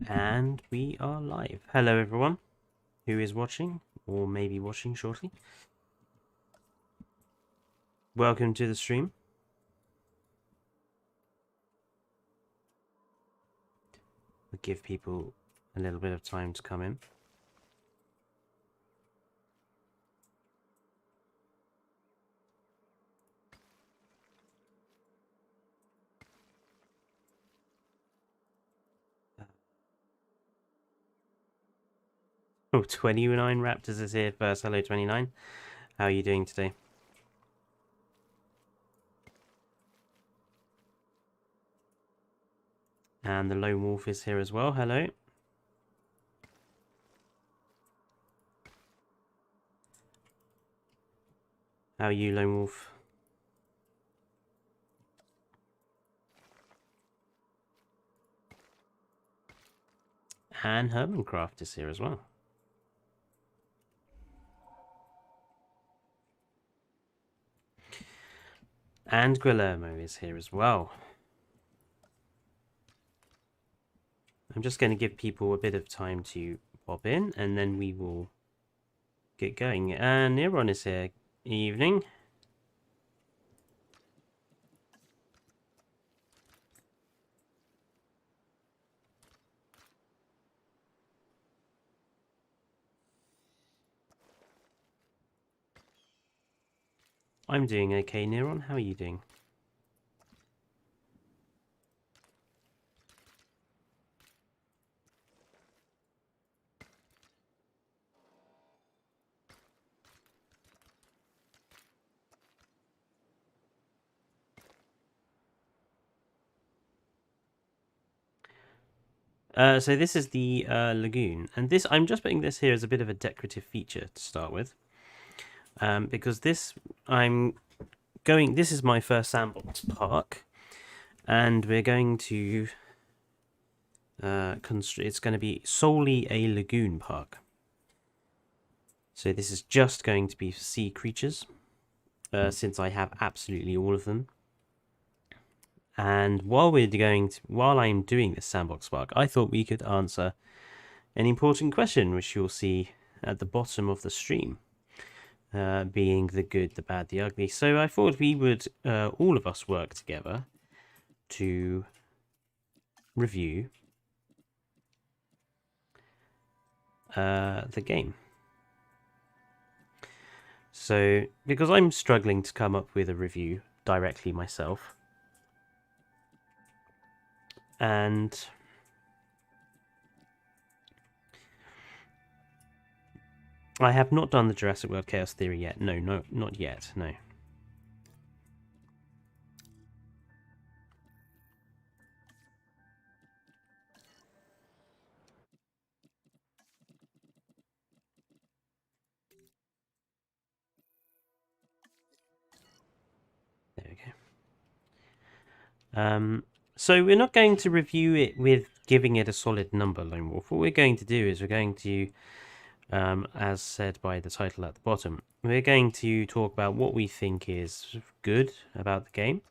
And we are live. Hello everyone who is watching, or maybe watching shortly. Welcome to the stream. We'll give people a little bit of time to come in. Oh, 29 Raptors is here first. Hello 29. How are you doing today? And the Lone Wolf is here as well. Hello. How are you, Lone Wolf? And Hermancraft is here as well. And Guillermo is here as well. I'm just going to give people a bit of time to pop in, and then we will get going. And Neron is here. Evening. I'm doing okay, Neron. How are you doing? So this is the lagoon, and this I'm just putting this here as a bit of a decorative feature to start with, because this is my first Sandbox park, and we're going to it's going to be solely a lagoon park. So this is just going to be for sea creatures, since I have absolutely all of them. And while I'm doing this Sandbox park, I thought we could answer an important question, which you'll see at the bottom of the stream, being the good, the bad, the ugly. So I thought we would, all of us, work together to review the game. So, because I'm struggling to come up with a review directly myself, and I have not done the Jurassic World Chaos Theory yet. No, not yet, no. There we go. So we're not going to review it with giving it a solid number, Lone Wolf. What we're going to do is we're going to, as said by the title at the bottom, we're going to talk about what we think is good about the game,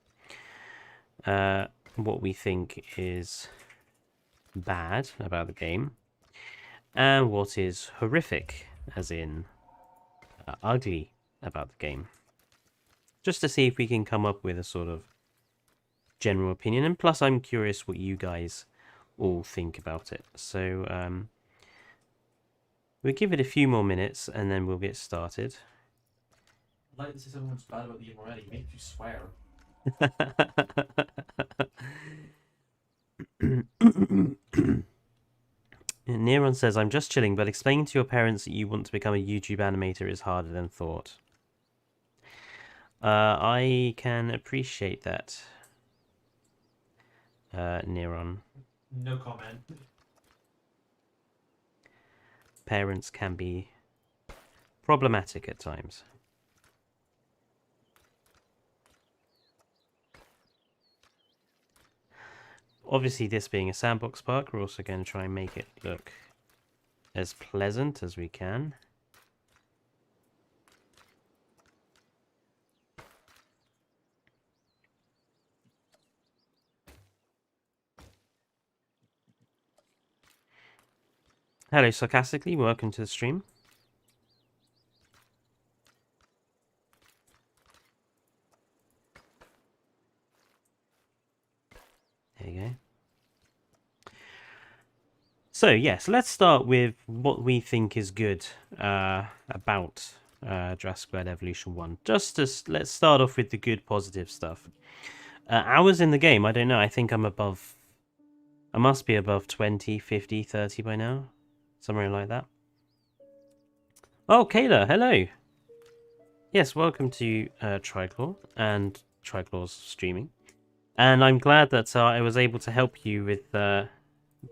what we think is bad about the game, and what is horrific, as in ugly, about the game. Just to see if we can come up with a sort of general opinion, and plus I'm curious what you guys all think about it. So we'll give it a few more minutes and then we'll get started. I'd like to say something bad about the game already. You make you swear. Neron says, I'm just chilling, but explaining to your parents that you want to become a YouTube animator is harder than thought. I can appreciate that, Neron. No comment. Parents can be problematic at times. Obviously, this being a sandbox park, we're also going to try and make it look as pleasant as we can. Hello, sarcastically. Welcome to the stream. There you go. So yes, let's start with what we think is good about Jurassic World Evolution 1. Let's start off with the good, positive stuff. Hours in the game, I don't know. I think I'm above... I must be above 20, 50, 30 by now. Somewhere like that. Oh, Kayla, hello. Yes, welcome to Triclaw and Triclaw's streaming. And I'm glad that I was able to help you with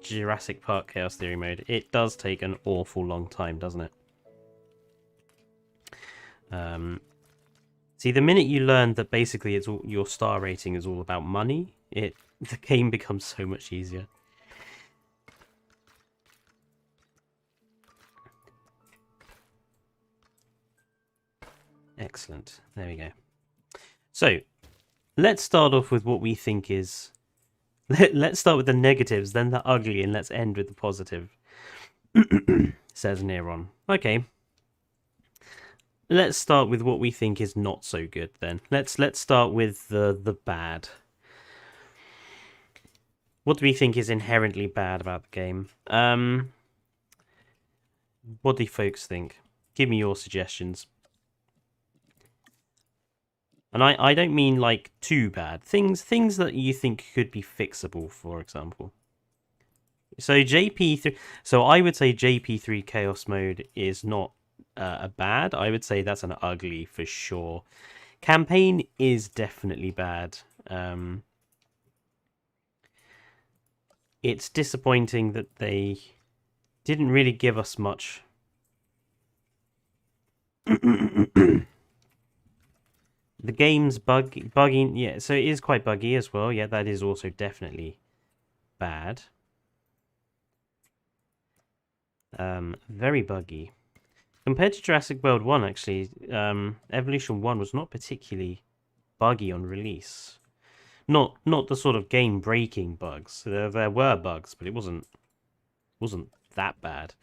Jurassic Park Chaos Theory mode. It does take an awful long time, doesn't it? See, the minute you learn that basically it's all, your star rating is all about money, the game becomes so much easier. Excellent. There we go. So, let's start off with what we think is... Let's start with the negatives, then the ugly, and let's end with the positive. Says Neron. Okay. Let's start with what we think is not so good then. Let's start with the bad. What do we think is inherently bad about the game? What do folks think? Give me your suggestions. And I don't mean like too bad. Things that you think could be fixable, for example. So JP3, so I would say JP3 Chaos Mode is not a bad. I would say that's an ugly for sure. Campaign is definitely bad. It's disappointing that they didn't really give us much. The game's buggy, yeah, so it is quite buggy as well. Yeah, that is also definitely bad. Very buggy. Compared to Jurassic World 1, actually, Evolution 1 was not particularly buggy on release. Not the sort of game-breaking bugs. There were bugs, but it wasn't that bad.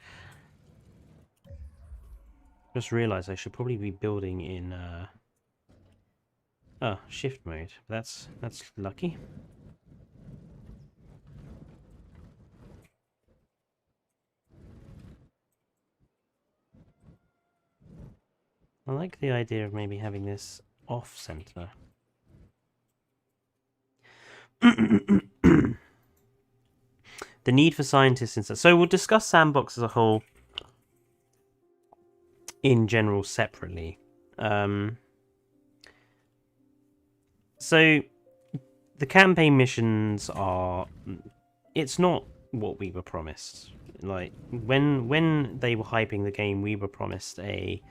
Just realised I should probably be building in shift mode. That's lucky. I like the idea of maybe having this off-center. The need for scientists and so we'll discuss Sandbox as a whole in general separately. So the campaign missions are... It's not what we were promised. Like, when they were hyping the game, we were promised a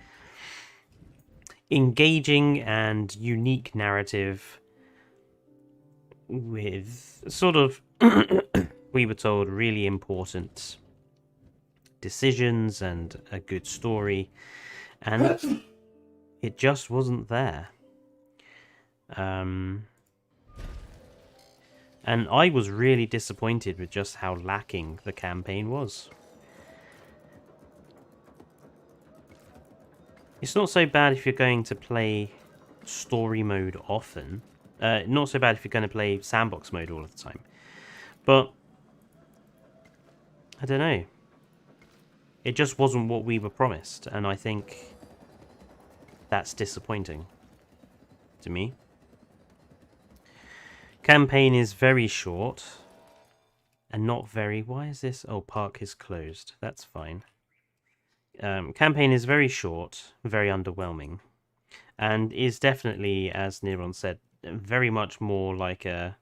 engaging and unique narrative with sort of, we were told, really important decisions and a good story, and it just wasn't there. And I was really disappointed with just how lacking the campaign was. It's not so bad if you're going to play story mode often. Not so bad if you're going to play sandbox mode all of the time. But, I don't know. It just wasn't what we were promised, and I think that's disappointing to me. Campaign is very short and not very... Why is this? Oh, park is closed. That's fine. Campaign is very short, very underwhelming, and is definitely, as Neron said, very much more like a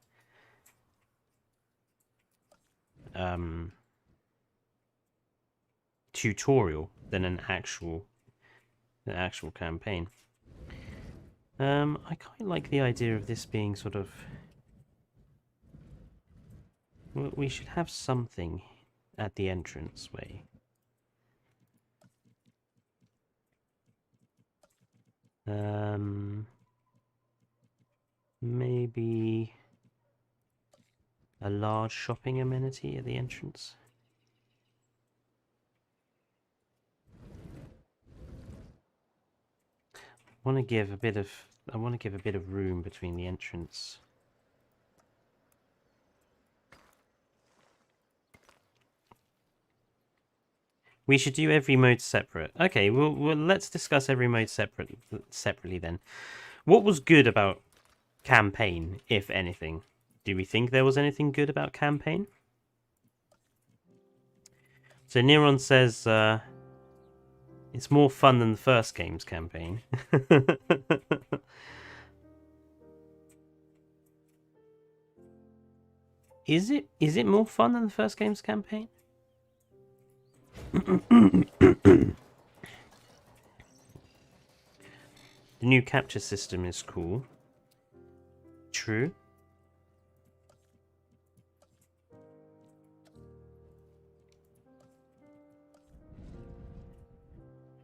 tutorial than an actual campaign. I quite like the idea of this being sort of... We should have something at the entranceway. Maybe a large shopping amenity at the entrance. want to give a bit of room between the entrance. We should do every mode separate. Okay, well let's discuss every mode separately then. What was good about campaign, if anything? Do we think there was anything good about campaign? So Neron says it's more fun than the first game's campaign. Is it more fun than the first game's campaign? The new capture system is cool. True.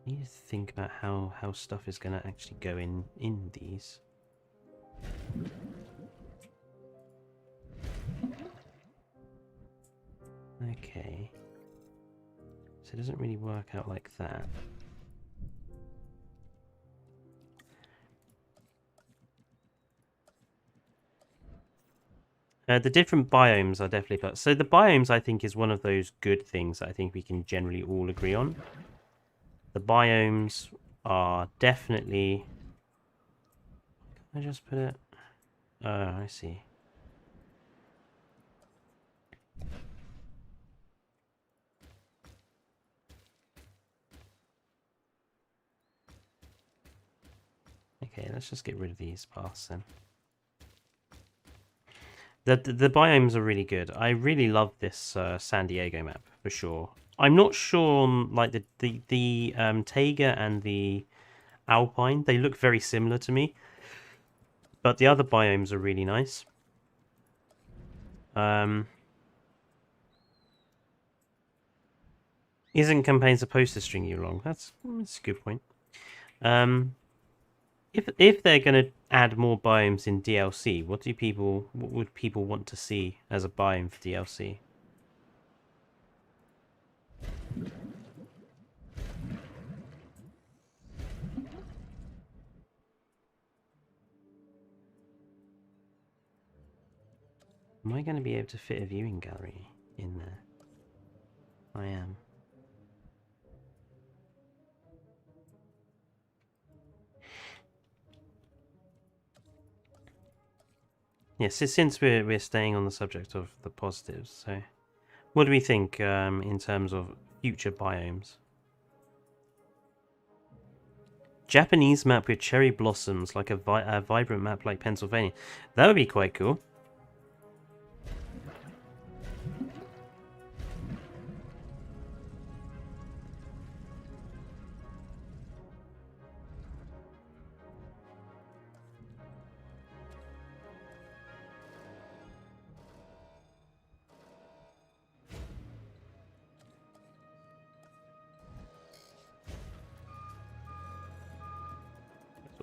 I need to think about how stuff is going to actually go in these. Okay. So it doesn't really work out like that. The different biomes are definitely plus. So the biomes, I think, is one of those good things that I think we can generally all agree on. The biomes are definitely... Can I just put it... Oh, I see. Okay, let's just get rid of these paths then. The biomes are really good. I really love this San Diego map for sure. I'm not sure on like the Taiga and the Alpine. They look very similar to me, but the other biomes are really nice. Isn't campaign supposed to string you along? That's a good point. If they're going to add more biomes in DLC, what would people want to see as a biome for DLC? Am I going to be able to fit a viewing gallery in there? I am. Yes, since we're staying on the subject of the positives, so what do we think in terms of future biomes? Japanese map with cherry blossoms, like a vibrant map like Pennsylvania. That would be quite cool.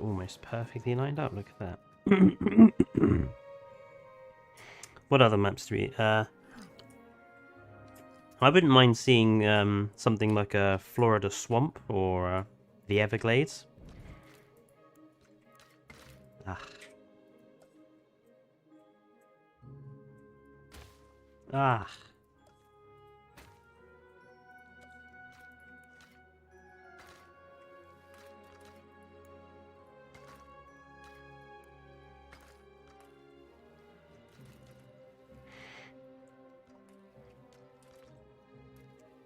Almost perfectly lined up. Look at that. What other maps do we? I wouldn't mind seeing something like a Florida swamp or the Everglades. Ah. Ah.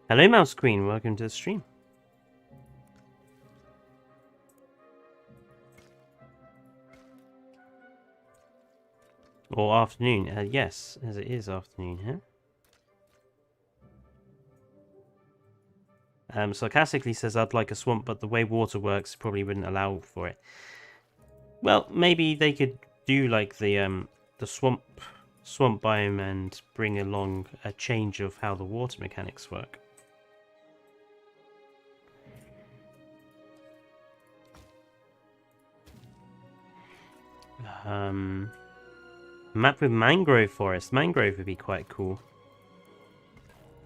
Hello, Mouse Queen. Welcome to the stream. Or afternoon. Yes, as it is afternoon here. Sarcastically says, I'd like a swamp, but the way water works probably wouldn't allow for it. Well, maybe they could do like the swamp biome and bring along a change of how the water mechanics work. Map with mangrove forest. Mangrove would be quite cool.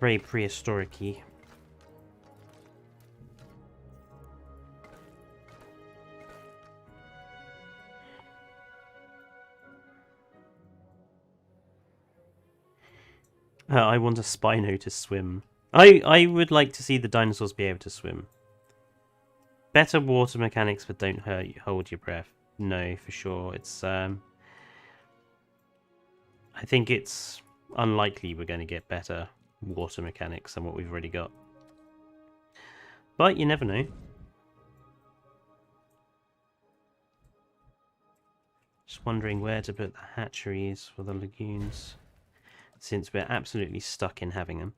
Very prehistoric-y. I want a Spino to swim. I would like to see the dinosaurs be able to swim. Better water mechanics, but don't hold your breath. No, for sure. It's I think it's unlikely we're going to get better water mechanics than what we've already got. But you never know. Just wondering where to put the hatcheries for the lagoons, since we're absolutely stuck in having them.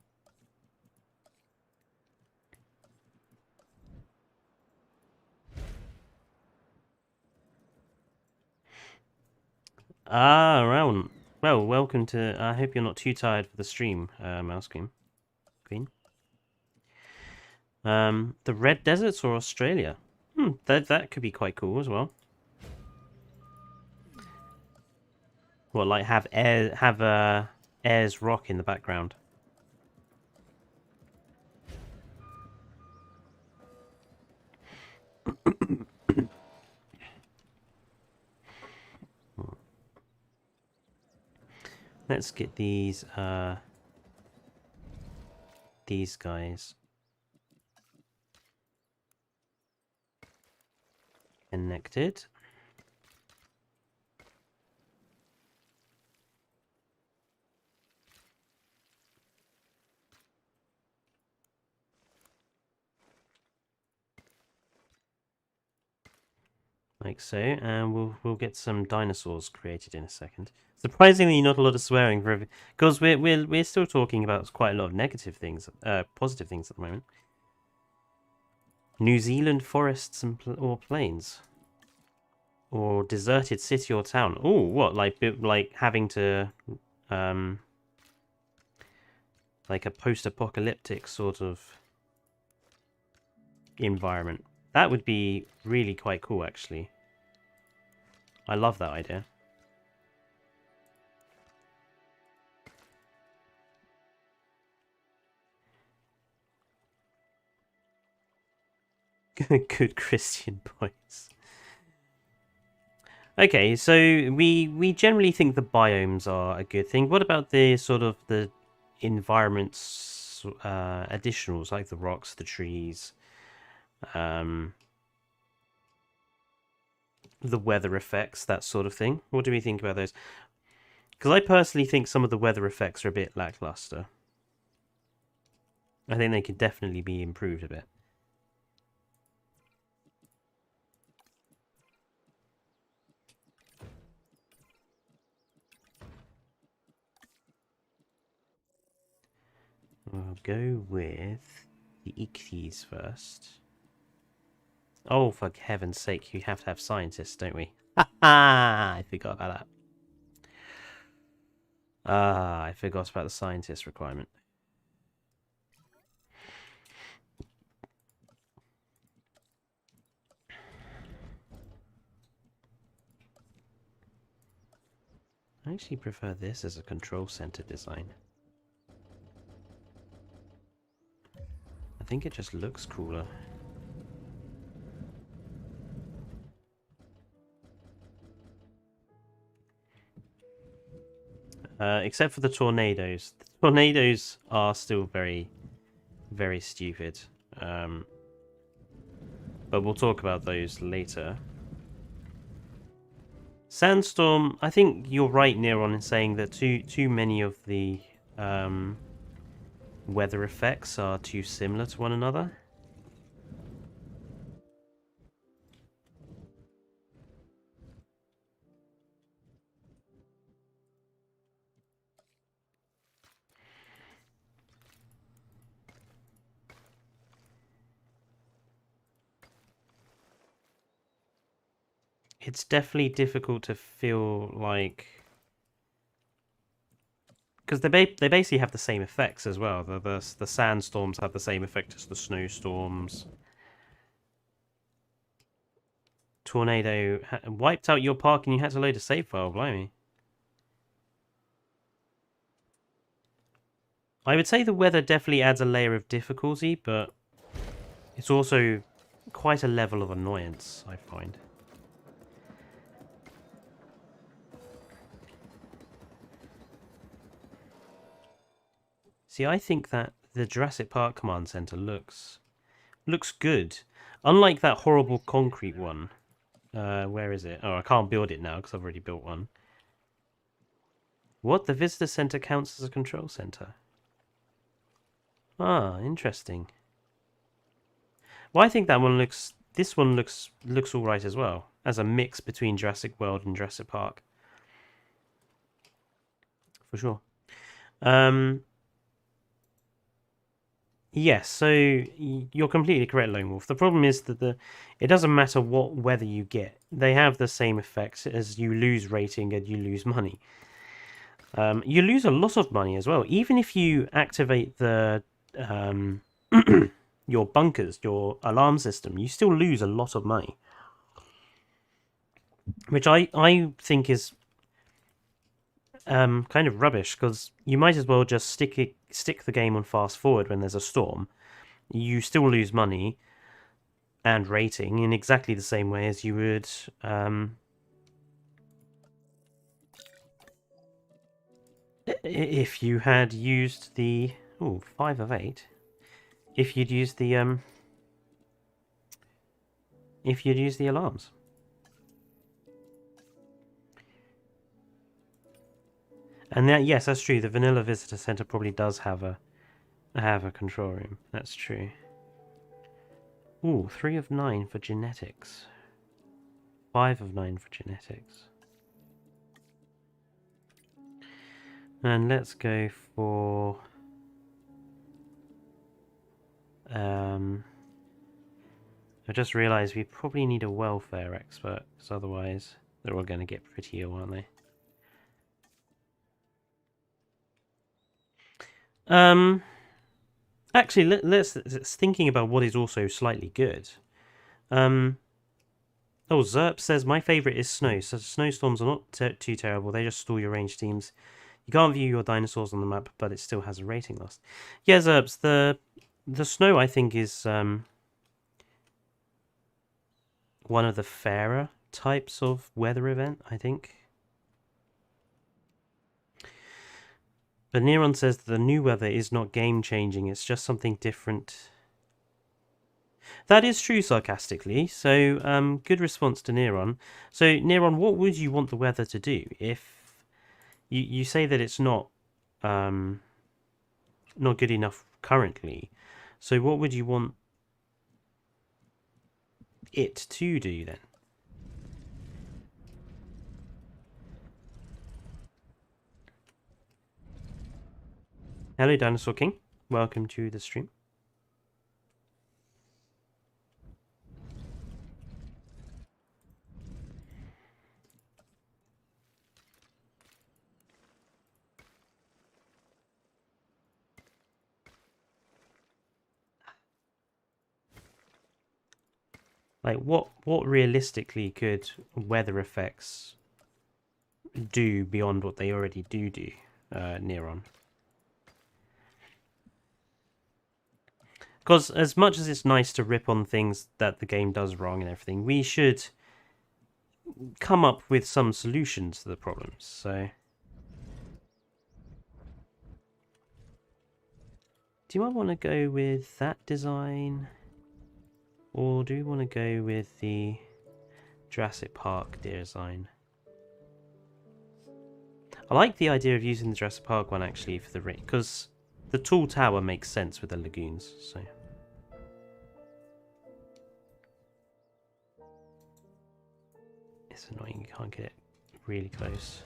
Ah, around. Well, welcome to. I hope you're not too tired for the stream, Mouse Queen. The Red Deserts or Australia? That could be quite cool as well. Well, like have Ayers Rock in the background. Let's get these guys connected. Like so, and we'll get some dinosaurs created in a second. Surprisingly, not a lot of swearing for because we're still talking about quite a lot of negative things, positive things at the moment. New Zealand forests and or plains, or deserted city or town. Oh, what like having to like a post-apocalyptic sort of environment. That would be really quite cool, actually. I love that idea. Good Christian boys. Okay, so we generally think the biomes are a good thing. What about the sort of the environments additionals, like the rocks, the trees, the weather effects, that sort of thing? What do we think about those? Because I personally think some of the weather effects are a bit lackluster. I think they could definitely be improved a bit. We'll go with the Ichthys first. Oh, for heaven's sake, you have to have scientists, don't we? Ha ha! I forgot about that. Ah, I forgot about the scientist requirement. I actually prefer this as a control center design. I think it just looks cooler. Except for the tornadoes. The tornadoes are still very, very stupid. But we'll talk about those later. Sandstorm, I think you're right, Neron, in saying that too many of the weather effects are too similar to one another. It's definitely difficult to feel like... Because they basically have the same effects as well. The sandstorms have the same effect as the snowstorms. Tornado wiped out your park and you had to load a save file, blimey. I would say the weather definitely adds a layer of difficulty, but it's also quite a level of annoyance, I find. See, I think that the Jurassic Park command center looks good. Unlike that horrible concrete one. Where is it? Oh, I can't build it now because I've already built one. What? The visitor center counts as a control center? Ah, interesting. Well, I think that one looks... This one looks alright as well. As a mix between Jurassic World and Jurassic Park. For sure. Yes, so you're completely correct, Lone Wolf. The problem is that it doesn't matter what weather you get. They have the same effects as you lose rating and you lose money. You lose a lot of money as well. Even if you activate the your bunkers, your alarm system, you still lose a lot of money. Which I think is kind of rubbish, because you might as well just stick the game on fast forward when there's a storm. You still lose money and rating in exactly the same way as you would if you had used the 5 of 8. If you'd used the alarms. And that, yes, that's true. The vanilla visitor center probably does have a control room. That's true. Ooh, 3 of 9 for genetics. 5 of 9 for genetics. And let's go for I just realised we probably need a welfare expert, because otherwise they're all going to get pretty ill, aren't they? Actually, let's thinking about what is also slightly good. Oh, Zerp says, my favourite is snow, so snowstorms are not too terrible, they just stall your range teams. You can't view your dinosaurs on the map, but it still has a rating loss. Yeah, Zerps, the snow, I think, is one of the fairer types of weather event, I think. But Neron says that the new weather is not game-changing, it's just something different. That is true, sarcastically, so good response to Neron. So, Neron, what would you want the weather to do? If you say that it's not good enough currently, so what would you want it to do then? Hello, Dinosaur King. Welcome to the stream. Like, what realistically could weather effects do beyond what they already do, Neron? Because as much as it's nice to rip on things that the game does wrong and everything, we should come up with some solutions to the problems, so... Do you want to go with that design? Or do we want to go with the Jurassic Park design? I like the idea of using the Jurassic Park one, actually, for the ring, because the tall tower makes sense with the lagoons, so... It's annoying, you can't get it really close.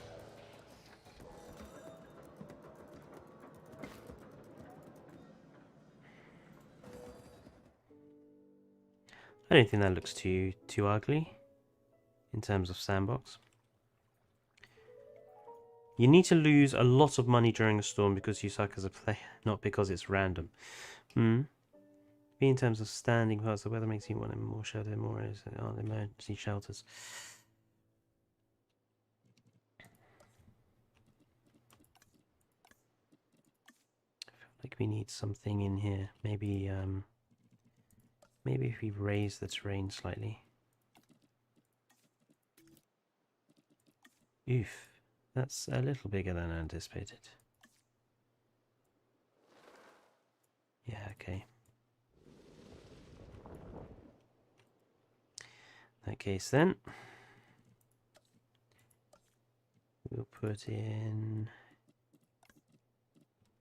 I don't think that looks too ugly in terms of Sandbox. You need to lose a lot of money during a storm because you suck as a player, not because it's random. In terms of standing parts, the weather makes you want more shelter, more emergency shelters. I feel like we need something in here. Maybe if we raise the terrain slightly. Oof, that's a little bigger than anticipated. case then, we'll put in...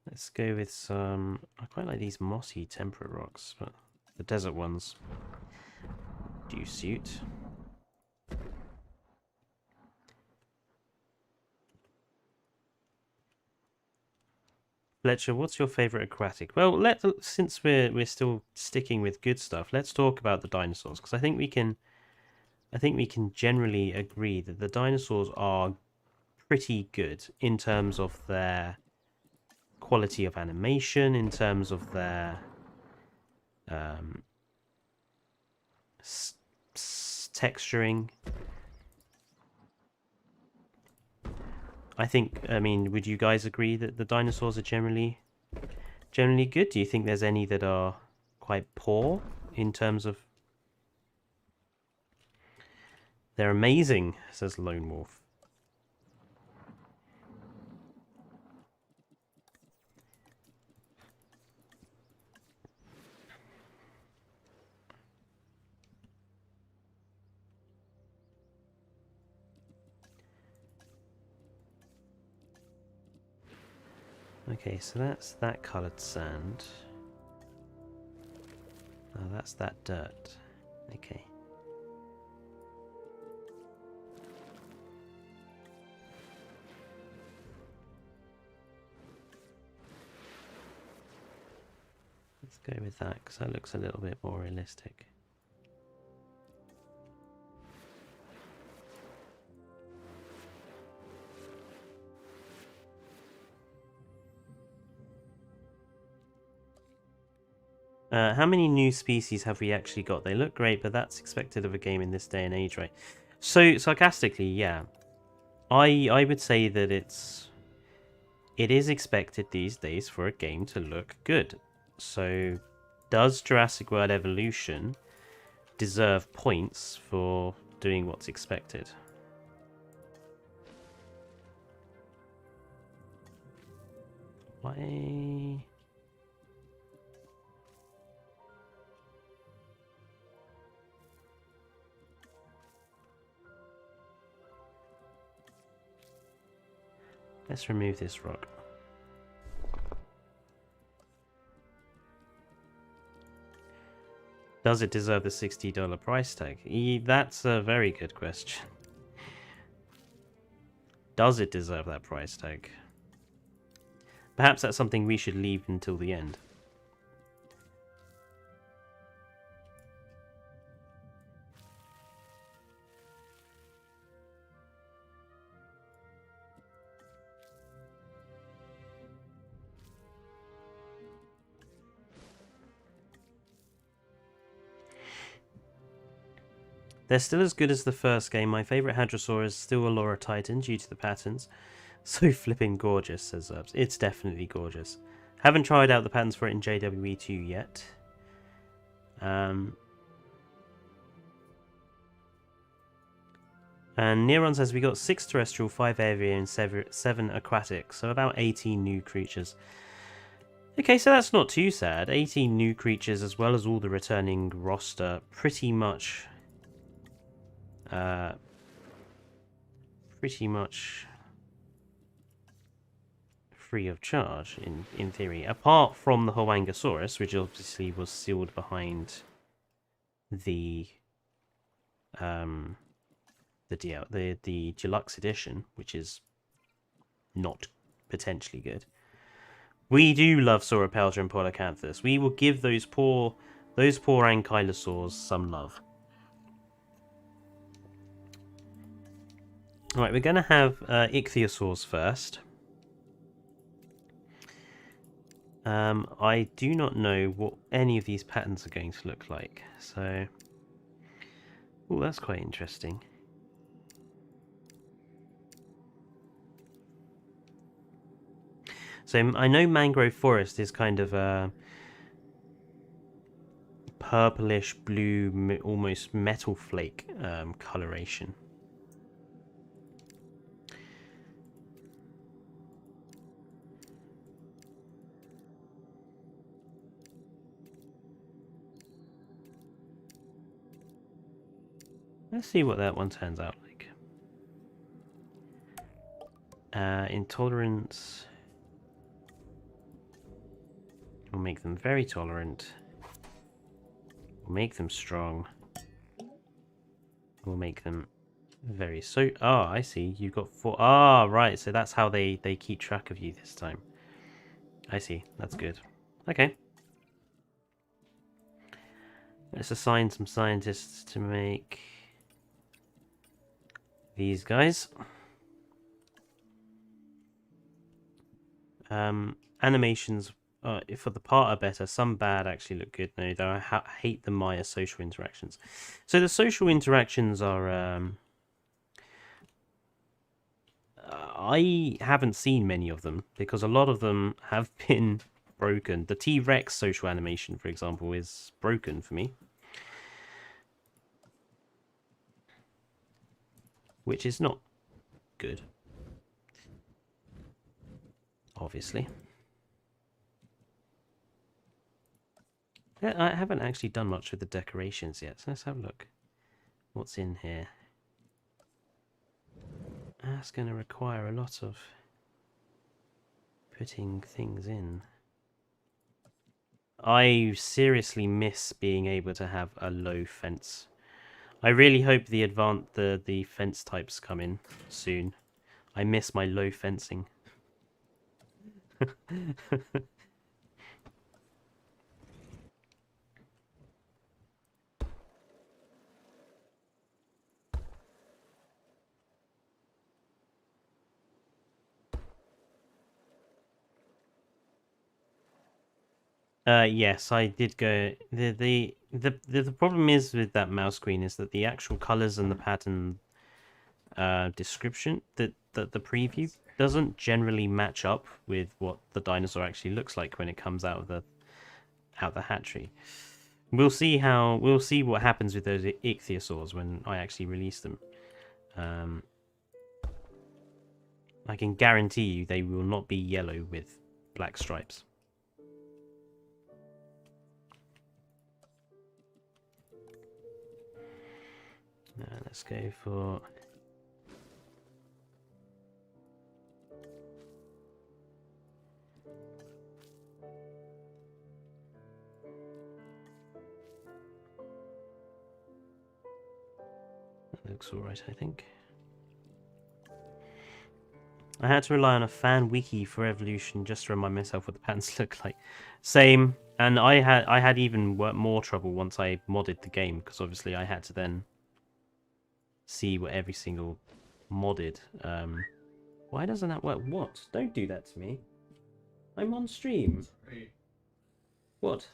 Let's go with some... I quite like these mossy temperate rocks, but the desert ones do suit. Fletcher, what's your favourite aquatic? Well, since we're still sticking with good stuff, let's talk about the dinosaurs, because I think we can generally agree that the dinosaurs are pretty good in terms of their quality of animation, in terms of their texturing. I mean, would you guys agree that the dinosaurs are generally good? Do you think there's any that are quite poor in terms of... They're amazing, says Lone Wolf. Okay, so that's that coloured sand. Oh, that's that dirt. Okay. Let's go with that, because that looks a little bit more realistic. How many new species have we actually got? They look great, but that's expected of a game in this day and age, right? So, sarcastically, yeah. I would say that it is expected these days for a game to look good. So, does Jurassic World Evolution deserve points for doing what's expected? Why... Let's remove this rock. Does it deserve the $60 price tag? That's a very good question. Does it deserve that price tag? Perhaps that's something we should leave until the end. They're still as good as the first game. My favourite Hadrosaur is still a Laura Titan due to the patterns. So flipping gorgeous, says Zerbs. It's definitely gorgeous. Haven't tried out the patterns for it in JWE2 yet. And Neron says we got 6 terrestrial, 5 avian, and 7 aquatic. So about 18 new creatures. Okay, so that's not too sad. 18 new creatures as well as all the returning roster. Pretty much free of charge in theory, apart from the Huangosaurus, which obviously was sealed behind the deluxe edition, which is not potentially good. We do love Sauropelta and Polacanthus. We will give those poor Ankylosaurs some love. Alright, we're going to have Ichthyosaurs first. I do not know what any of these patterns are going to look like, so... Oh, that's quite interesting. So I know mangrove forest is kind of a purplish blue, almost metal flake coloration. Let's see what that one turns out like. Intolerance. We'll make them very tolerant. We'll make them strong. We'll make them very so. Oh, I see. You've got 4. Ah, right. So that's how they keep track of you this time. I see. That's good. Okay. Let's assign some scientists to make these guys. Animations for the part are better. Some bad actually look good. No, though I hate the Maya social interactions. So the social interactions are. I haven't seen many of them because a lot of them have been broken. The T-Rex social animation, for example, is broken for me. Which is not good. Obviously. I haven't actually done much with the decorations yet, so let's have a look. What's in here? That's going to require a lot of putting things in. I seriously miss being able to have a low fence. I really hope the fence types come in soon. I miss my low fencing. Yes, I did go. The problem is with that mouse screen is that the actual colors and the pattern description that the preview doesn't generally match up with what the dinosaur actually looks like when it comes out of the hatchery. We'll see what happens with those Ichthyosaurs when I actually release them. I can guarantee you they will not be yellow with black stripes. Let's go for... That looks alright, I think. I had to rely on a fan wiki for evolution just to remind myself what the patterns look like. Same, and I had even more trouble once I modded the game, because obviously I had to then see what every single modded. Why doesn't that work? What? Don't do that to me. I'm on stream. What?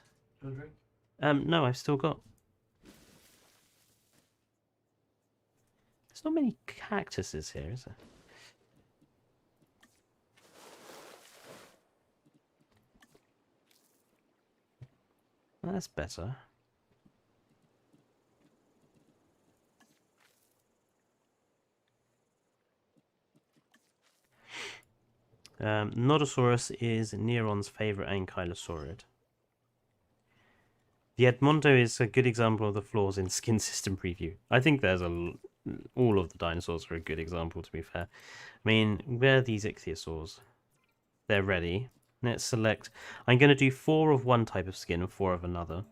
No, I've still got. There's not many cactuses here, is there? That's better. Nodosaurus is Neron's favourite ankylosaurid. The Edmondo is a good example of the flaws in skin system preview. I think there's all of the dinosaurs are a good example, to be fair. I mean, where are these Ichthyosaurs? They're ready. Let's select. I'm going to do 4 of one type of skin and 4 of another.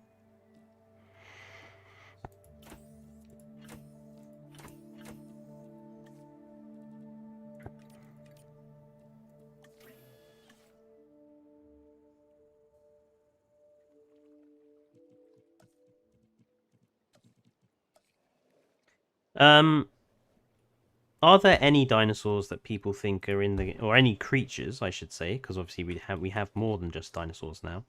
Are there any dinosaurs that people think are in the, or any creatures, I should say, because obviously we have more than just dinosaurs now.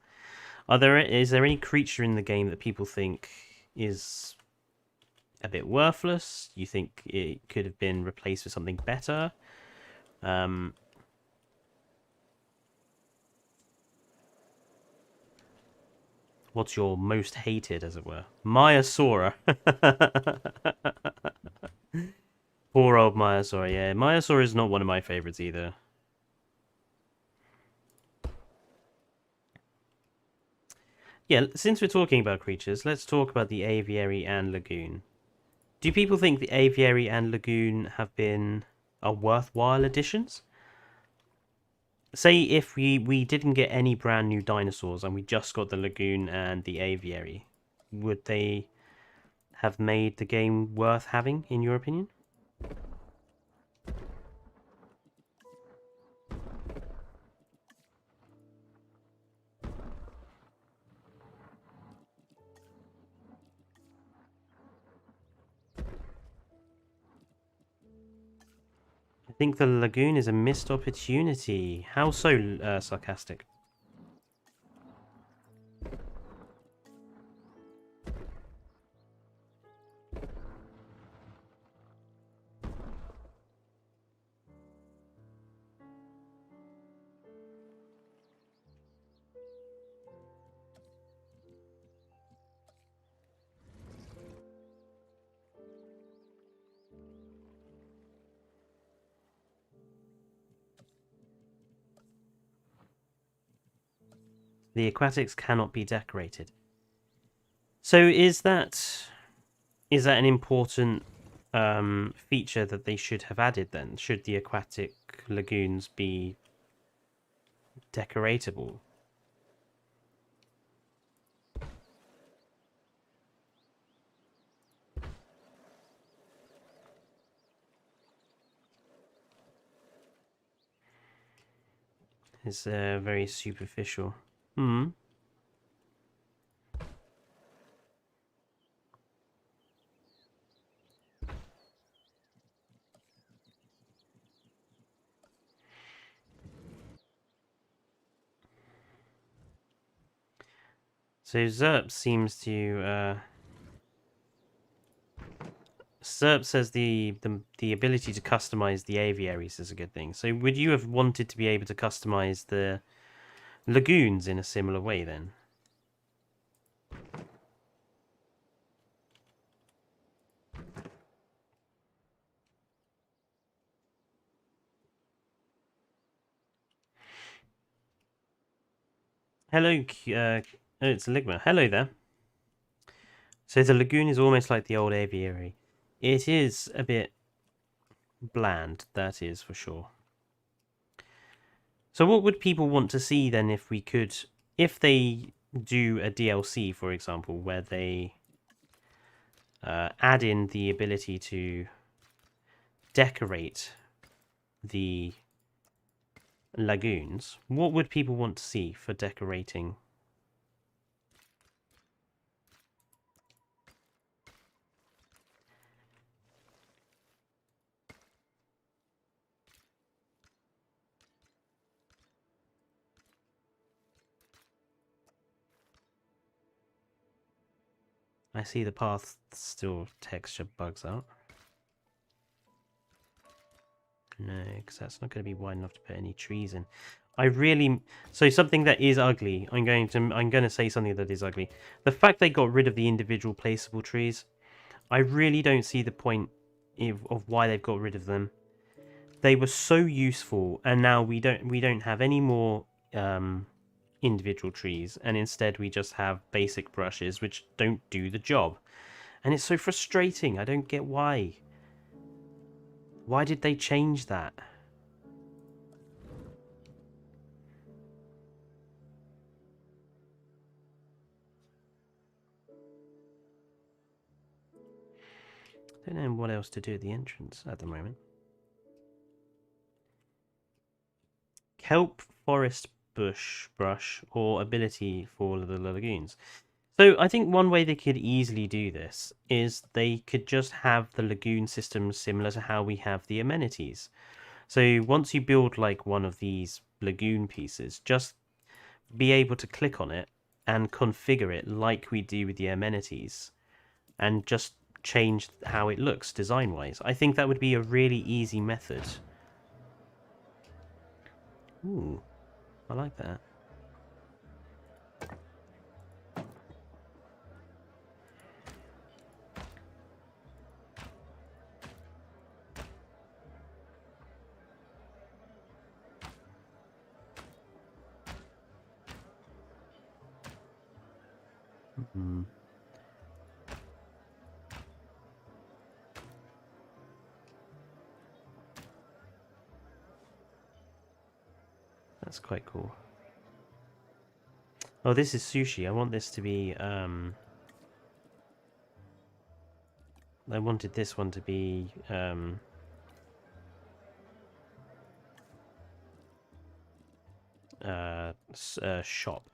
Is there any creature in the game that people think is a bit worthless? You think it could have been replaced with something better? What's your most hated, as it were? Maiasaura. Poor old Maiasaur, yeah. Maiasaur is not one of my favorites either. Yeah, since we're talking about creatures, let's talk about the aviary and lagoon. Do people think the aviary and lagoon are worthwhile additions? Say if we didn't get any brand new dinosaurs and we just got the lagoon and the aviary, would they have made the game worth having, in your opinion? I think the lagoon is a missed opportunity. How so, sarcastic? The aquatics cannot be decorated. So is that an important feature that they should have added then? Should the aquatic lagoons be decoratable? It's very superficial. Hmm. So Zerp seems to Zerp says the ability to customize the aviaries is a good thing. So would you have wanted to be able to customize the lagoons in a similar way then? Hello, oh, it's Ligma. Hello there. So the lagoon is almost like the old aviary. It is a bit bland, that is for sure. So what would people want to see then if they do a DLC, for example, where they add in the ability to decorate the lagoons, what would people want to see for decorating? I see the path still texture bugs out. No, because that's not going to be wide enough to put any trees in. So something that is ugly. I'm going to say something that is ugly. The fact they got rid of the individual placeable trees, I really don't see the point of why they've got rid of them. They were so useful, and now we don't have any more individual trees, and instead we just have basic brushes which don't do the job. And it's so frustrating. I don't get why. Why did they change that? I don't know what else to do at the entrance at the moment. Kelp, forest, brush, or ability for the lagoons. So I think one way they could easily do this is they could just have the lagoon system similar to how we have the amenities. So once you build like one of these lagoon pieces, just be able to click on it and configure it like we do with the amenities and just change how it looks design-wise. I think that would be a really easy method. Ooh, I like that. That's quite cool. Oh, this is sushi. I want this to be, I wanted this one to be, shop.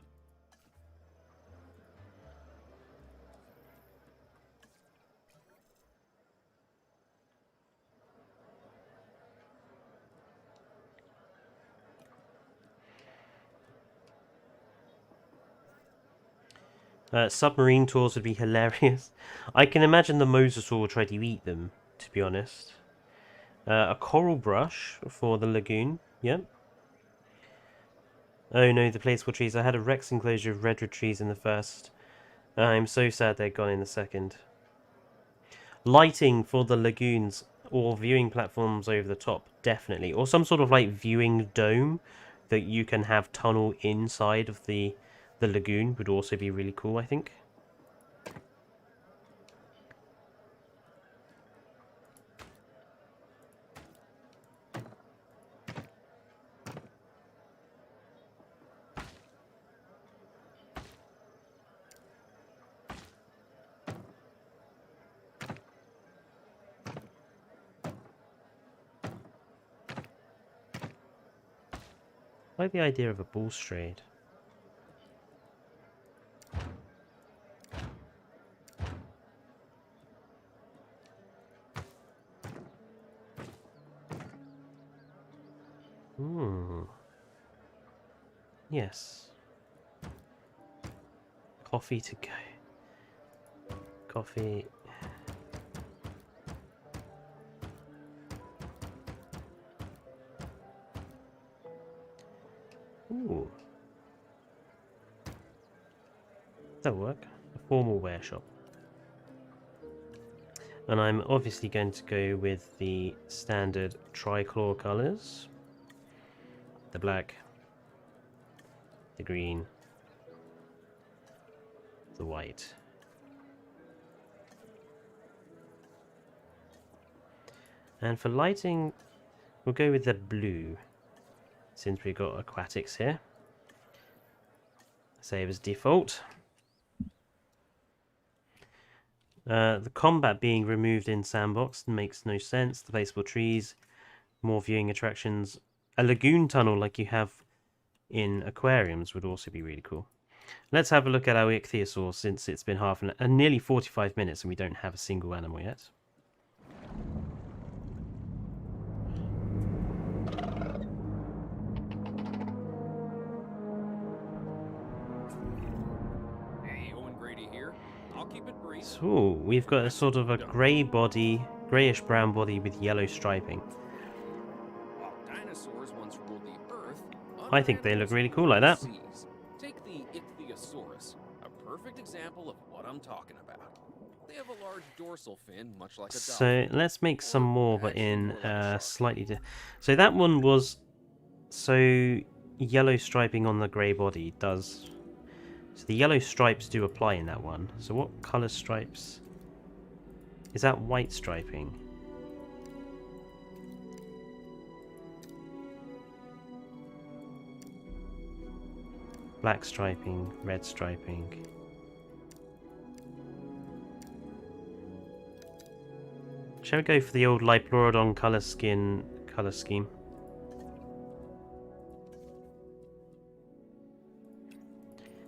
Submarine tours would be hilarious. I can imagine the mosasaur will try to eat them, to be honest. A coral brush for the lagoon. Yep. Oh no, the playable trees. I had a Rex enclosure of redwood trees in the first. I'm so sad they're gone in the second. Lighting for the lagoons or viewing platforms over the top, definitely. Or some sort of like viewing dome that you can have tunnel inside of the lagoon would also be really cool, I think. I like the idea of a balustrade. Yes. Coffee to go. Coffee. Ooh. That'll work. A formal wear shop. And I'm obviously going to go with the standard trichlor colours. The black, the green, the white. And for lighting, we'll go with the blue, since we've got aquatics here. Save as default. The combat being removed in Sandbox makes no sense. The placeable trees, more viewing attractions. A lagoon tunnel like you have in aquariums would also be really cool. Let's have a look at our Ichthyosaur, since it's been nearly 45 minutes and we don't have a single animal yet. So we've got a sort of a grey body, greyish brown body with yellow striping. I think they look really cool like that. Take the Ichthyosaurus, a perfect example of what I'm talking about. They have a large dorsal fin, much like a dolphin. So let's make some more, but in slightly different. So that one was yellow striping on the grey body does. So the yellow stripes do apply in that one. So what colour stripes? Is that white striping? Black striping, red striping. Shall we go for the old Lyopleurodon colour scheme?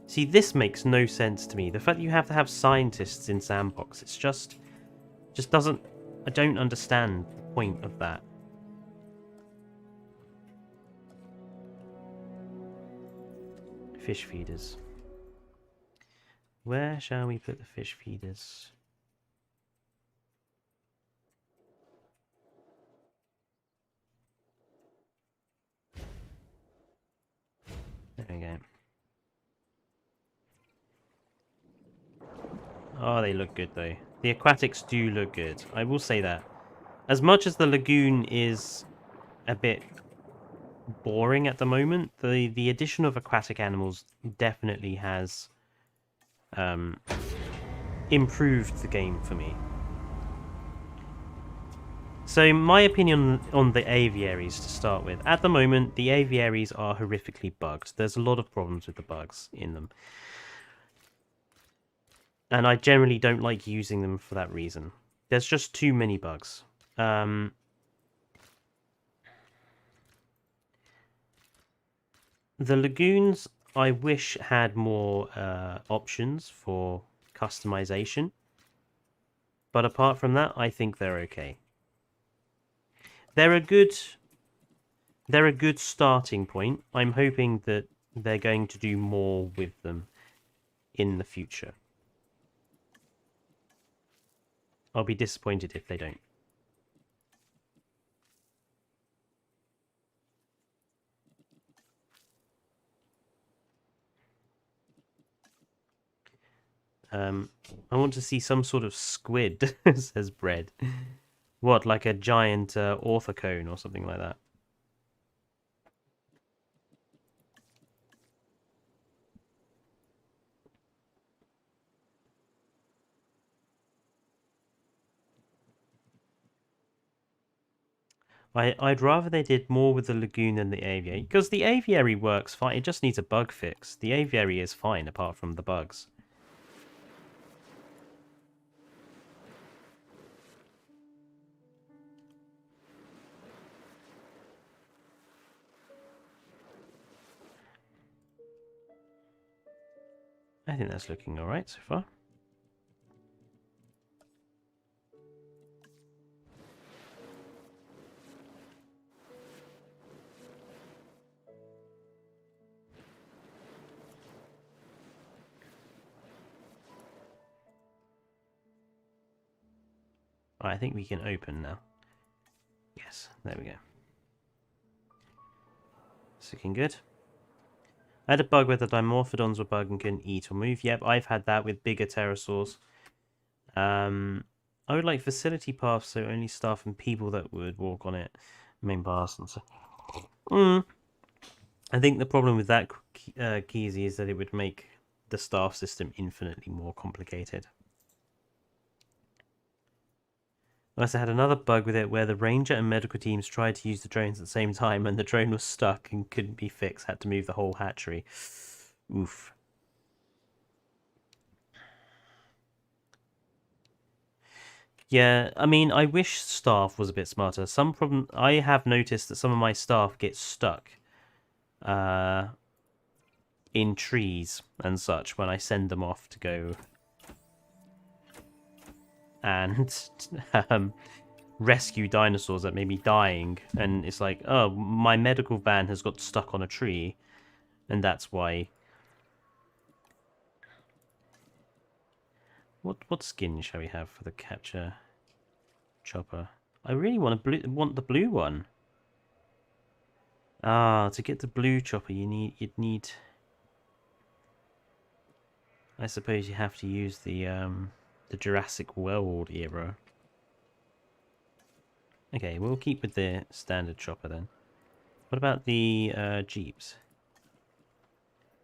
See, this makes no sense to me. The fact that you have to have scientists in Sandbox, it's just doesn't. I don't understand the point of that. Fish feeders. Where shall we put the fish feeders? There we go. Oh, they look good though. The aquatics do look good. I will say that. As much as the lagoon is a bit boring at the moment, the addition of aquatic animals definitely has improved the game for me. So my opinion on the aviaries to start with. At the moment, the aviaries are horrifically bugged. There's a lot of problems with the bugs in them. And I generally don't like using them for that reason. There's just too many bugs. The lagoons, I wish had more options for customization. But apart from that, I think they're okay. They're a good starting point. I'm hoping that they're going to do more with them in the future. I'll be disappointed if they don't. I want to see some sort of squid, says Bread. What, like a giant orthocone or something like that? I'd rather they did more with the lagoon than the aviary, because the aviary works fine. It just needs a bug fix. The aviary is fine apart from the bugs. I think that's looking alright so far. I think we can open now. Yes, there we go. It's looking good. I had a bug where the Dimorphodons were bugged and couldn't eat or move. Yep, I've had that with bigger pterosaurs. I would like facility paths so only staff and people that would walk on it. Main paths and so. I think the problem with that, Keezy, is that it would make the staff system infinitely more complicated. I also had another bug with it where the ranger and medical teams tried to use the drones at the same time and the drone was stuck and couldn't be fixed, had to move the whole hatchery. Oof. Yeah, I mean, I wish staff was a bit smarter. I have noticed that some of my staff get stuck in trees and such when I send them off to go and rescue dinosaurs that may be dying, and it's like, oh, my medical van has got stuck on a tree, and that's why. What skin shall we have for the capture chopper? I really want the blue one. Ah, to get the blue chopper, you'd need. I suppose you have to use the Jurassic World era. Okay, we'll keep with the standard chopper then. What about the Jeeps?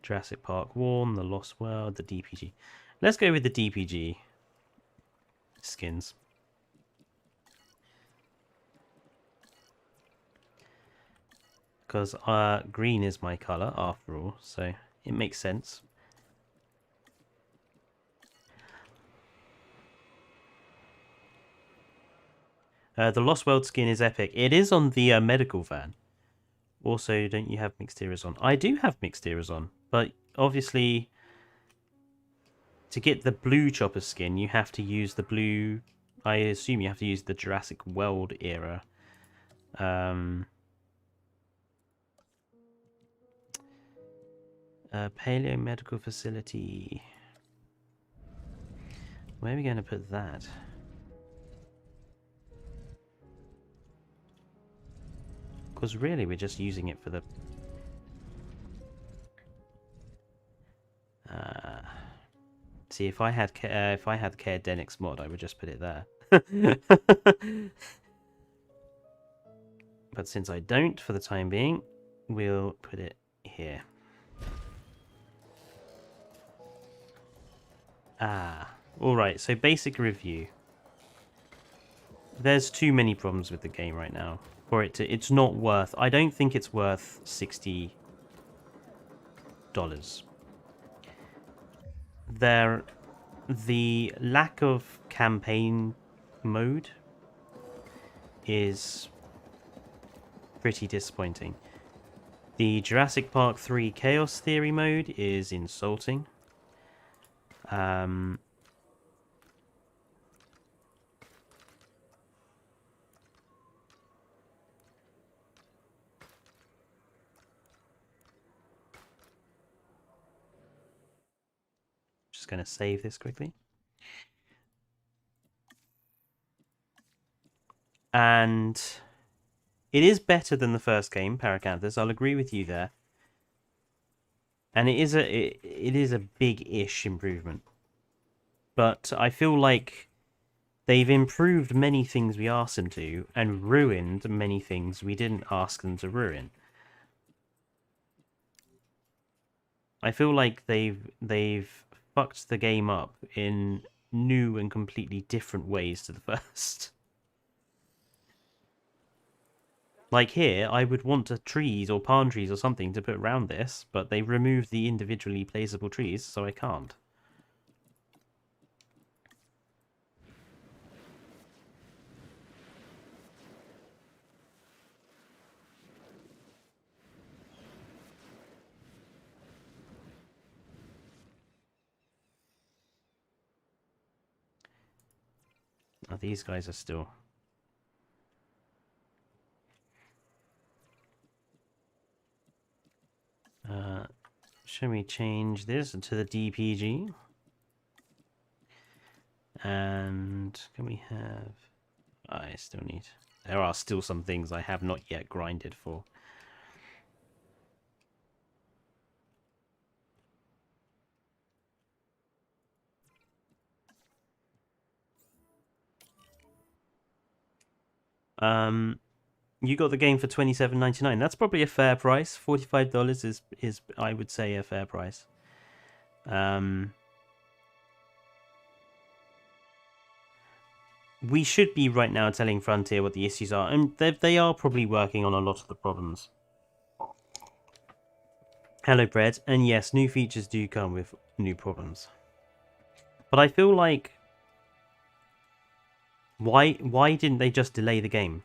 Jurassic Park 1, the Lost World, the DPG. Let's go with the DPG skins. Because green is my colour after all, so it makes sense. The Lost World skin is epic. It is on the medical van. Also, don't you have mixed ears on? I do have mixed ears on, but obviously to get the blue chopper skin, you have to use the blue. I assume you have to use the Jurassic World era. Paleo Medical Facility. Where are we going to put that? Because really, we're just using it for the. See, if I had Care Denix mod, I would just put it there. But since I don't, for the time being, we'll put it here. Alright, so basic review. there's too many problems with the game right now for it to. It's not worth. I don't think it's worth $60. The lack of campaign mode is pretty disappointing. The Jurassic Park 3 Chaos Theory mode is insulting. Just going to save this quickly. And it is better than the first game, Paracanthus. I'll agree with you there. And it is a big-ish improvement. But I feel like they've improved many things we asked them to and ruined many things we didn't ask them to ruin. I feel like they've fucked the game up in new and completely different ways to the first. Like here, I would want trees or palm trees or something to put around this, but they removed the individually placeable trees, so I can't. Oh, these guys are still... Should we change this to the DPG? And can we have... I still need... There are still some things I have not yet grinded for. You got the game for $27.99. That's probably a fair price. $45 is I would say a fair price. We should be right now telling Frontier what the issues are, and they are probably working on a lot of the problems. Hello, Bread, and yes, new features do come with new problems. But I feel like why didn't they just delay the game?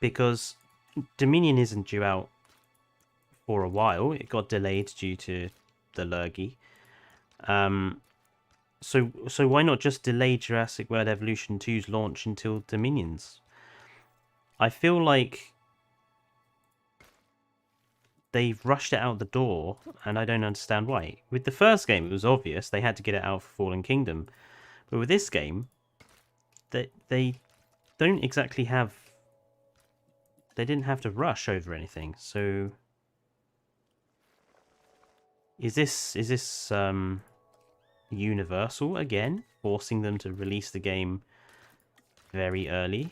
Because Dominion isn't due out for a while. It got delayed due to the lurgy. So why not just delay Jurassic World Evolution 2's launch until Dominion's? I feel like they've rushed it out the door, and I don't understand why. With the first game, it was obvious they had to get it out for Fallen Kingdom. But with this game, they don't exactly have... They didn't have to rush over anything, so... Is this Universal again, forcing them to release the game very early?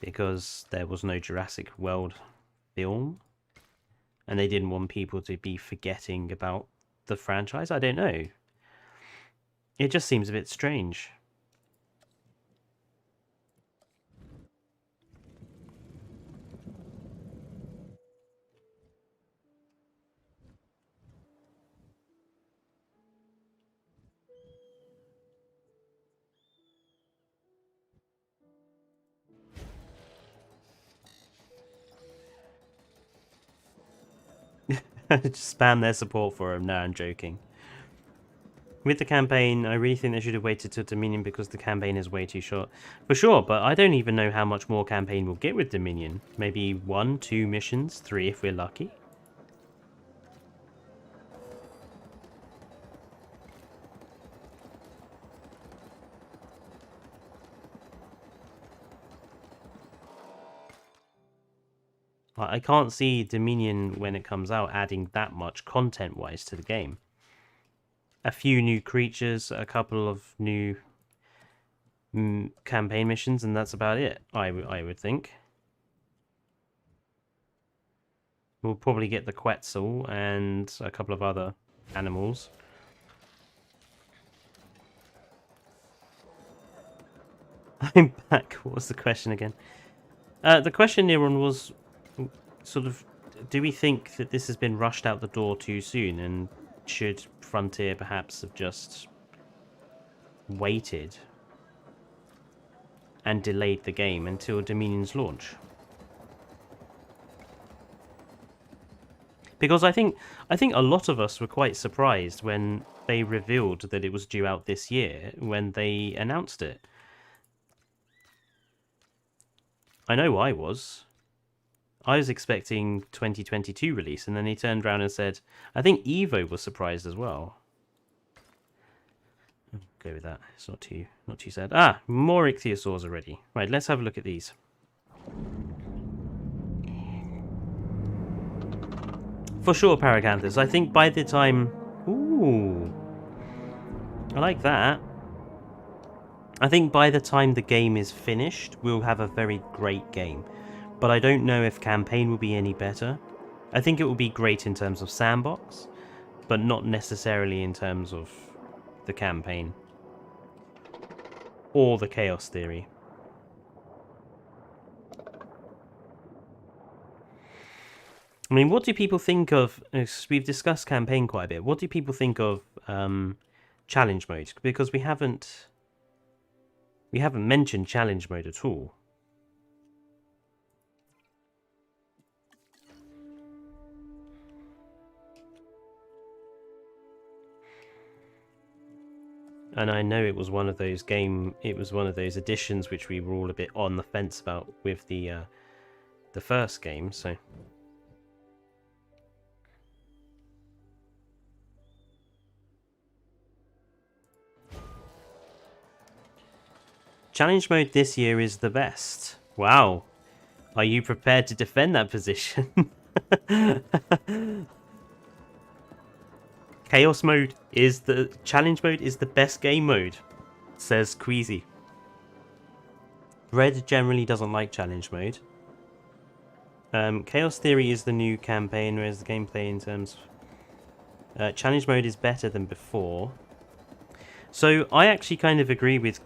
Because there was no Jurassic World film, and they didn't want people to be forgetting about the franchise? I don't know. It just seems a bit strange. Just spam their support for him. No, I'm joking. With the campaign, I really think they should have waited till Dominion because the campaign is way too short. For sure, but I don't even know how much more campaign we'll get with Dominion. Maybe 1, 2 missions, 3 if we're lucky. I can't see Dominion, when it comes out, adding that much content-wise to the game. A few new creatures, a couple of new campaign missions, and that's about it, I would think. We'll probably get the Quetzal and a couple of other animals. I'm back. What was the question again? The question, Niron, was sort of, do we think that this has been rushed out the door too soon, and should Frontier perhaps have just waited and delayed the game until Dominion's launch? Because I think a lot of us were quite surprised when they revealed that it was due out this year when they announced it. I know I was. I was expecting 2022 release, and then he turned around and said, I think Evo was surprised as well. I'll go with that. It's not too sad. Ah, more Ichthyosaurs already. Right, let's have a look at these. For sure, Paracanthus. I think by the time... Ooh. I like that. I think by the time the game is finished, we'll have a very great game. But I don't know if campaign will be any better. I think it will be great in terms of Sandbox, but not necessarily in terms of the campaign. Or the chaos theory. I mean, what do people think of... We've discussed campaign quite a bit. What do people think of challenge mode? Because we haven't mentioned challenge mode at all. And I know it was one of those editions which we were all a bit on the fence about with the first game, so... Challenge mode this year is the best. Wow. Are you prepared to defend that position? Chaos mode is challenge mode is the best game mode, says Queasy. Red generally doesn't like challenge mode. Chaos Theory is the new campaign, whereas the gameplay in terms of... challenge mode is better than before. So I actually kind of agree with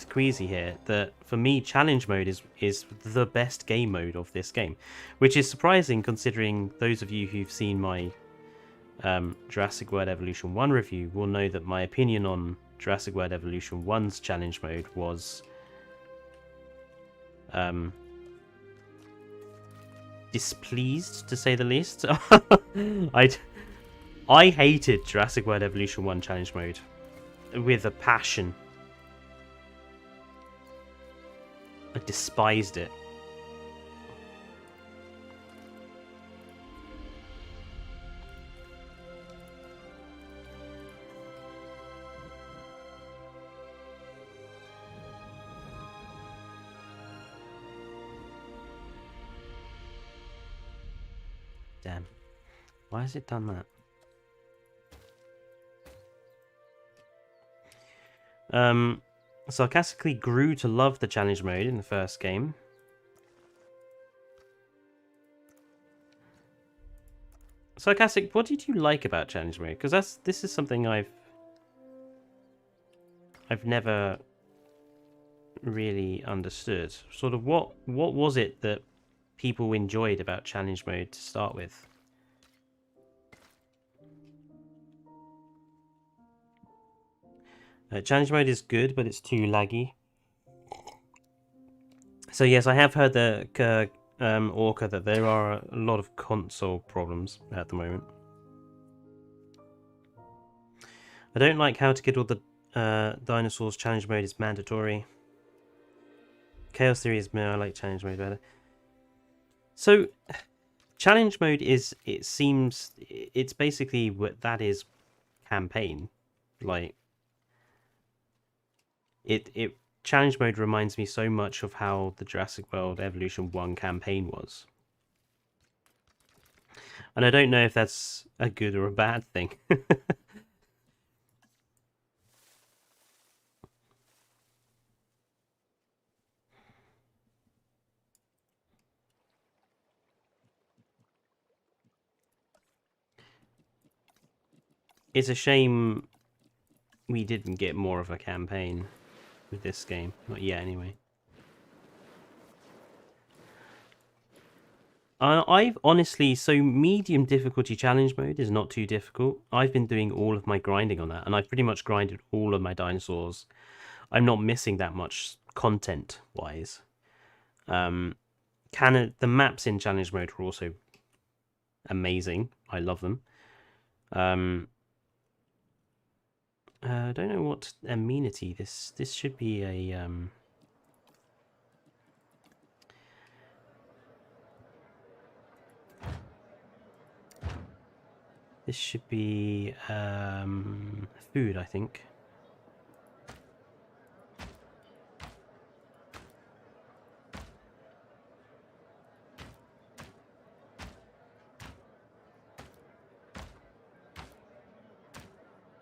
Queasy here, that for me challenge mode is the best game mode of this game. Which is surprising considering those of you who've seen my Jurassic World Evolution 1 review will know that my opinion on Jurassic World Evolution 1's challenge mode was displeased, to say the least. I hated Jurassic World Evolution 1 challenge mode with a passion. I despised it. Damn. Why has it done that? Sarcastically grew to love the challenge mode in the first game. Sarcastic, what did you like about challenge mode? Because this is something I've never really understood. Sort of what was it that people enjoyed about challenge mode to start with? Challenge mode is good, but it's too laggy. So yes, I have heard the Orca that there are a lot of console problems at the moment. I don't like how to get all the dinosaurs. Challenge mode is mandatory. Chaos Theory is I like challenge mode better. So challenge mode is, it seems, it's basically what that is campaign. Like it challenge mode reminds me so much of how the Jurassic World Evolution 1 campaign was. And I don't know if that's a good or a bad thing. it's a shame we didn't get more of a campaign with this game. Not yet, anyway. I've honestly, so medium difficulty challenge mode is not too difficult. I've been doing all of my grinding on that, and I've pretty much grinded all of my dinosaurs. I'm not missing that much content-wise. The maps in challenge mode were also amazing. I love them. I don't know what amenity this should be a this should be food, I think.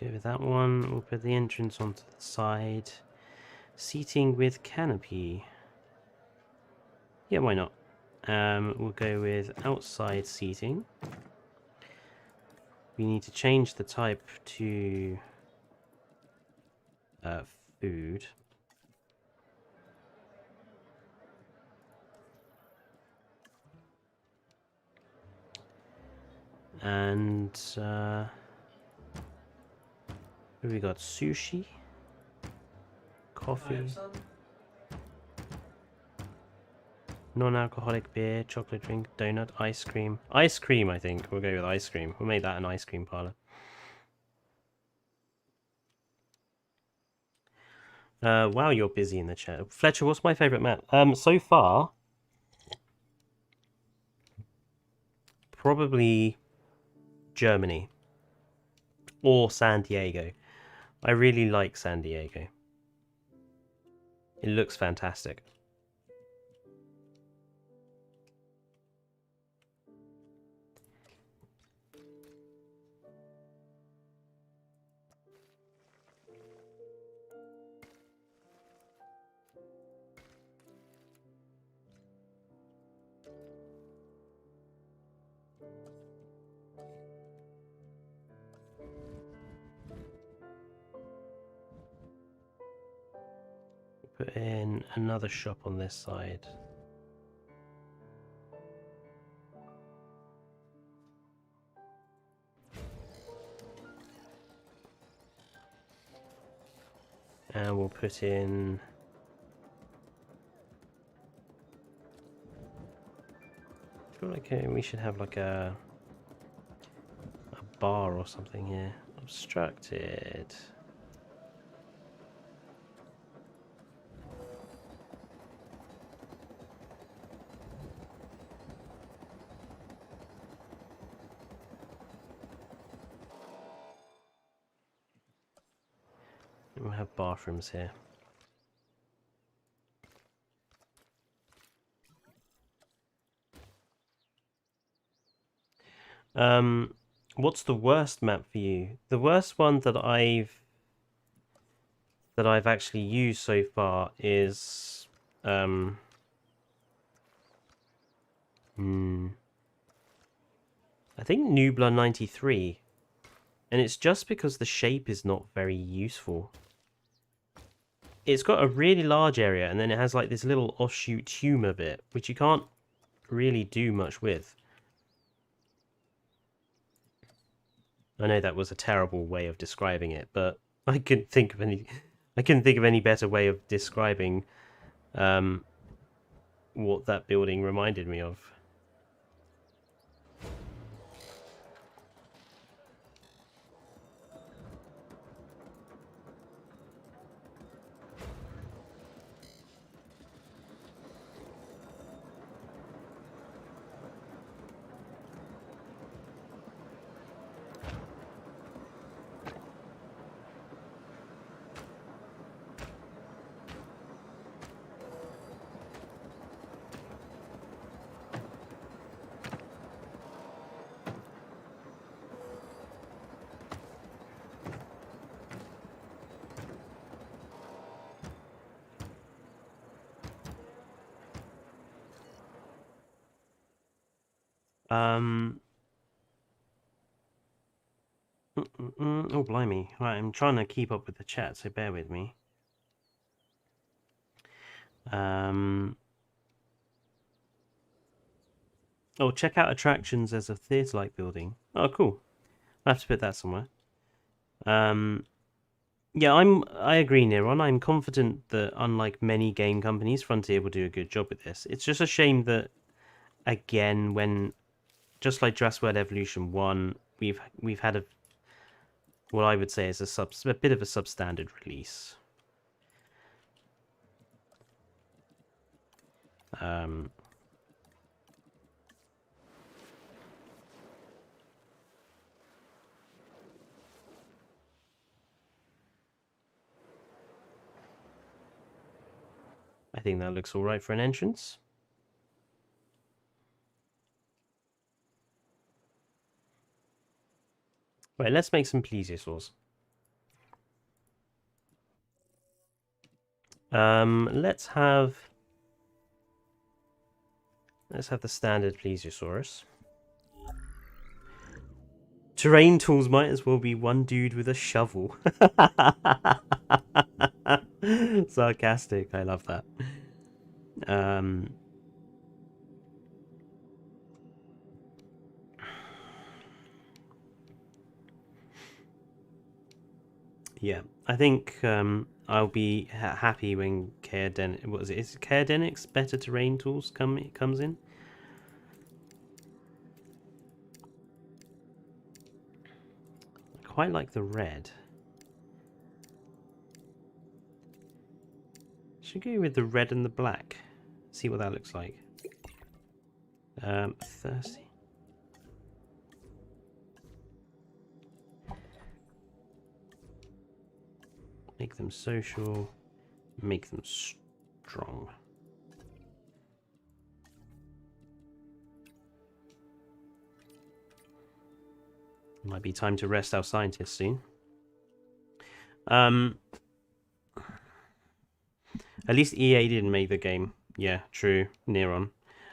Go with that one. We'll put the entrance onto the side. Seating with canopy. Yeah, why not? We'll go with outside seating. We need to change the type to food. And we got sushi, coffee, non-alcoholic beer, chocolate drink, donut, ice cream. Ice cream, I think. We'll go with ice cream. We'll make that an ice cream parlor. Wow, you're busy in the chat. Fletcher, what's my favorite map? So far, probably Germany or San Diego. I really like San Diego. It looks fantastic. Put in another shop on this side. And we'll put in I feel like we should have like a bar or something here. Obstructed. We'll have bathrooms here. What's the worst map for you? The worst one that I've actually used so far is I think Nubla 93. And it's just because the shape is not very useful. It's got a really large area, and then it has like this little offshoot tumor bit, which you can't really do much with. I know that was a terrible way of describing it, but I couldn't think of any better way of describing what that building reminded me of. Oh, blimey. Right, I'm trying to keep up with the chat, so bear with me. Oh, check out attractions as a theatre-like building. Oh, cool. I have to put that somewhere. Yeah, I agree, Neron. I'm confident that unlike many game companies, Frontier will do a good job with this. It's just a shame that, again, when just like Jurassic World Evolution 1, we've had what I would say is a bit of a substandard release. I think that looks all right for an entrance. Right, let's make some plesiosaurs. Let's have the standard plesiosaurus. Terrain tools might as well be one dude with a shovel. Sarcastic, I love that. Yeah, I think I'll be happy when what is it? Is Chaodenic's better terrain tools comes in? I quite like the red. Should go with the red and the black. See what that looks like. Thirsty. Make them social. Make them strong. Might be time to rest our scientists soon. At least EA didn't make the game. Yeah, true, Neron.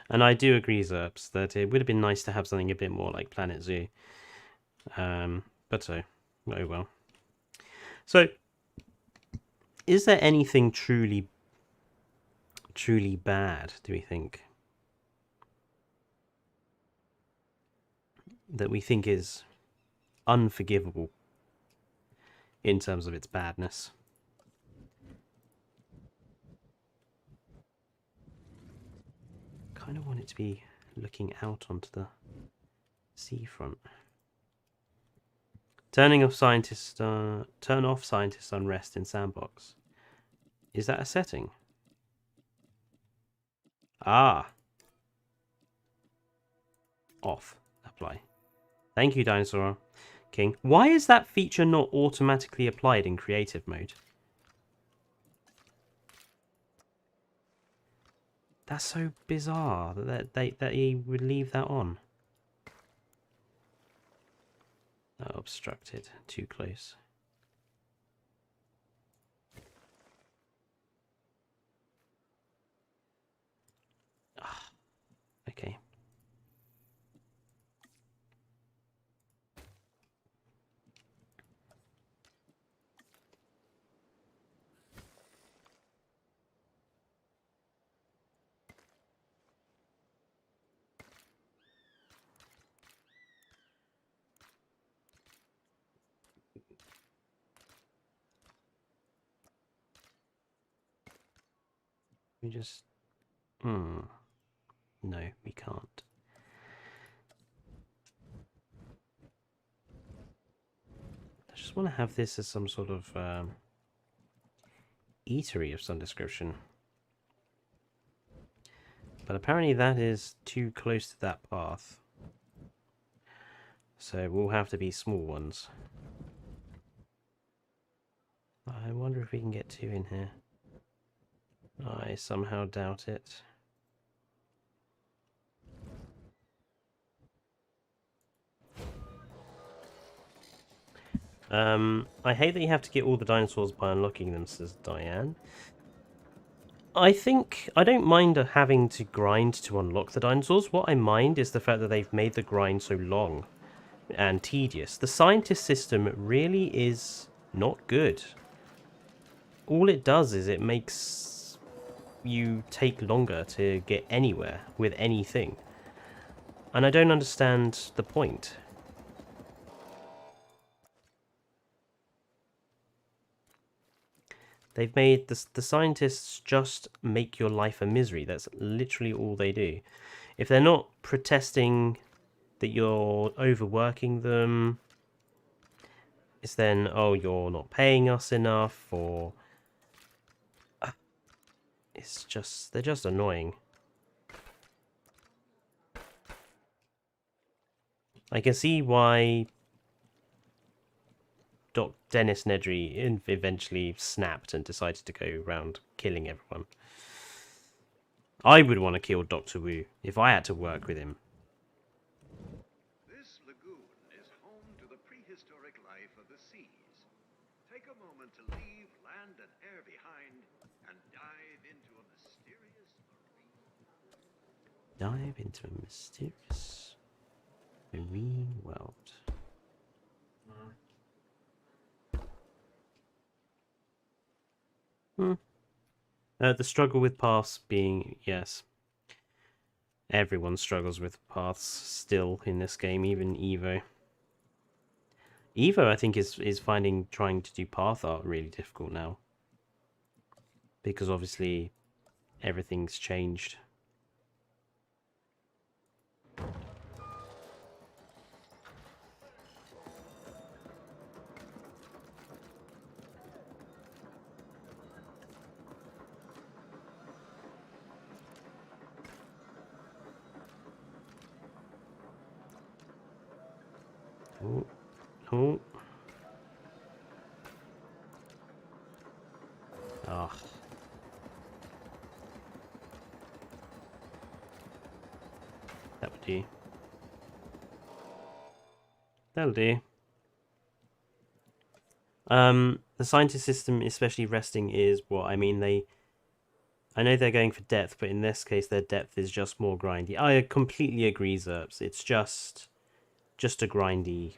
And I do agree, Zerps, that it would have been nice to have something a bit more like Planet Zoo. But oh well. So, is there anything truly bad, do we think? That we think is unforgivable in terms of its badness? Kind of want it to be looking out onto the seafront. Turn off scientist unrest in Sandbox. Is that a setting? Ah. Off. Apply. Thank you, Dinosaur King. Why is that feature not automatically applied in creative mode? That's so bizarre that he would leave that on. Oh, obstructed. Too close. Ah, okay. We just... No, we can't. I just want to have this as some sort of eatery of some description. But apparently that is too close to that path. So it will have to be small ones. I wonder if we can get two in here. I somehow doubt it. I hate that you have to get all the dinosaurs by unlocking them, says Diane. I don't mind having to grind to unlock the dinosaurs. What I mind is the fact that they've made the grind so long. and tedious. The scientist system really is not good. All it does is it makes you take longer to get anywhere with anything. And I don't understand the point. They've made the scientists just make your life a misery. That's literally all they do. If they're not protesting that you're overworking them, it's then, oh, you're not paying us enough, or it's just, they're just annoying. I can see why Dennis Nedry eventually snapped and decided to go around killing everyone. I would want to kill Dr. Wu if I had to work with him. This lagoon is home to the prehistoric life of the seas. Take a moment to leave land and air behind and dive into a mysterious marine. Dive into a mysterious marine world. The struggle with paths being, yes. Everyone struggles with paths still in this game, even Evo. Evo, I think, is finding trying to do path art really difficult now. Because obviously everything's changed. Oh, oh. Ah. That would do. That'll do. The scientist system, especially resting, is what I mean. I know they're going for depth, but in this case, their depth is just more grindy. I completely agree, Zerps. It's just a grindy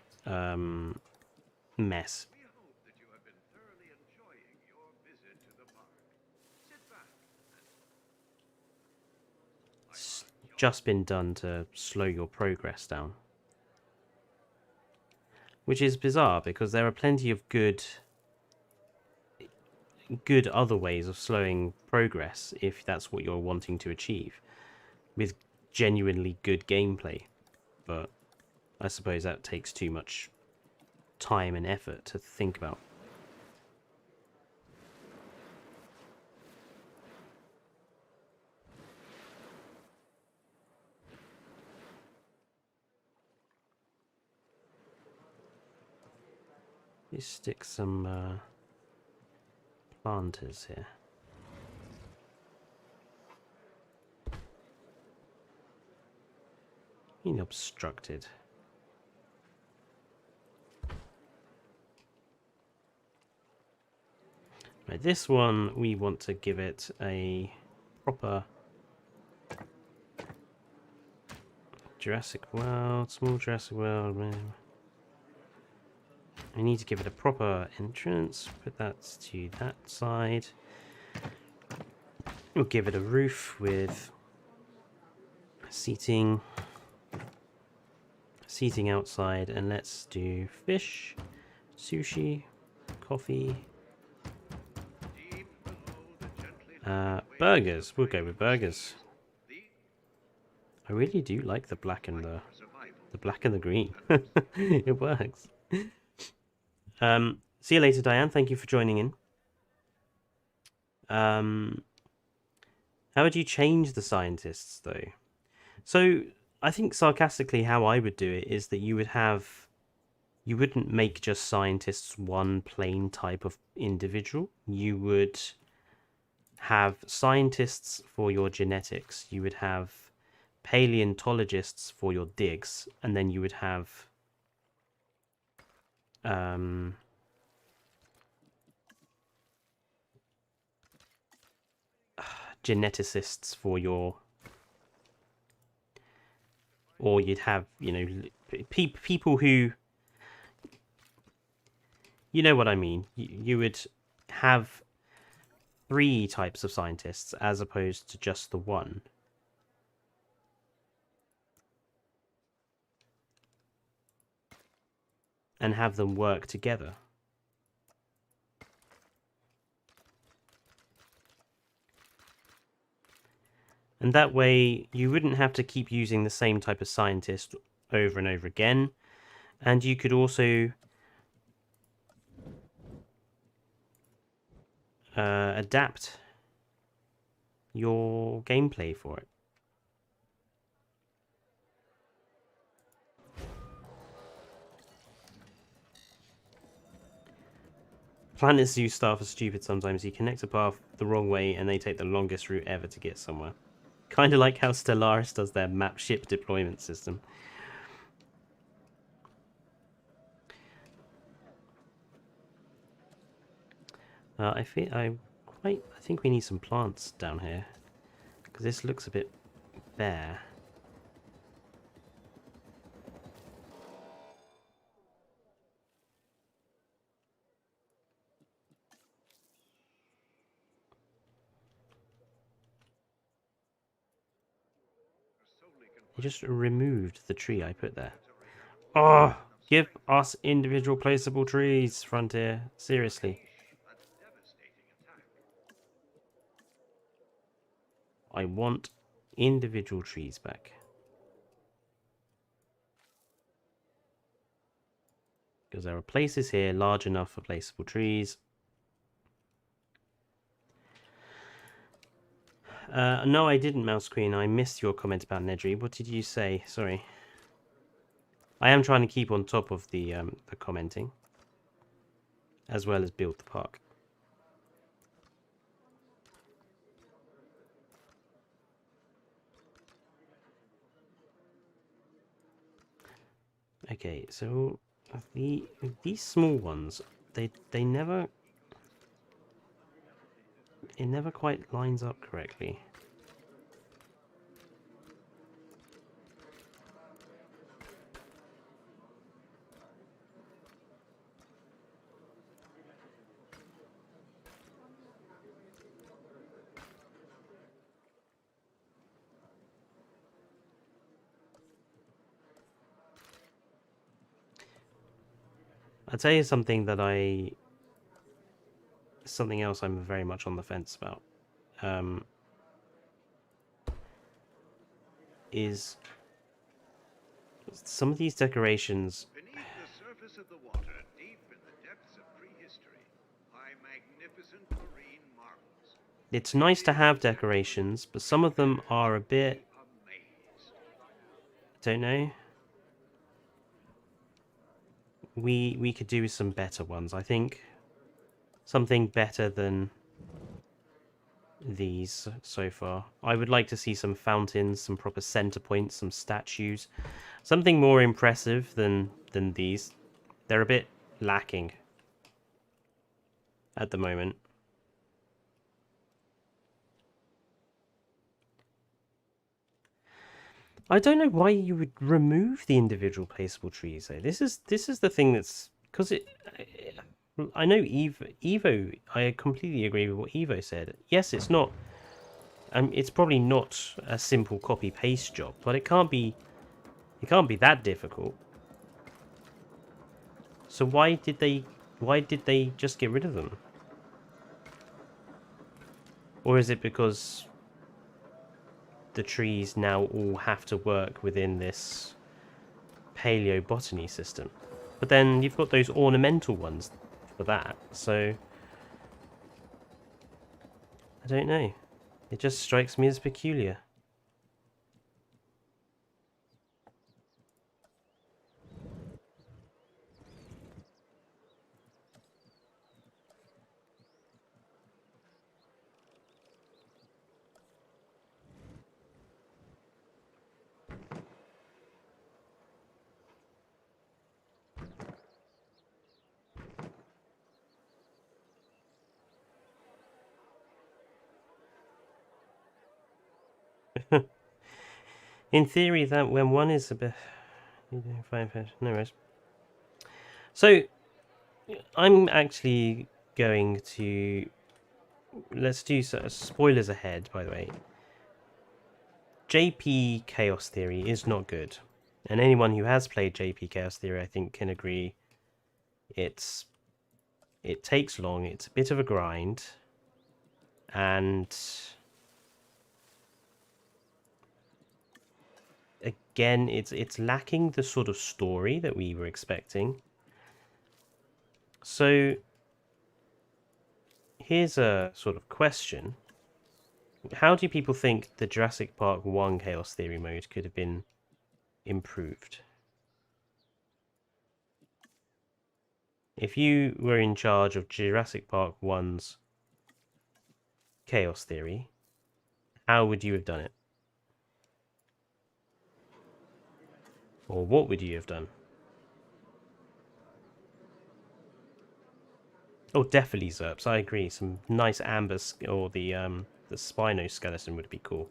mess. We hope that you have been thoroughly enjoying your visit to the park. Sit back and It's just been done to slow your progress down. Which is bizarre, because there are plenty of good other ways of slowing progress if that's what you're wanting to achieve, with genuinely good gameplay. But I suppose that takes too much time and effort to think about. Let's stick some planters here. Being obstructed. Right, this one we want to give it a proper Jurassic World, small Jurassic World. I need to give it a proper entrance. Put that to that side. We'll give it a roof with seating outside, and let's do fish, sushi, coffee, burgers. We'll go with burgers. I really do like the black and the green. It works. See you later, Diane. Thank you for joining in. How would you change the scientists, though? So, I think sarcastically how I would do it is that you wouldn't make just scientists one plain type of individual. You would have scientists for your genetics. You would have paleontologists for your digs, and then you would have geneticists for your Or you'd have, people who, you know what I mean. You would have 3 types of scientists as opposed to just the one. And have them work together. And that way you wouldn't have to keep using the same type of scientist over and over again. And you could also adapt your gameplay for it. Planet Zoo staff are stupid sometimes. You connect a path the wrong way and they take the longest route ever to get somewhere. Kind of like how Stellaris does their map ship deployment system. I think we need some plants down here because this looks a bit bare. I just removed the tree I put there. Oh, give us individual placeable trees, Frontier. Seriously. I want individual trees back. Because there are places here large enough for placeable trees. No, I didn't, Mouse Queen. I missed your comment about Nedry. What did you say? Sorry. I am trying to keep on top of the commenting, as well as build the park. Okay, so these small ones, they never, it never quite lines up correctly. I'll tell you something something else I'm very much on the fence about. Is some of these decorations. Beneath the surface of the water, deep in the depths of prehistory, lie magnificent marine marvels. It's nice to have decorations, but some of them are a bit. Amazed. Don't know. We could do some better ones. I think something better than these so far. I would like to see some fountains, some proper center points, some statues, something more impressive than these. They're a bit lacking at the moment. I don't know why you would remove the individual placeable trees though. This is the thing that's because I know Evo. I completely agree with what Evo said. Yes, it's not. It's probably not a simple copy paste job, but it can't be. It can't be that difficult. So why did they? Why did they just get rid of them? Or is it because the trees now all have to work within this paleobotany system? But then you've got those ornamental ones for that, so I don't know. It just strikes me as peculiar. In theory, that when one is a bit... No worries. So, I'm actually going to... Let's do spoilers ahead, by the way. JP Chaos Theory is not good. And anyone who has played JP Chaos Theory, I think, can agree it takes long, it's a bit of a grind, and again, it's lacking the sort of story that we were expecting. So here's a sort of question. How do people think the Jurassic Park 1 Chaos Theory mode could have been improved? If you were in charge of Jurassic Park 1's Chaos Theory, how would you have done it? Or what would you have done? Oh, definitely Zerps, I agree. Some nice amber, or the Spinoskeleton would be cool.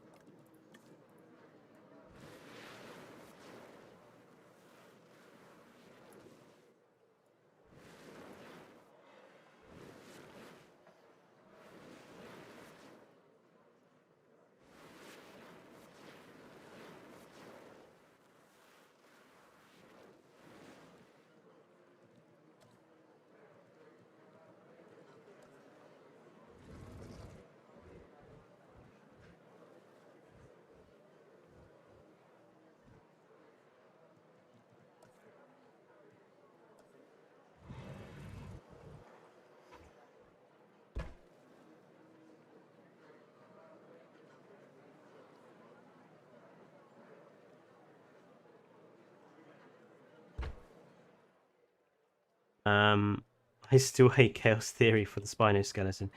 I still hate Chaos Theory for the Spinoskeleton.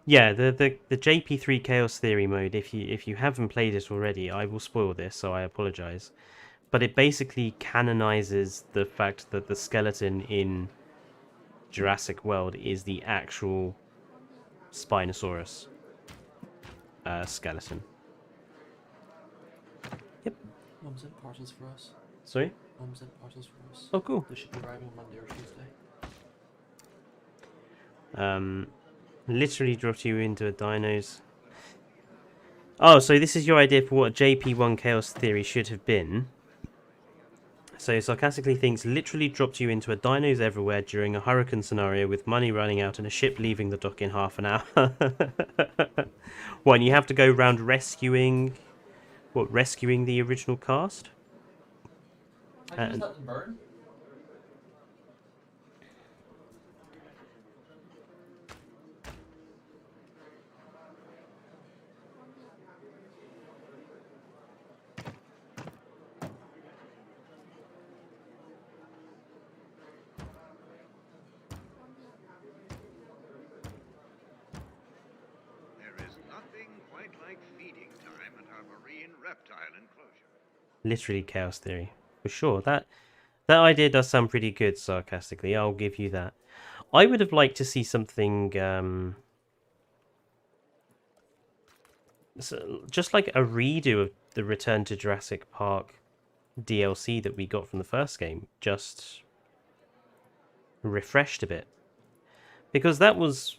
Yeah, the JP3 Chaos Theory mode, if you haven't played it already, I will spoil this, so I apologize. But it basically canonizes the fact that the skeleton in Jurassic World is the actual Spinosaurus skeleton. Yep. Mum sent parcels for us. Sorry? Mum sent parcels for us. Oh, cool. They should be arriving Monday or Tuesday. Literally dropped you into a dino's. Oh, so this is your idea for what a JP1 Chaos Theory should have been. So sarcastically thinks literally dropped you into a dinos everywhere during a hurricane scenario with money running out and a ship leaving the dock in half an hour. What, and you have to go around rescuing the original cast? I just let them burn. There is nothing quite like feeding time at our marine reptile enclosure. Literally Chaos Theory. For sure. That idea does sound pretty good, sarcastically. I'll give you that. I would have liked to see something so just like a redo of the Return to Jurassic Park DLC that we got from the first game, just refreshed a bit, because that was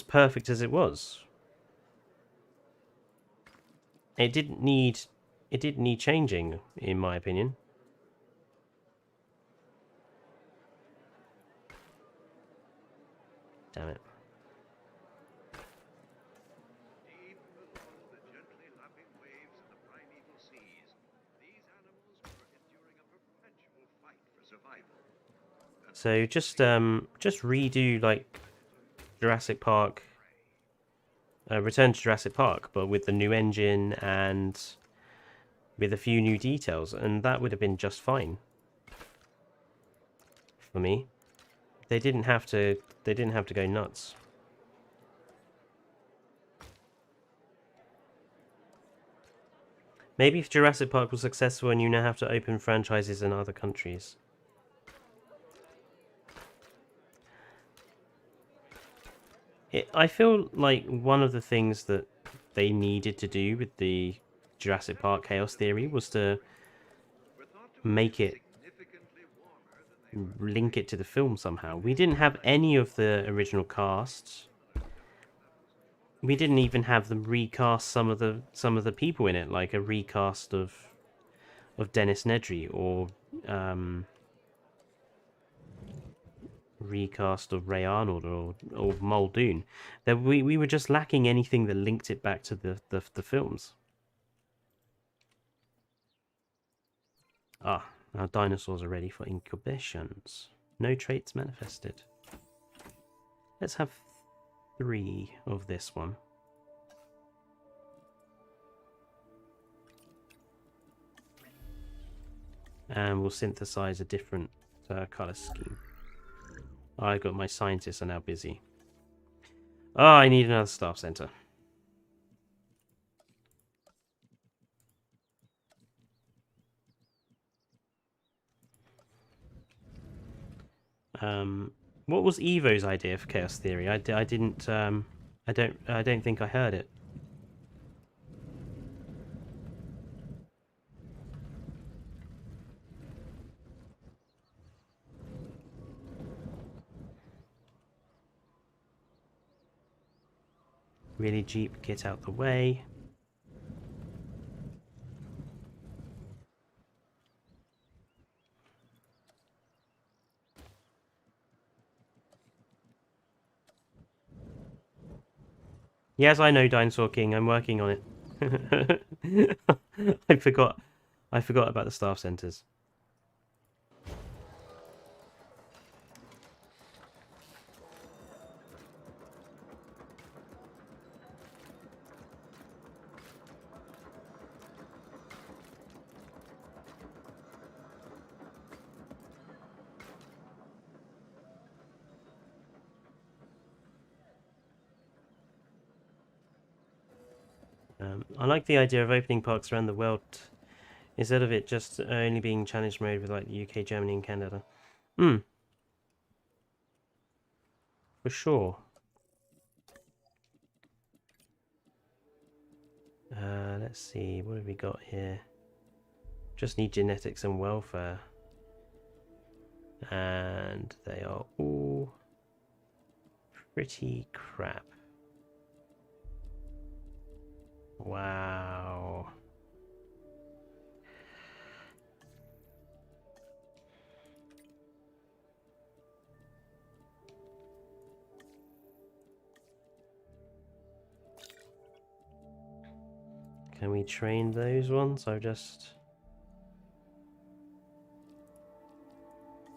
perfect as it was. It didn't need changing, in my opinion. Damn it. Deep below the gently lapping waves of the primeval seas, these animals were enduring a perpetual fight for survival. So just redo like Jurassic Park, Return to Jurassic Park, but with the new engine and with a few new details, and that would have been just fine for me. They didn't have to go nuts. Maybe if Jurassic Park was successful and you now have to open franchises in other countries. I feel like one of the things that they needed to do with the Jurassic Park chaos theory was to make it link it to the film somehow. We didn't have any of the original casts. We didn't even have them recast some of the people in it, like a recast of Dennis Nedry or recast of Ray Arnold or Muldoon. That we were just lacking anything that linked it back to the films. Ah, our dinosaurs are ready for incubations. No traits manifested. Let's have 3 of this one. And we'll synthesize a different color scheme. I got my scientists are now busy. Oh, I need another staff center. What was Evo's idea for chaos theory? I didn't. I don't think I heard it. Really, Jeep, get out the way. Yes, I know, Dinosaur King. I'm working on it. I forgot about the staff centers. I like the idea of opening parks around the world instead of it just only being challenge mode with like the UK, Germany, and Canada. For sure. Let's see, what have we got here? Just need genetics and welfare. And they are all pretty crap. Wow. Can we train those ones? I've just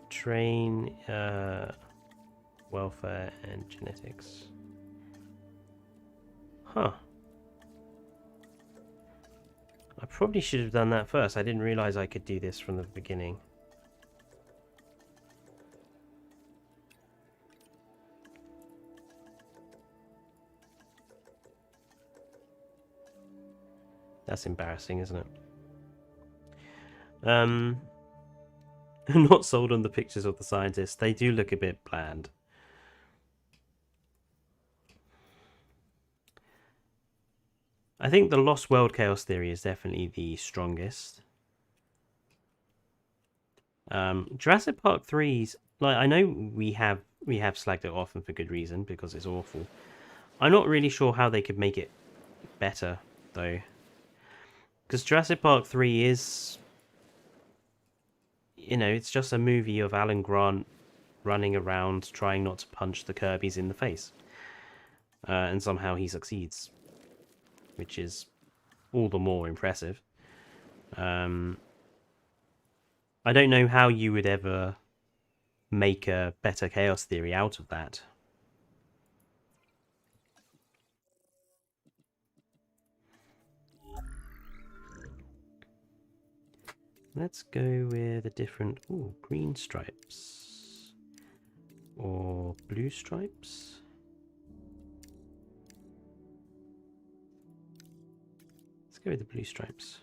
train welfare and genetics. Huh. I probably should have done that first. I didn't realize I could do this from the beginning. That's embarrassing, isn't it? I'm not sold on the pictures of the scientists. They do look a bit bland. I think the Lost World Chaos Theory is definitely the strongest. Jurassic Park 3's, like, I know we have slagged it off, and for good reason, because it's awful. I'm not really sure how they could make it better, though. Because Jurassic Park 3 is, you know, it's just a movie of Alan Grant running around trying not to punch the Kirbys in the face. And somehow he succeeds, which is all the more impressive. I don't know how you would ever make a better chaos theory out of that. Let's go with a different... Ooh, green stripes. Or blue stripes. Let's go with the blue stripes.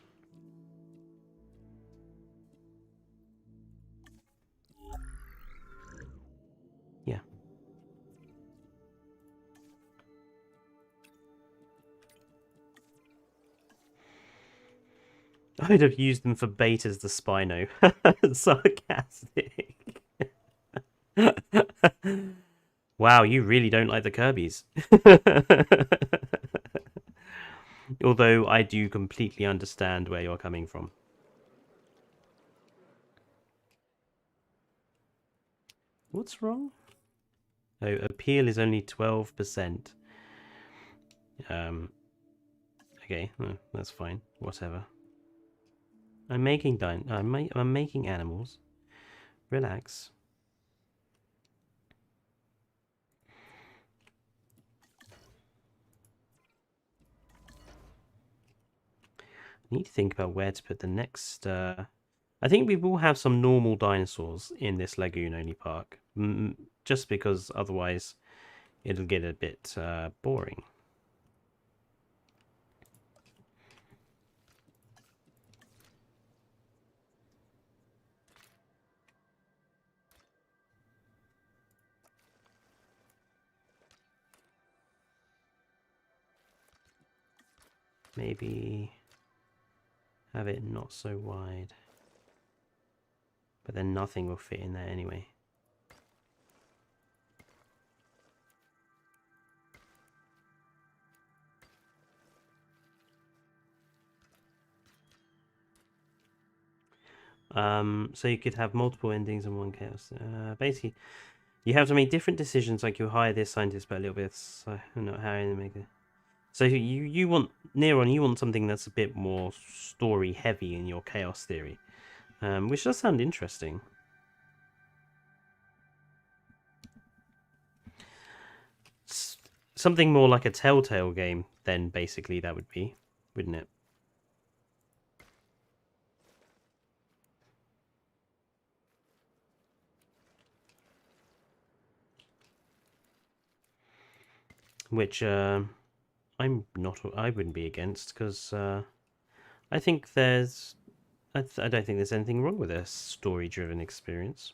Yeah. I would have used them for bait as the Spino. Sarcastic. Wow, you really don't like the Kirby's. Although I do completely understand where you're coming from. What's wrong? Oh, appeal is only 12%. Okay, that's fine. Whatever. I'm making I'm making animals. Relax. I need to think about where to put the next. I think we will have some normal dinosaurs in this lagoon-only park, just because otherwise it'll get a bit boring. Maybe have it not so wide. But then nothing will fit in there anyway. So you could have multiple endings and one chaos. Basically, you have to make different decisions, like you hire this scientist, but a little bit. So not hiring to make it. So you want Neron, you want something that's a bit more story heavy in your chaos theory, which does sound interesting. Something more like a Telltale game, then basically that would be, wouldn't it? Which I'm not. I wouldn't be against, because I think there's. I don't think there's anything wrong with a story-driven experience.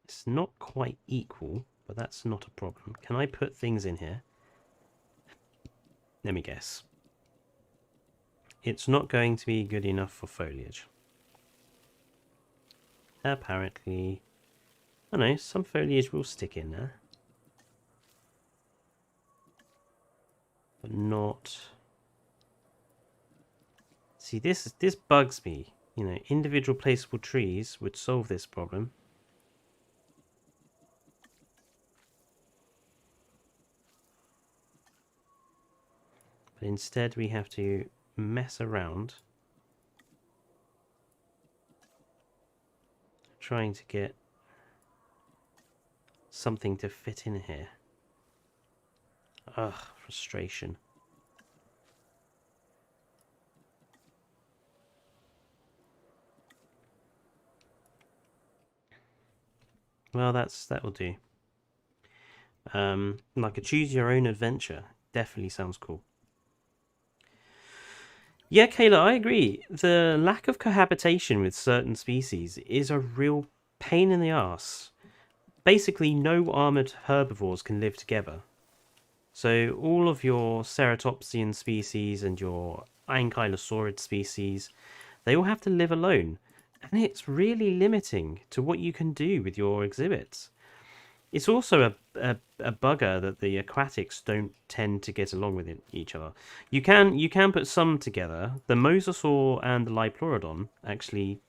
It's not quite equal, but that's not a problem. Can I put things in here? Let me guess. It's not going to be good enough for foliage. Apparently. I know, some foliage will stick in there. But not... See, this bugs me. You know, individual placeable trees would solve this problem. But instead we have to mess around trying to get something to fit in here. Ugh, frustration. Well, that will do. Like a choose your own adventure. Definitely sounds cool. Yeah, Kayla, I agree. The lack of cohabitation with certain species is a real pain in the ass. Basically, no armored herbivores can live together. So all of your ceratopsian species and your ankylosaurid species, they all have to live alone. And it's really limiting to what you can do with your exhibits. It's also a bugger that the aquatics don't tend to get along with each other. You can put some together. The Mosasaur and the Lyopleurodon actually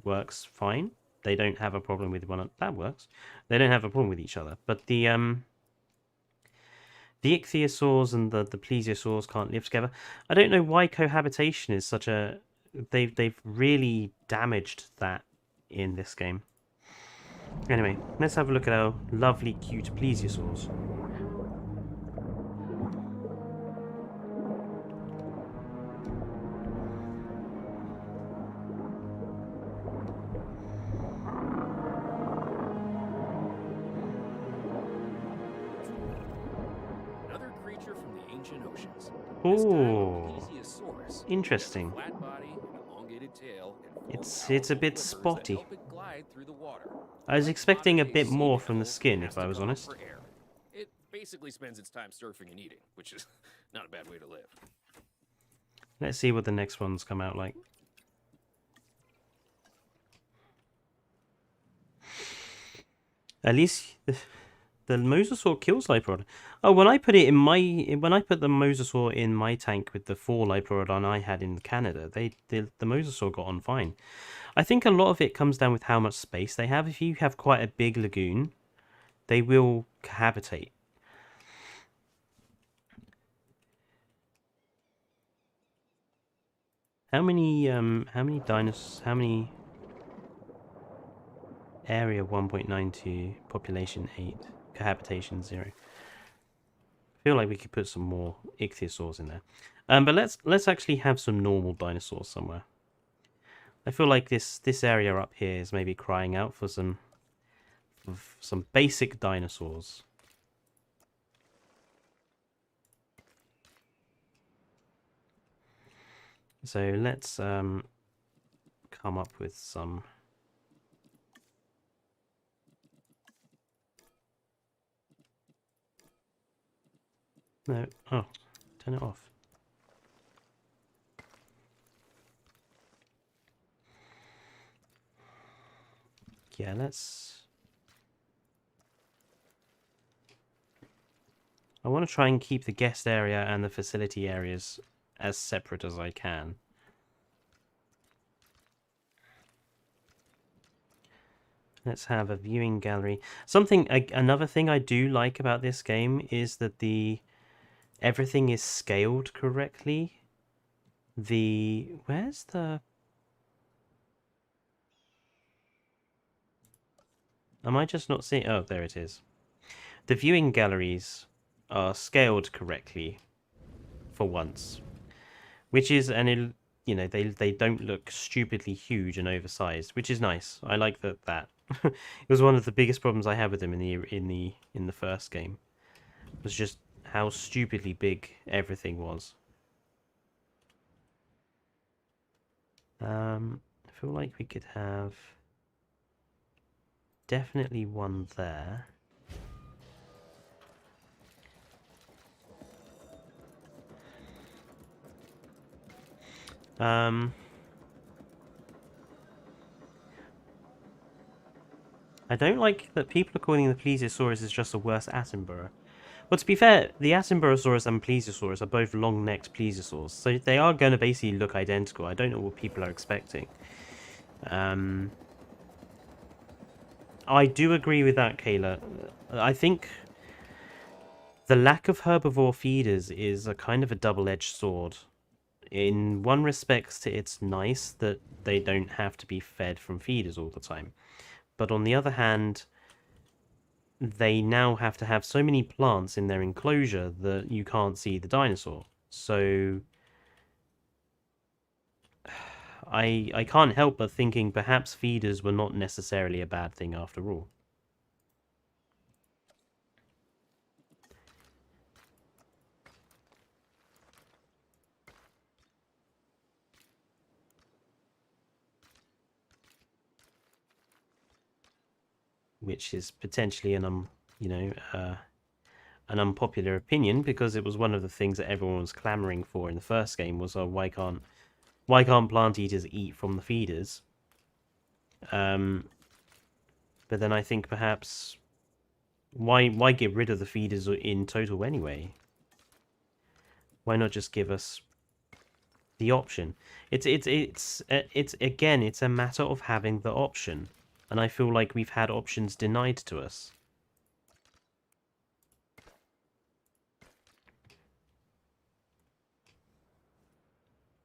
works fine. They don't have a problem with one another. That works. They don't have a problem with each other. But the Ichthyosaurs and the Plesiosaurs can't live together. I don't know why cohabitation is such a... They've really damaged that in this game. Anyway, let's have a look at our lovely, cute Plesiosaurs. Another creature from the ancient oceans. Ooh, Ichthyosaurus. interesting. Flat body, elongated tail, and it's a bit Powerful flippers that spotty. help it glide through the water. I was Like expecting a modern-day bit sea more from the mammals, skin, it if has I to was come up honest. for air. It basically spends its time surfing and eating, which is not a bad way to live. Let's see what the next ones come out like. At least the Mosasaur kills Lyopleurodon. Oh, when I put the Mosasaur in my tank with the 4 Lyopleurodon I had in Canada, the Mosasaur got on fine. I think a lot of it comes down with how much space they have. If you have quite a big lagoon, they will cohabitate. How many dinosaurs? How many? Area 1.92, population 8, cohabitation 0. I feel like we could put some more Ichthyosaurs in there. But let's actually have some normal dinosaurs somewhere. I feel like this area up here is maybe crying out for some basic dinosaurs. So let's come up with some. No, oh, turn it off. Yeah, I want to try and keep the guest area and the facility areas as separate as I can. Let's have a viewing gallery. Another thing I do like about this game is that everything is scaled correctly. Where's the... Am I just not seeing... Oh, there it is. The viewing galleries are scaled correctly for once, which is they don't look stupidly huge and oversized, which is nice. I like that. It was one of the biggest problems I had with them in the first game. Was just how stupidly big everything was. I feel like we could have definitely one there. I don't like that people are calling the Plesiosaurus is just a worse Attenborough. Well, to be fair, the Attenborough and Plesiosaurus are both long-necked plesiosaurs, so they are going to basically look identical. I don't know what people are expecting. I do agree with that, Kayla. I think the lack of herbivore feeders is a kind of a double-edged sword. In one respect, it's nice that they don't have to be fed from feeders all the time. But on the other hand, they now have to have so many plants in their enclosure that you can't see the dinosaur. So I can't help but thinking perhaps feeders were not necessarily a bad thing after all. Which is potentially an unpopular opinion, because it was one of the things that everyone was clamoring for in the first game was, oh, why can't plant eaters eat from the feeders? But then I think perhaps why get rid of the feeders in total anyway? Why not just give us the option? It's again, it's a matter of having the option, and I feel like we've had options denied to us.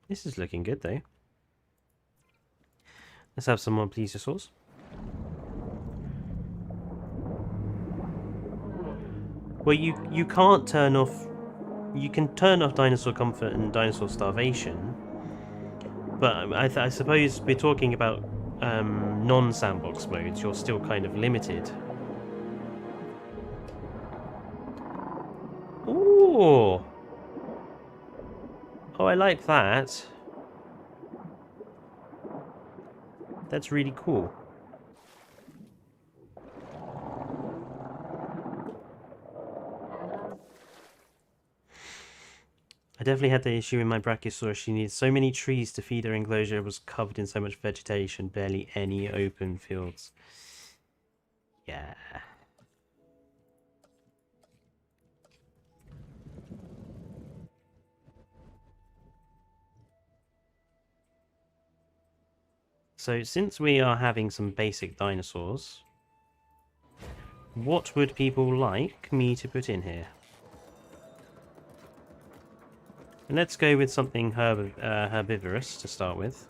This is looking good, though. Let's have some more plesiosaurs. Well, you can't turn off... You can turn off dinosaur comfort and dinosaur starvation, but I suppose we're talking about non-sandbox modes. You're still kind of limited. Ooh! Oh, I like that. That's really cool. I definitely had the issue in my Brachiosaurus. She needed so many trees to feed her enclosure. It was covered in so much vegetation, barely any open fields. Yeah. So since we are having some basic dinosaurs, what would people like me to put in here? And let's go with something herbivorous to start with.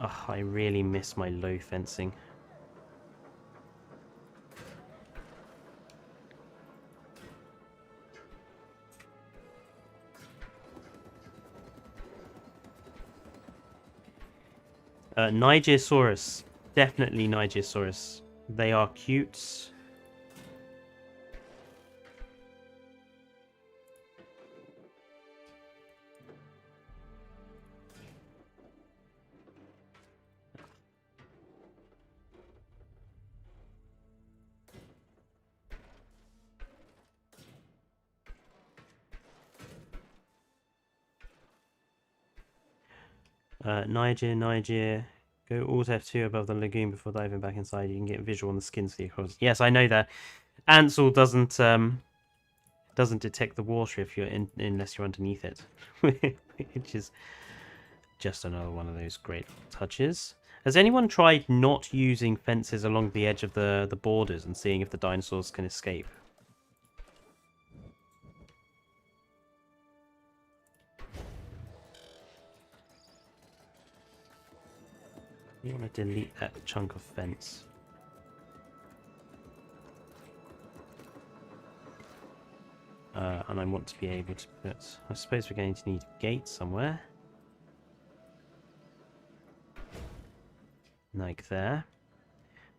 Oh, I really miss my low fencing. Nigersaurus. Definitely Nigersaurus. They are cute. Niger. Go Alt F2 above the lagoon before diving back inside. You can get visual on the skins of the aquariums. Yes, I know that. Ansel doesn't detect the water if you're unless you're underneath it, which is just another one of those great touches. Has anyone tried not using fences along the edge of the borders and seeing if the dinosaurs can escape? You want to delete that chunk of fence. And I want to be able to put... I suppose we're going to need a gate somewhere. Like there.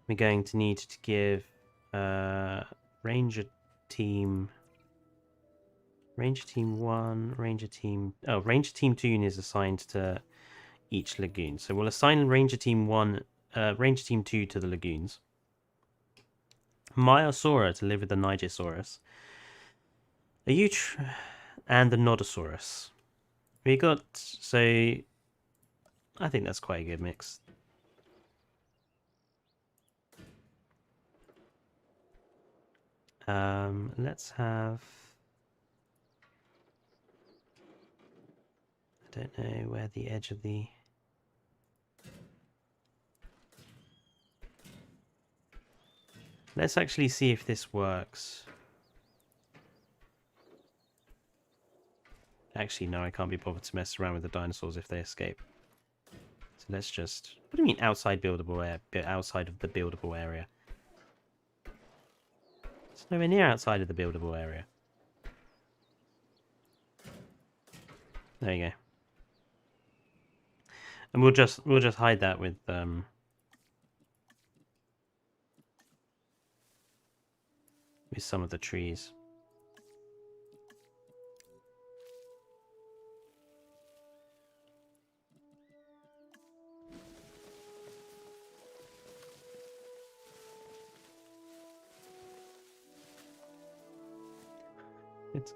We're going to need to give Ranger Team 1, Ranger Team... Oh, Ranger Team 2 is assigned to each lagoon. So we'll assign Ranger Team 1, Ranger Team 2 to the lagoons. Myosaura to live with the Nigersaurus. And the Nodosaurus. We got... So... I think that's quite a good mix. Let's have... I don't know where the edge of the... Let's actually see if this works. Actually, no, I can't be bothered to mess around with the dinosaurs if they escape. So let's just... What do you mean outside buildable area? Outside of the buildable area? It's nowhere near outside of the buildable area. There you go. And we'll just hide that with some of the trees. It's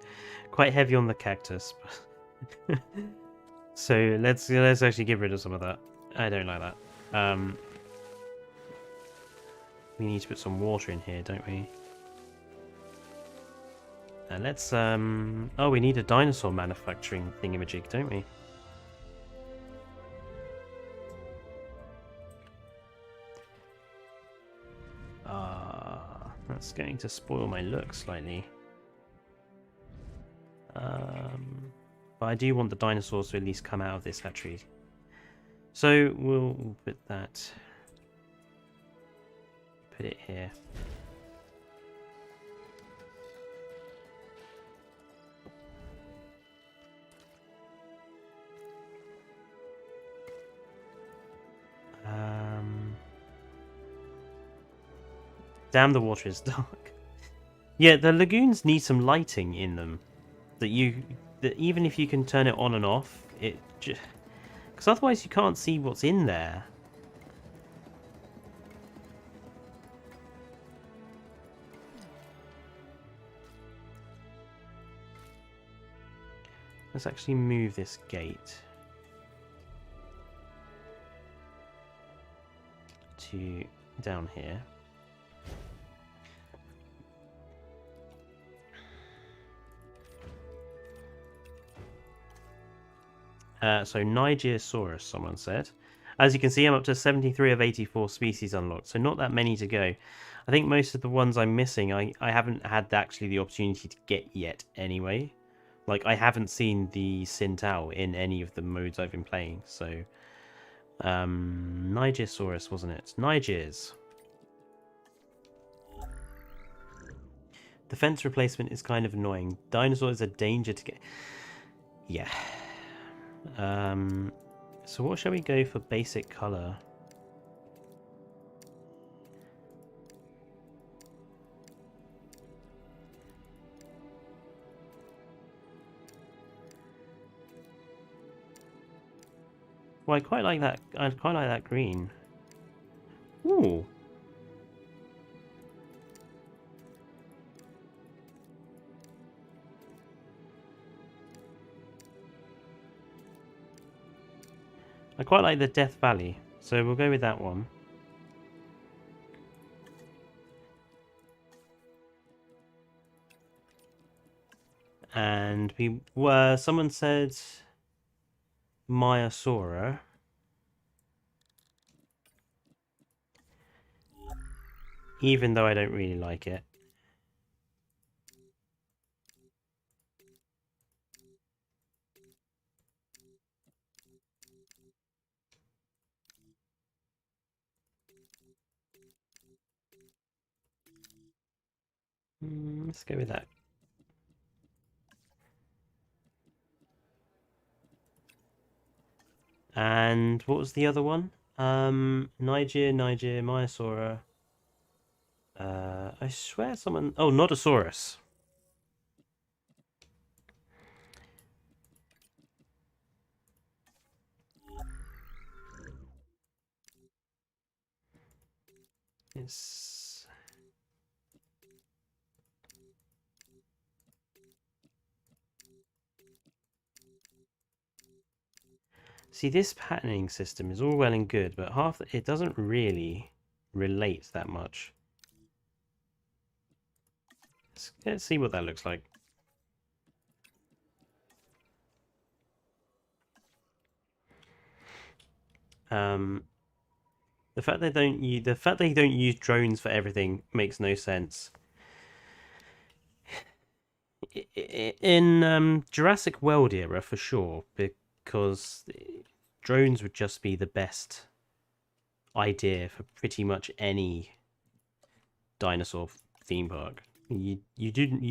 quite heavy on the cactus. So let's actually get rid of some of that. I don't like that. We need to put some water in here, don't we? And let's oh, we need a dinosaur manufacturing thingamajig, don't we? That's going to spoil my look slightly. But I do want the dinosaurs to at least come out of this hatchery. So we'll put that. Put it here. Damn, the water is dark. Yeah, the lagoons need some lighting in them. That you that even if you can turn it on and off, it just... Because otherwise you can't see what's in there. Let's actually move this gate to down here. So Ichthyosaurus, someone said. As you can see, I'm up to 73 of 84 species unlocked, so not that many to go. I think most of the ones I'm missing, I haven't had actually the opportunity to get yet anyway. Like, I haven't seen the Sintao in any of the modes I've been playing, so... Ichthyosaurus, wasn't it? Nigers. The fence replacement is kind of annoying. Dinosaur is a danger to get... Yeah. So what shall we go for basic colour? Well, I quite like that. I quite like that green. Ooh. I quite like the Death Valley, so we'll go with that one. And we were... Someone said... Myosaura. Even though I don't really like it. Let's go with that. And what was the other one? Niger, Myosaura. I swear someone... Oh, Nodosaurus. It's... See, this patterning system is all well and good, but it doesn't really relate that much. Let's see what that looks like. The fact they don't use drones for everything makes no sense. In Jurassic World era, for sure, because drones would just be the best idea for pretty much any dinosaur theme park. You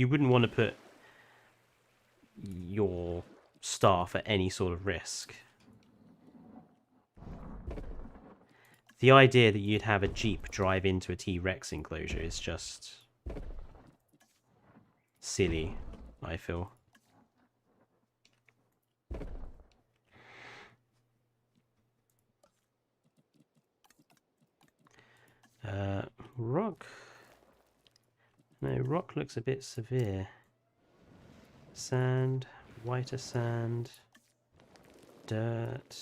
wouldn't want to put your staff at any sort of risk. The idea that you'd have a Jeep drive into a T-Rex enclosure is just silly, I feel. Rock. No, rock looks a bit severe. Sand, whiter sand, dirt.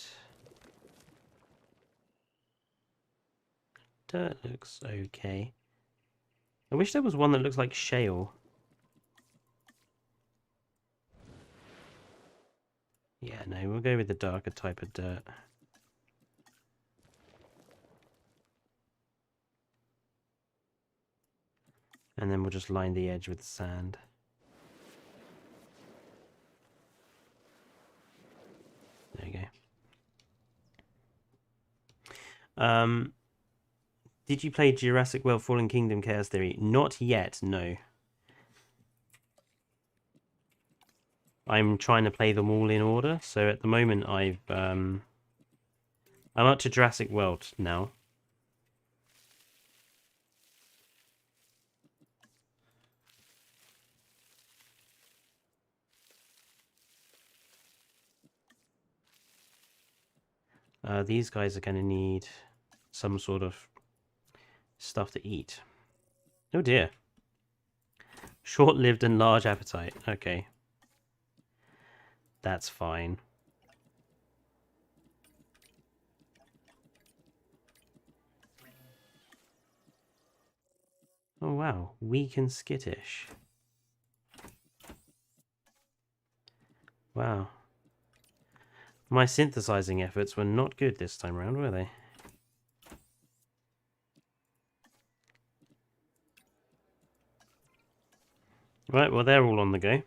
Dirt looks okay. I wish there was one that looks like shale. Yeah, no, we'll go with the darker type of dirt. And then we'll just line the edge with sand. There you go. Did you play Jurassic World Fallen Kingdom Chaos Theory? Not yet, no. I'm trying to play them all in order, so at the moment I'm up to Jurassic World now. These guys are going to need some sort of stuff to eat. Oh dear. Short-lived and large appetite. Okay. That's fine. Oh wow, weak and skittish. Wow. My synthesizing efforts were not good this time around, were they? Right, well they're all on the go.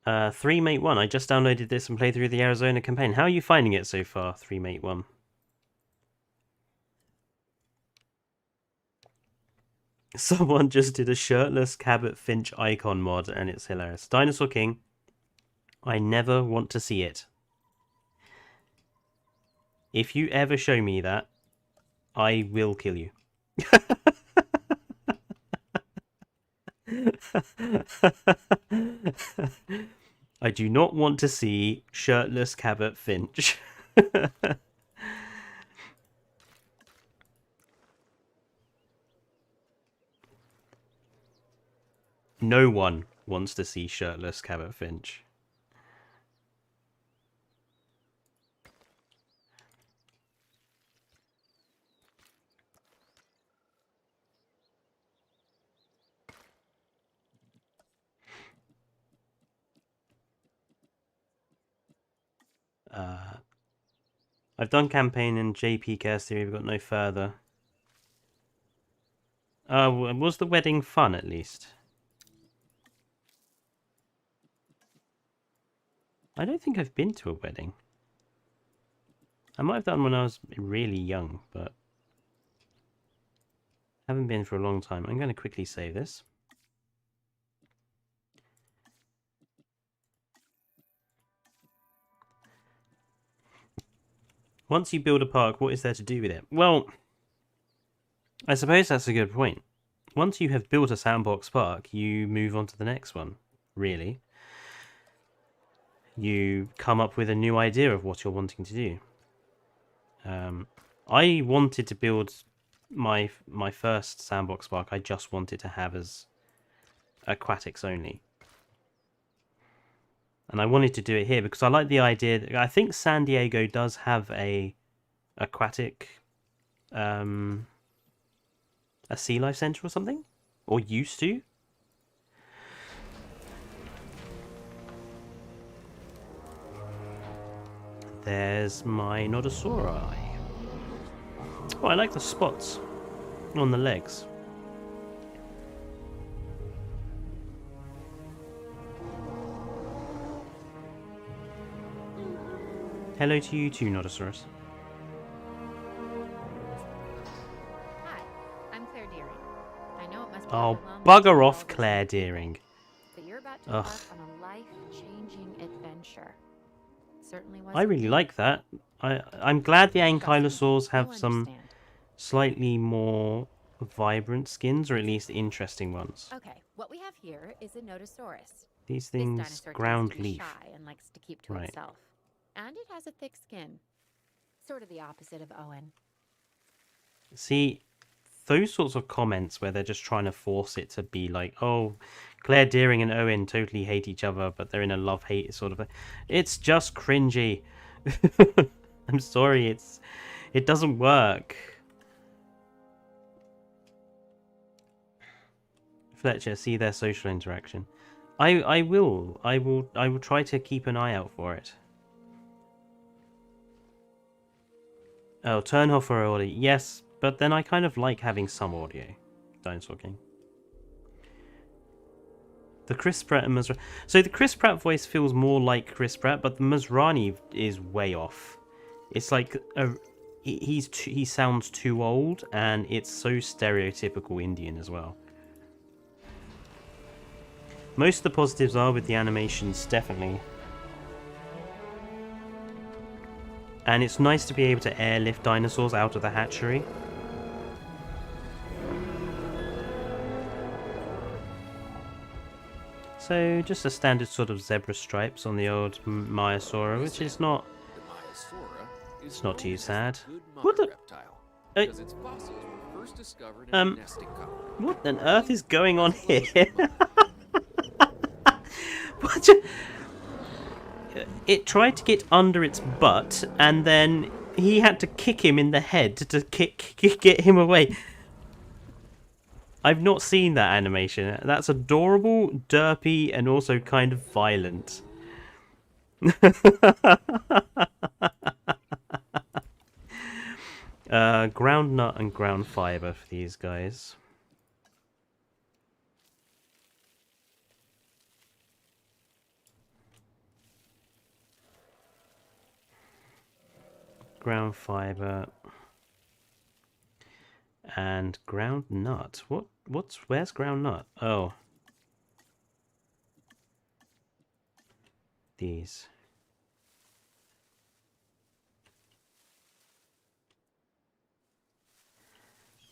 3Mate1, I just downloaded this and played through the Arizona campaign. How are you finding it so far, 3Mate1? Someone just did a shirtless Cabot Finch icon mod and it's hilarious. Dinosaur King, I never want to see it. If you ever show me that, I will kill you. I do not want to see shirtless Cabot Finch. No one wants to see shirtless Cabot Finch. I've done campaign in JP Chaos Theory, we've got no further. Was the wedding fun at least? I don't think I've been to a wedding. I might have done when I was really young, but haven't been for a long time. I'm going to quickly save this. Once you build a park, what is there to do with it? Well, I suppose that's a good point. Once you have built a sandbox park, you move on to the next one, really. You come up with a new idea of what you're wanting to do. I wanted to build my first sandbox park. I just wanted to have as aquatics only. And I wanted to do it here because I like the idea that I think San Diego does have a aquatic a sea life center or something, or used to. There's my Nodosaurus. Oh, I like the spots on the legs. Hello to you too, Nodosaurus. Hi, I'm Claire Deering. I know it must be Oh, overwhelming bugger to off, all this Claire information, Deering. but you're about to Ugh. embark on a life-changing adventure. Certainly was. I really like that. I'm glad the Ankylosaurs have some understand. slightly more vibrant skins, or at least interesting ones. Okay, what we have here is a Nodosaurus. These This things dinosaur ground tends to be leaf. shy and likes to keep to Right. itself. And it has a thick skin. Sort of the opposite of Owen. See, those sorts of comments where they're just trying to force it to be like, oh, Claire Deering and Owen totally hate each other, but they're in a love-hate sort of thing. It's just cringy. I'm sorry, it doesn't work. Fletcher, see their social interaction. I will try to keep an eye out for it. Oh, turn off for audio. Yes, but then I kind of like having some audio. Dinosaur King. The Chris Pratt and Masrani. So the Chris Pratt voice feels more like Chris Pratt, but the Masrani is way off. It's like he sounds too old, and it's so stereotypical Indian as well. Most of the positives are with the animations, definitely. And it's nice to be able to airlift dinosaurs out of the hatchery. So just a standard sort of zebra stripes on the old Myosaura, which is not. The Myosaura is It's not too known as a sad. good What mother the- reptile, Uh, because its fossils were first discovered in a nesting colony. What on earth is going on here? What? It tried to get under its butt, and then he had to kick him in the head to get him away. I've not seen that animation. That's adorable, derpy, and also kind of violent. Ground nut and ground fiber for these guys. Ground fiber and ground nut. Where's ground nut? Oh, these.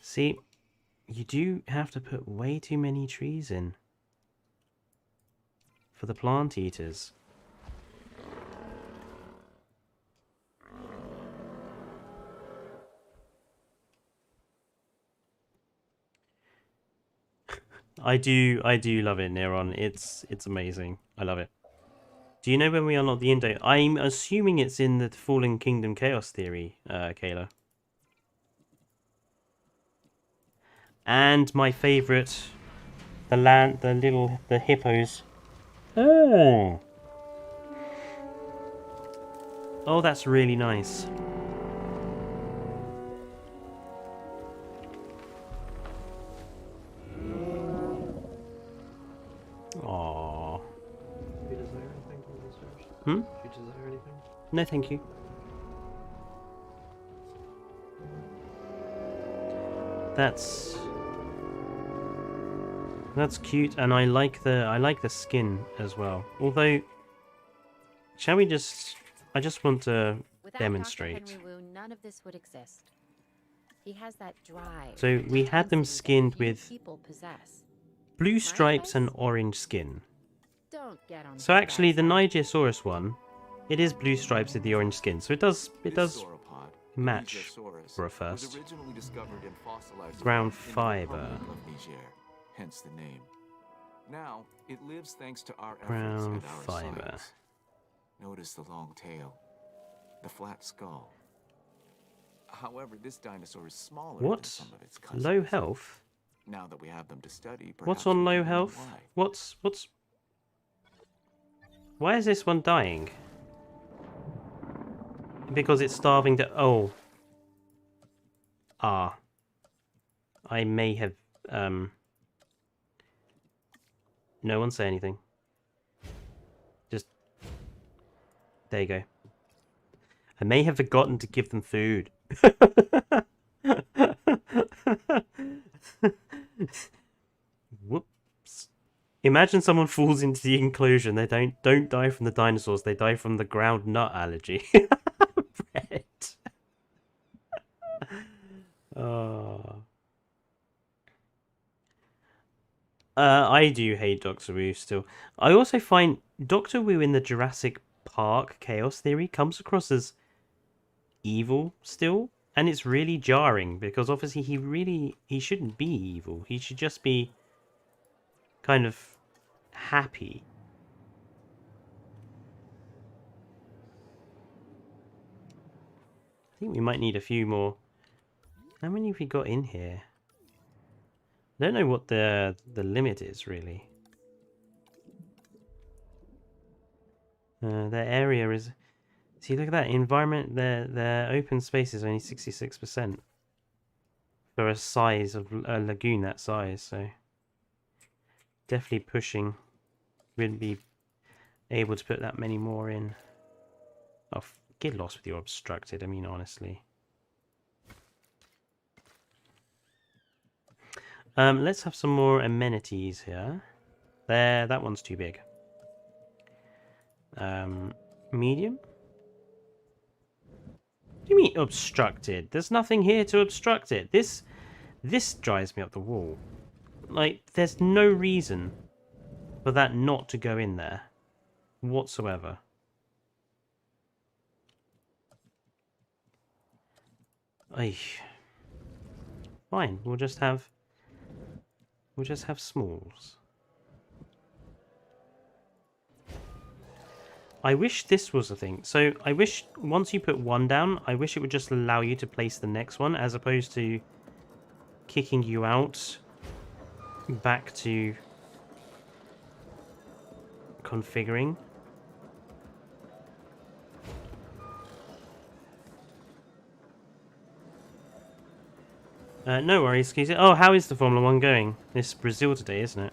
See, you do have to put way too many trees in for the plant eaters. I do love it, Neron. It's amazing. I love it. Do you know when we unlock the Indo? I'm assuming it's in the Fallen Kingdom Chaos Theory, Kayla. And my favourite, the hippos. Oh, oh, that's really nice. Aww. Do you desire anything from this church? Hmm? Do you desire anything? No, thank you. That's cute, and I like the skin as well. Although, shall we just? I just want to Without demonstrate. Dr. Henry Wu, none of this would exist. He has that drive. So we had them intensity that skinned few with people possess. blue stripes and guys? orange skin. Don't get on. So his actually, the bad side. Nigersaurus one, it is blue stripes with the orange skin. So it does match for a first. Ground fiber. Hence the name. Now it lives thanks to our efforts Ground and our fiber. science. Notice the long tail, the flat skull. However, this dinosaur is smaller than What? some of its cousins. Low health? Now that we have them to study, What's perhaps on we low can learn health? why. What's... Why is this one dying? Because it's starving to... Oh. Ah. I may have... No one say anything. Just... There you go. I may have forgotten to give them food. Whoops. Imagine someone falls into the enclosure and they don't die from the dinosaurs, they die from the ground nut allergy. Bread. Oh. I do hate Doctor Wu still. I also find Doctor Wu in the Jurassic Park Chaos Theory comes across as evil still, and it's really jarring because obviously he shouldn't be evil. He should just be kind of happy. I think we might need a few more. How many have we got in here? I don't know what the limit is really. Their area is. See, look at that environment. Their open space is only 66% for a size of a lagoon that size. So definitely pushing. Wouldn't be able to put that many more in. Oh, get lost with your obstructed. I mean, honestly. Let's have some more amenities here. There, that one's too big. Medium? What do you mean obstructed? There's nothing here to obstruct it. This drives me up the wall. Like, there's no reason. for that not to go in there whatsoever. Ay. Fine, we'll just have smalls. I wish this was a thing. So I wish once you put one down, I wish it would just allow you to place the next one as opposed to kicking you out back to configuring. No worries, excuse me. Oh, how is the Formula 1 going? It's Brazil today, isn't it?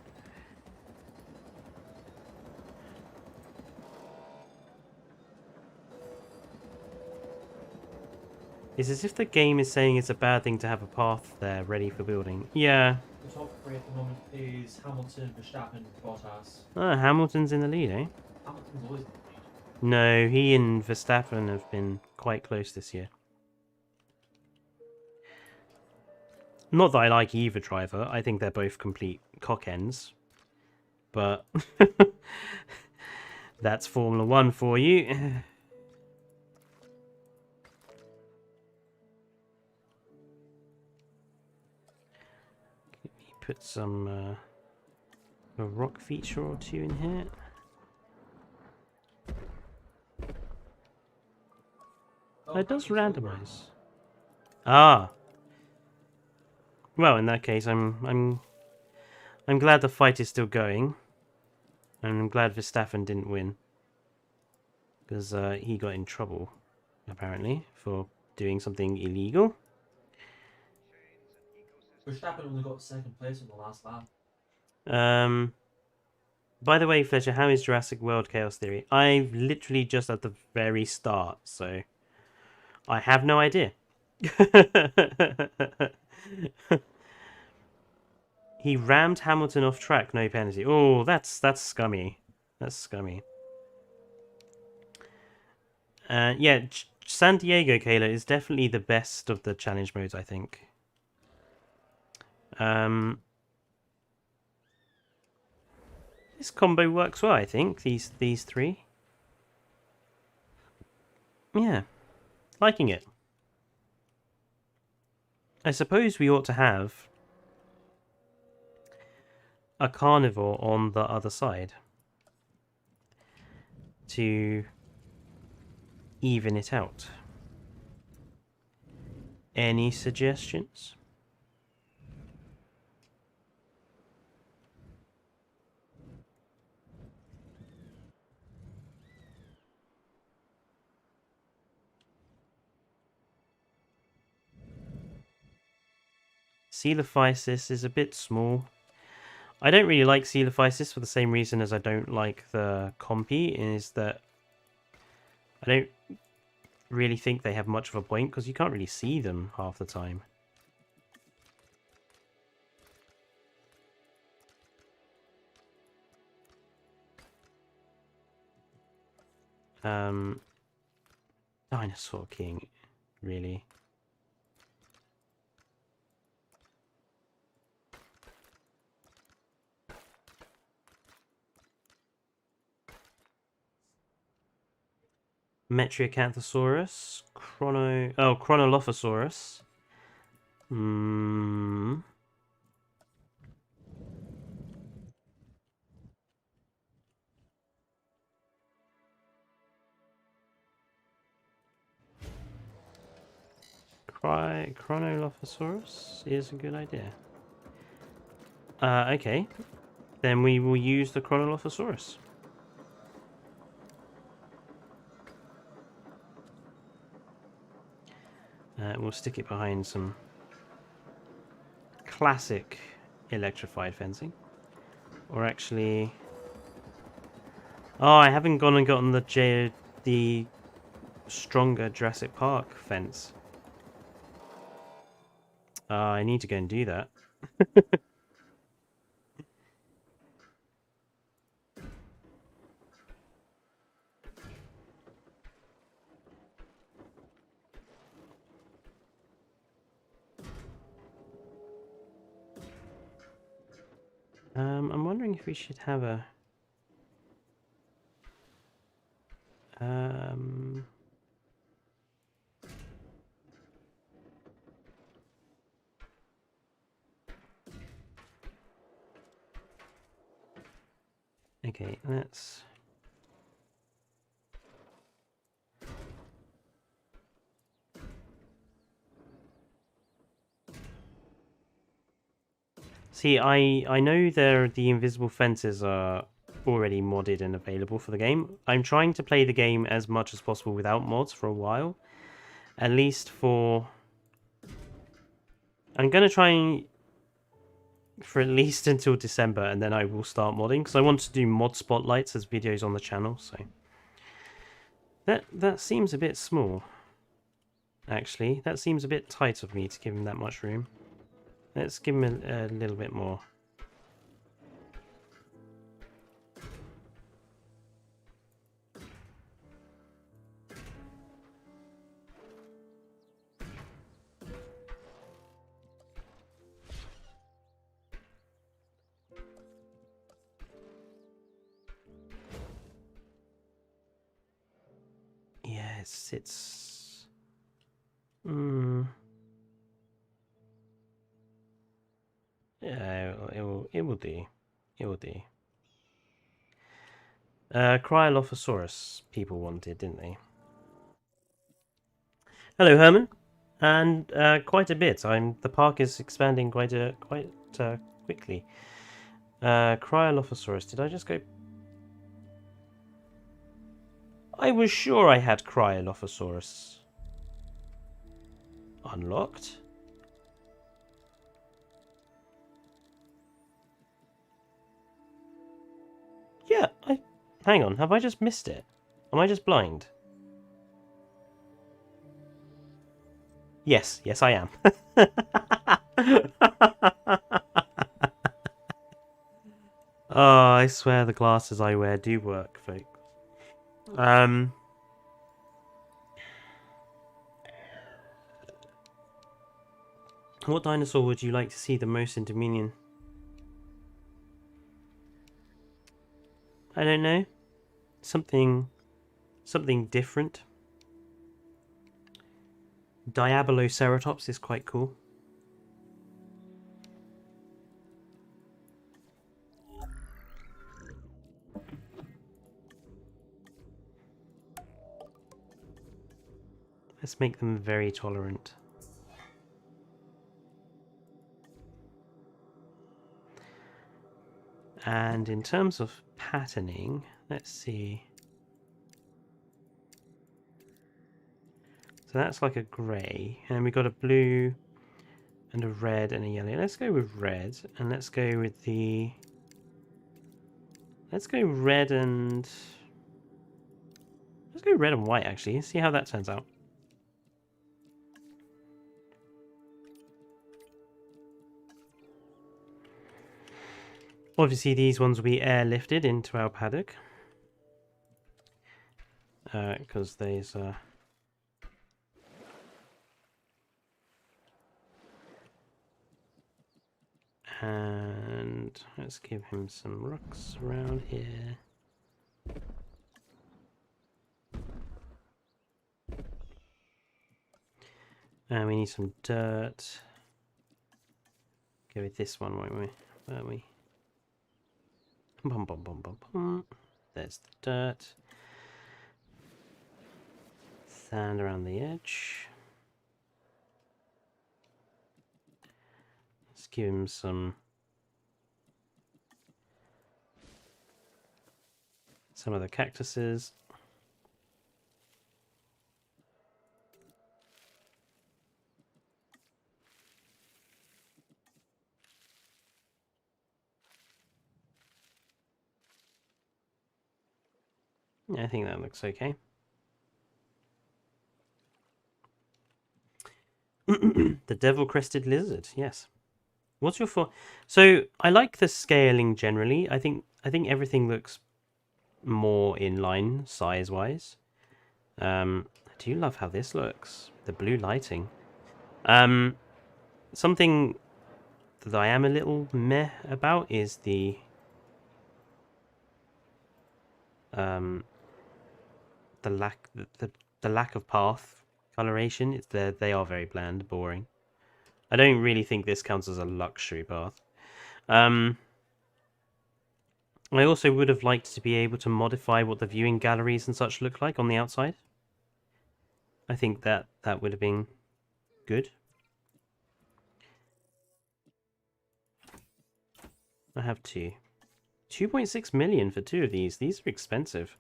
It's as if the game is saying it's a bad thing to have a path there ready for building. Yeah. The top three at the moment is Hamilton, Verstappen, Bottas. Oh, Hamilton's in the lead, eh? Hamilton's always in the lead. No, he and Verstappen have been quite close this year. Not that I like either driver. I think they're both complete cockends. But that's Formula 1 for you. Let me put some a rock feature or two in here. Oh, It does Hamilton's randomize. Ah. Well, in that case, I'm glad the fight is still going, and I'm glad Verstappen didn't win, because he got in trouble, apparently, for doing something illegal. Verstappen only got second place in the last lap. By the way, Fletcher, how is Jurassic World Chaos Theory? I'm literally just at the very start, so I have no idea. He rammed Hamilton off track, no penalty. Oh, that's scummy. That's scummy. Yeah, San Diego, Kayla, is definitely the best of the challenge modes, I think. This combo works well, I think. These three. Yeah, liking it. I suppose we ought to have a carnivore on the other side to even it out. Any suggestions? Coelophysis is a bit small. I don't really like Coelophysis for the same reason as I don't like the Compy, is that I don't really think they have much of a point because you can't really see them half the time. Dinosaur King, really. Metriacanthosaurus, Chronolophosaurus. Chronolophosaurus is a good idea. Okay. Then we will use the Chronolophosaurus. We'll stick it behind some classic electrified fencing. Or actually... Oh, I haven't gone and gotten the stronger Jurassic Park fence. I need to go and do that. I'm wondering if we should have a Okay, let's... See, I know the invisible fences are already modded and available for the game. I'm trying to play the game as much as possible without mods for a while. At least for... I'm going to try for at least until December, and then I will start modding, because I want to do mod spotlights as videos on the channel, so... That seems a bit small, actually. That seems a bit tight of me to give him that much room. Let's give him a little bit more. Yes, it's... Yeah, it will do. It will do. Cryolophosaurus people wanted, didn't they? Hello, Herman. And quite a bit. The park is expanding quite quickly. Cryolophosaurus. Did I just go? I was sure I had Cryolophosaurus unlocked. Yeah, hang on, have I just missed it? Am I just blind? Yes, I am. Oh, I swear the glasses I wear do work, folks. What dinosaur would you like to see the most in Dominion? I don't know. Something different. Diaboloceratops is quite cool. Let's make them very tolerant. And in terms of patterning, let's see. So that's like a grey, and we got a blue and a red and a yellow. Let's go with red, and let's go with the... Let's go red and... Let's go red and white, actually. See how that turns out. Obviously, these ones will be airlifted into our paddock. Because these are... And let's give him some rocks around here. And we need some dirt. Go with this one, won't we? Won't we? Bum, bum, bum, bum, bum. There's the dirt. Sand around the edge. Let's give him some of the cactuses. Yeah, I think that looks okay. The devil-crested lizard, yes. What's your thought? So I like the scaling generally. I think everything looks more in line size-wise. Do you love how this looks? The blue lighting. Something that I am a little meh about is the the lack of path coloration. They are very bland, boring. I don't really think this counts as a luxury path. I also would have liked to be able to modify what the viewing galleries and such look like on the outside. I think that would have been good. I have two. 2.6 million for two of these. These are expensive.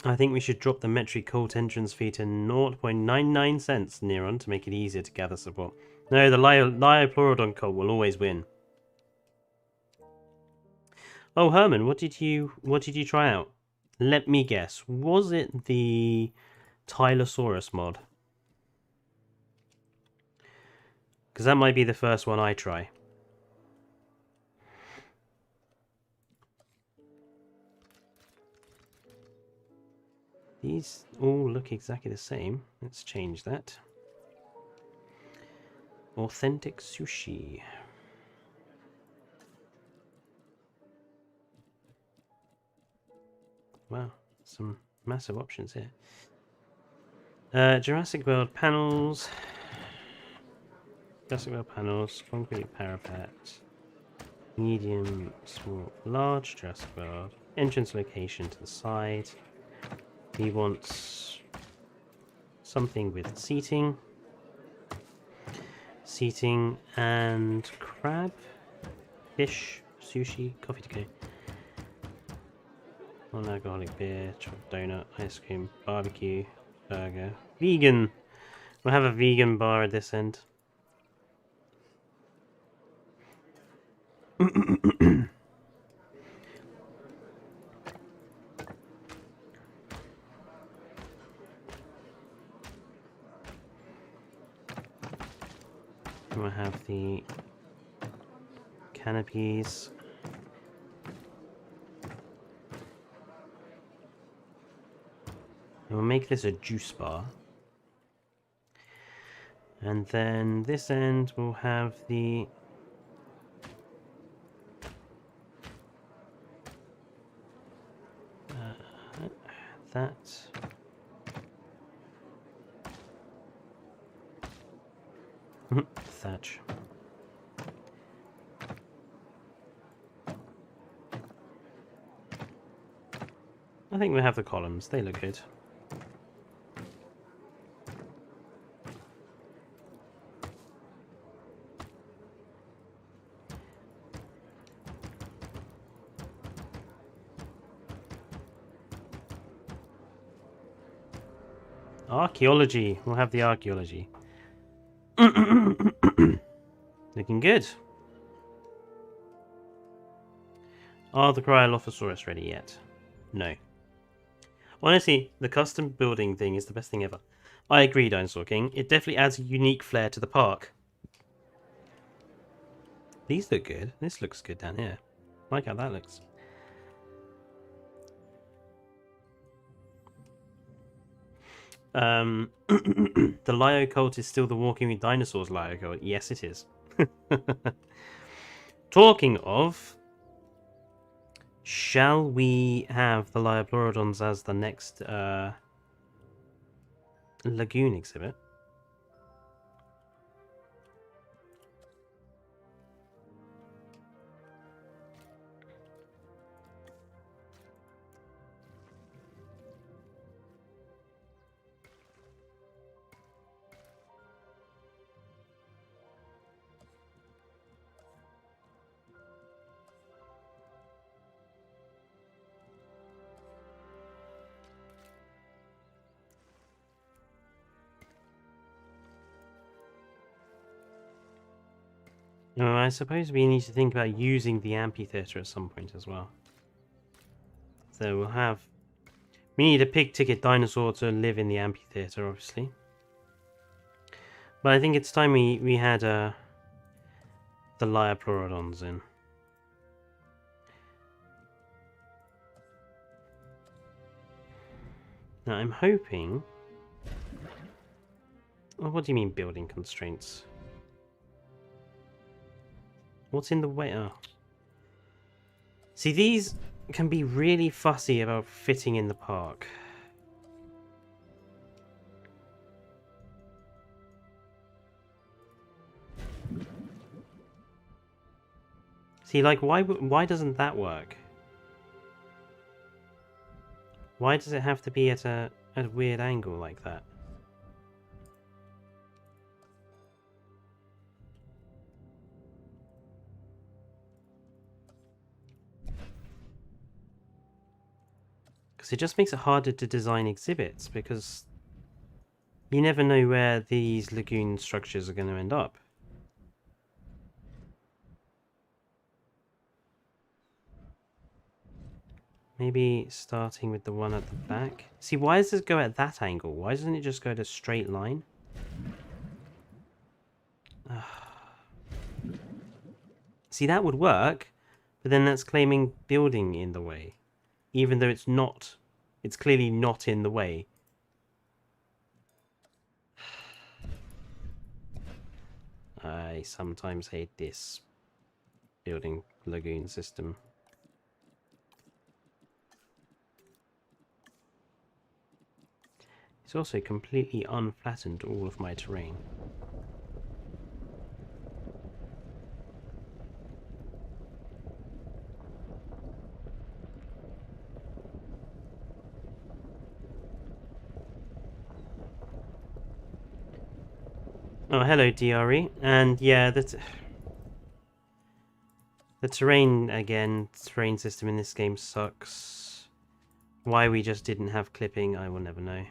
I think we should drop the metric cult entrance fee to 0.99 cents, Neron, to make it easier to gather support. No, the Lyopleurodon cult will always win. Oh, Herman, what did you try out? Let me guess. Was it the Tylosaurus mod? Because that might be the first one I try. These all look exactly the same. Let's change that. Authentic sushi. Wow, some massive options here. Jurassic World panels. Jurassic World panels. Concrete parapet. Medium, small, large. Jurassic World. Entrance location to the side. He wants something with seating. Seating and crab, fish, sushi, coffee to go. Non-alcoholic beer, chocolate donut, ice cream, barbecue, burger, vegan. We'll have a vegan bar at this end. We'll have the canopies. And we'll make this a juice bar. And then this end will have the that. Thatch. I think we have the columns. They look good. Archaeology. We'll have the archaeology. Looking good. Are the Cryolophosaurus ready yet? No. Honestly, the custom building thing is the best thing ever. I agree, Dinosaur King. It definitely adds a unique flair to the park. These look good. This looks good down here. I like how that looks. The Lyo cult is still the Walking with Dinosaurs Lyo cult. Yes, it is. Talking of, shall we have the Lyopleurodons as the next lagoon exhibit? No, I suppose we need to think about using the amphitheater at some point as well. So we'll have... We need a pig ticket dinosaur to live in the amphitheater, obviously. But I think it's time we had the Lyopleurodons in. Now I'm hoping... Well, what do you mean building constraints? What's in the way? Oh. See, these can be really fussy about fitting in the park. See, like, why doesn't that work? Why does it have to be at a weird angle like that? Because it just makes it harder to design exhibits, because you never know where these lagoon structures are going to end up. Maybe starting with the one at the back. See, why does this go at that angle? Why doesn't it just go to a straight line? See, that would work, but then that's claiming building in the way. Even though it's not. It's clearly not in the way. I sometimes hate this building lagoon system. It's also completely unflattened all of my terrain. Oh, hello, DRE. And yeah, the terrain, again, terrain system in this game sucks. Why we just didn't have clipping, I will never know.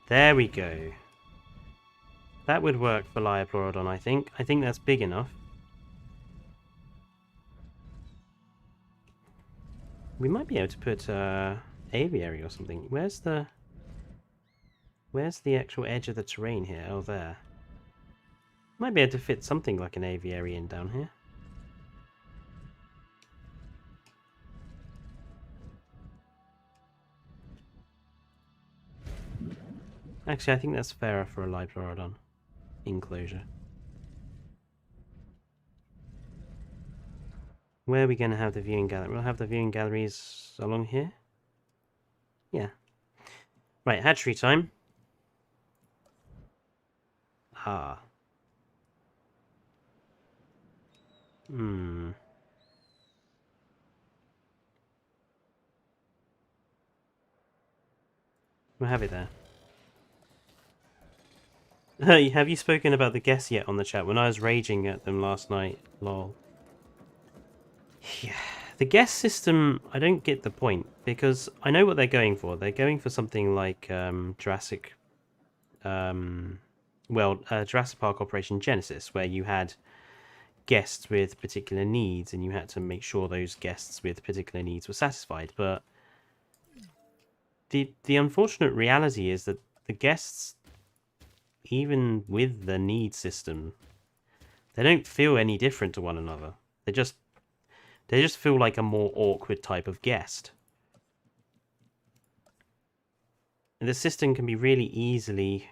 There we go. That would work for Lyopleurodon, I think. I think that's big enough. We might be able to put aviary or something. Where's the actual edge of the terrain here? Oh, there. Might be able to fit something like an aviary in down here. Actually, I think that's fairer for a Lyopleurodon enclosure. Where are we going to have the viewing gallery? We'll have the viewing galleries along here. Yeah. Right, hatchery time. Ah. We'll have it there. Have you spoken about the guests yet on the chat? When I was raging at them last night, lol. Yeah, the guest system, I don't get the point, because I know what they're going for. They're going for something like Jurassic Park Operation Genesis, where you had guests with particular needs and you had to make sure those guests with particular needs were satisfied. But the unfortunate reality is that the guests, even with the need system, they don't feel any different to one another. They just feel like a more awkward type of guest. And the system can be really easily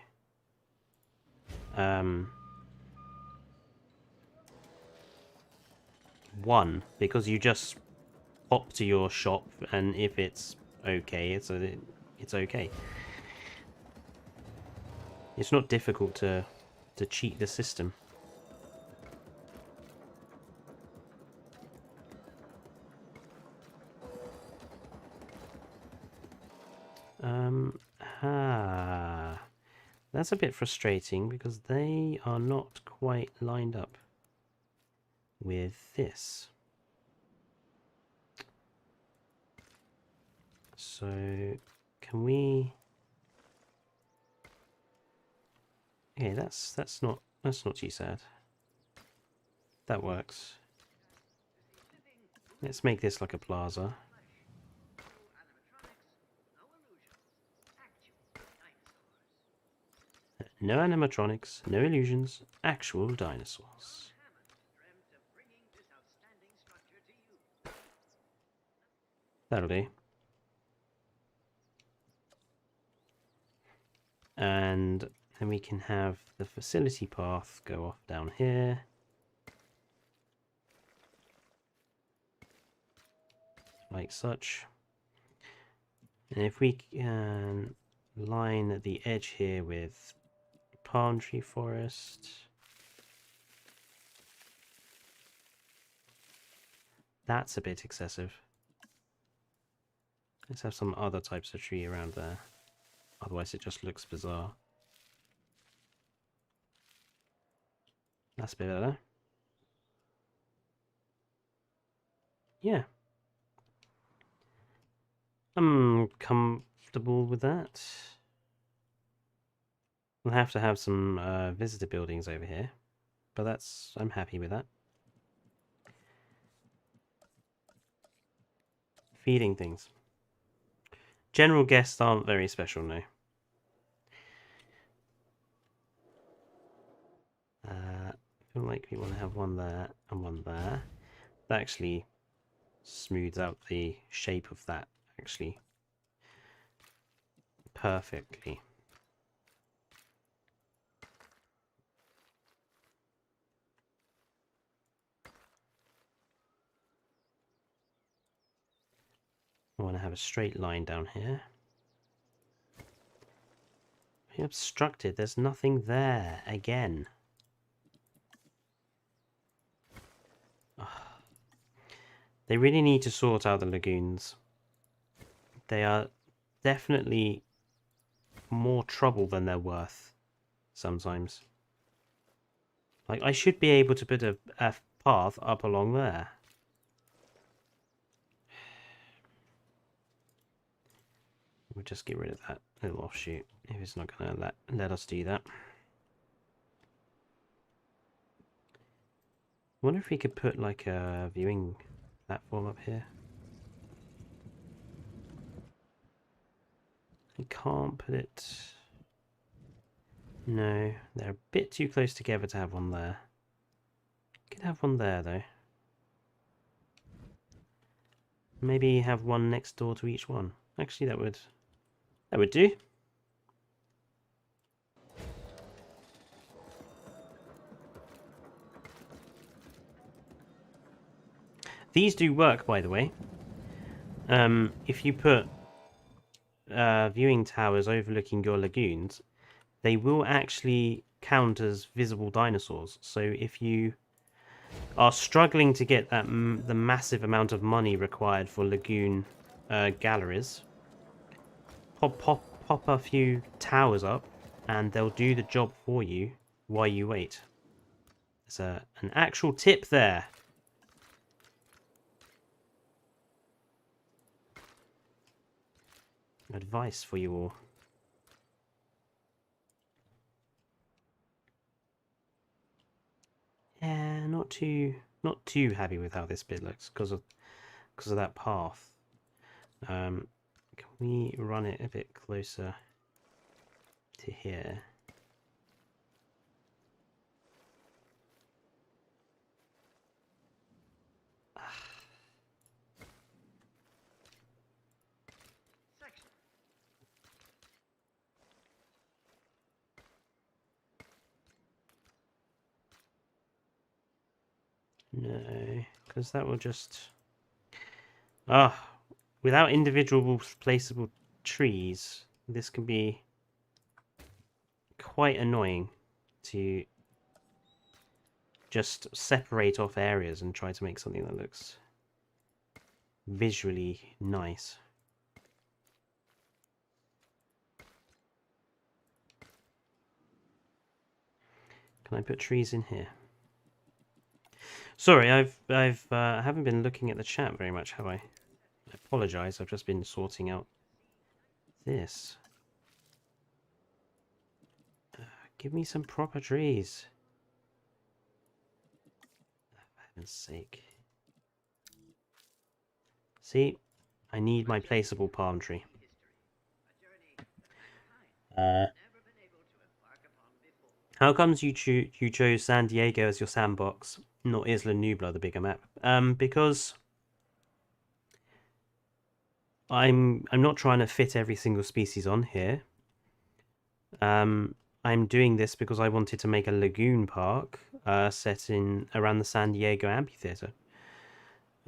won, because you just pop to your shop, and if it's okay, it's okay. It's not difficult to cheat the system. That's a bit frustrating because they are not quite lined up with this. So, can we? Okay, that's not too sad. That works. Let's make this like a plaza. No animatronics, no illusions, actual dinosaurs. That'll do. And Then we can have the facility path go off down here. Like such. And if we can line the edge here with palm tree forest. That's a bit excessive. Let's have some other types of tree around there. Otherwise it just looks bizarre. That's a bit better. Yeah. I'm comfortable with that. We'll have to have some visitor buildings over here. But I'm happy with that. Feeding things. General guests aren't very special, no. I feel like we want to have one there and one there. That actually smooths out the shape of that, actually, perfectly. I want to have a straight line down here. We obstructed. There's nothing there again. Ugh. They really need to sort out the lagoons. They are definitely more trouble than they're worth sometimes. Like, I should be able to put a path up along there. We'll just get rid of that little offshoot if it's not going to let us do that. I wonder if we could put like a viewing platform up here. I can't put it. No, they're a bit too close together to have one there. Could have one there though. Maybe have one next door to each one. Actually, that would do. These do work, by the way. If you put viewing towers overlooking your lagoons, they will actually count as visible dinosaurs. So if you are struggling to get that the massive amount of money required for lagoon galleries, pop a few towers up, and they'll do the job for you while you wait. There's an actual tip there. Advice for you all. Yeah, not too happy with how this bit looks because of that path. Can we run it a bit closer to here? No, because that will just... without individual placeable trees, this can be quite annoying to just separate off areas and try to make something that looks visually nice. Can I put trees in here? Sorry, I haven't been looking at the chat very much, have I? I apologise. I've just been sorting out this. Give me some proper trees. For heaven's sake. See, I need my placeable palm tree. How comes you chose San Diego as your sandbox, not Isla Nublar, the bigger map? Because I'm not trying to fit every single species on here. I'm doing this because I wanted to make a lagoon park set in around the San Diego amphitheater.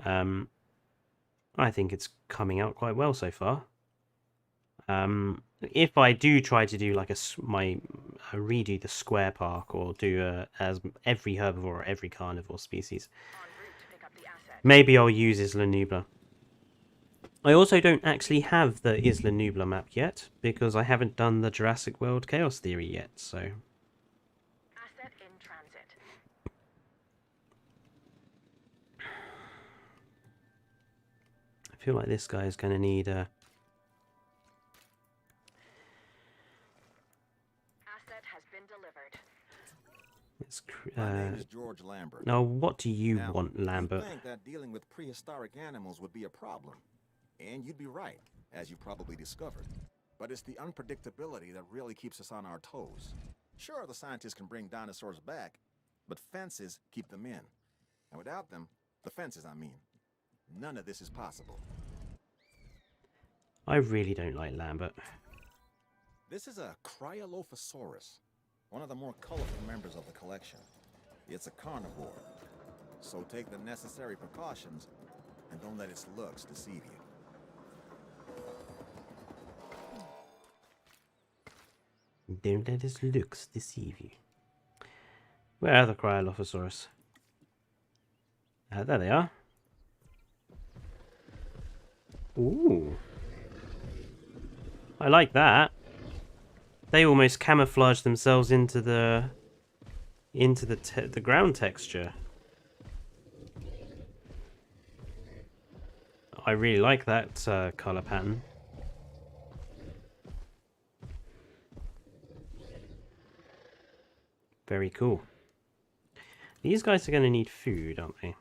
I think it's coming out quite well so far. If I do try to do like redo the square park or do as every herbivore or every carnivore species, maybe I'll use Isla Nublar. I also don't actually have the Isla Nublar map yet because I haven't done the Jurassic World Chaos Theory yet, so. Asset in transit. I feel like this guy is going to need a. Asset has been delivered. My name is George Lambert. Now, what do you Now, want, Lambert? You think that dealing with prehistoric animals would be a problem. And you'd be right, as you probably discovered. But it's the unpredictability that really keeps us on our toes. Sure, the scientists can bring dinosaurs back, but fences keep them in. And without them, the fences, I mean, none of this is possible. I really don't like Lambert. This is a Cryolophosaurus, one of the more colorful members of the collection. It's a carnivore, so take the necessary precautions and don't let its looks deceive you. Don't let his looks deceive you. Where are the Cryolophosaurus? There they are. Ooh. I like that. They almost camouflage themselves into the ground texture. I really like that color pattern. Very cool. These guys are going to need food, aren't they?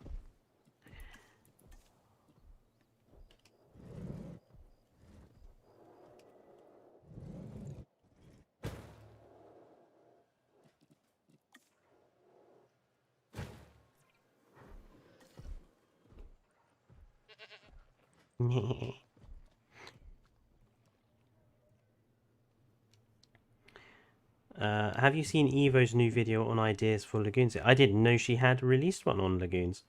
Have you seen Evo's new video on ideas for lagoons? I didn't know she had released one on lagoons.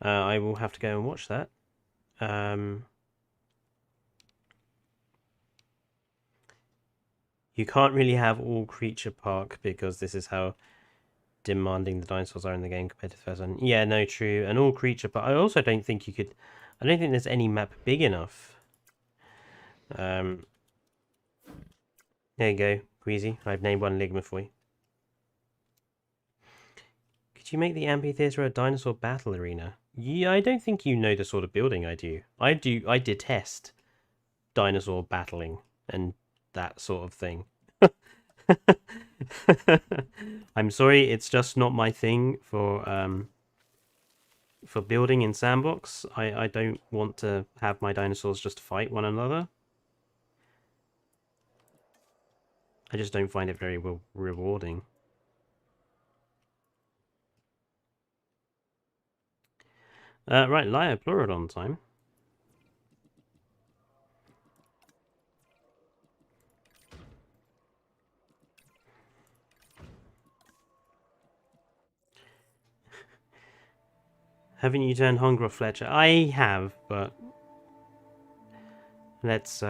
I will have to go and watch that. You can't really have all creature park because this is how demanding the dinosaurs are in the game compared to the first one. Yeah, no, true. An all creature park. I also don't think you could. I don't think there's any map big enough. There you go, Queasy. I've named one Ligma for you. Could you make the amphitheater a dinosaur battle arena? Yeah, I don't think you know the sort of building I do. I detest dinosaur battling and that sort of thing. I'm sorry, it's just not my thing for building in Sandbox. I don't want to have my dinosaurs just fight one another. I just don't find it very rewarding. Right, Lyopleurodon time. Haven't you turned Hunger Fletcher? I have, but let's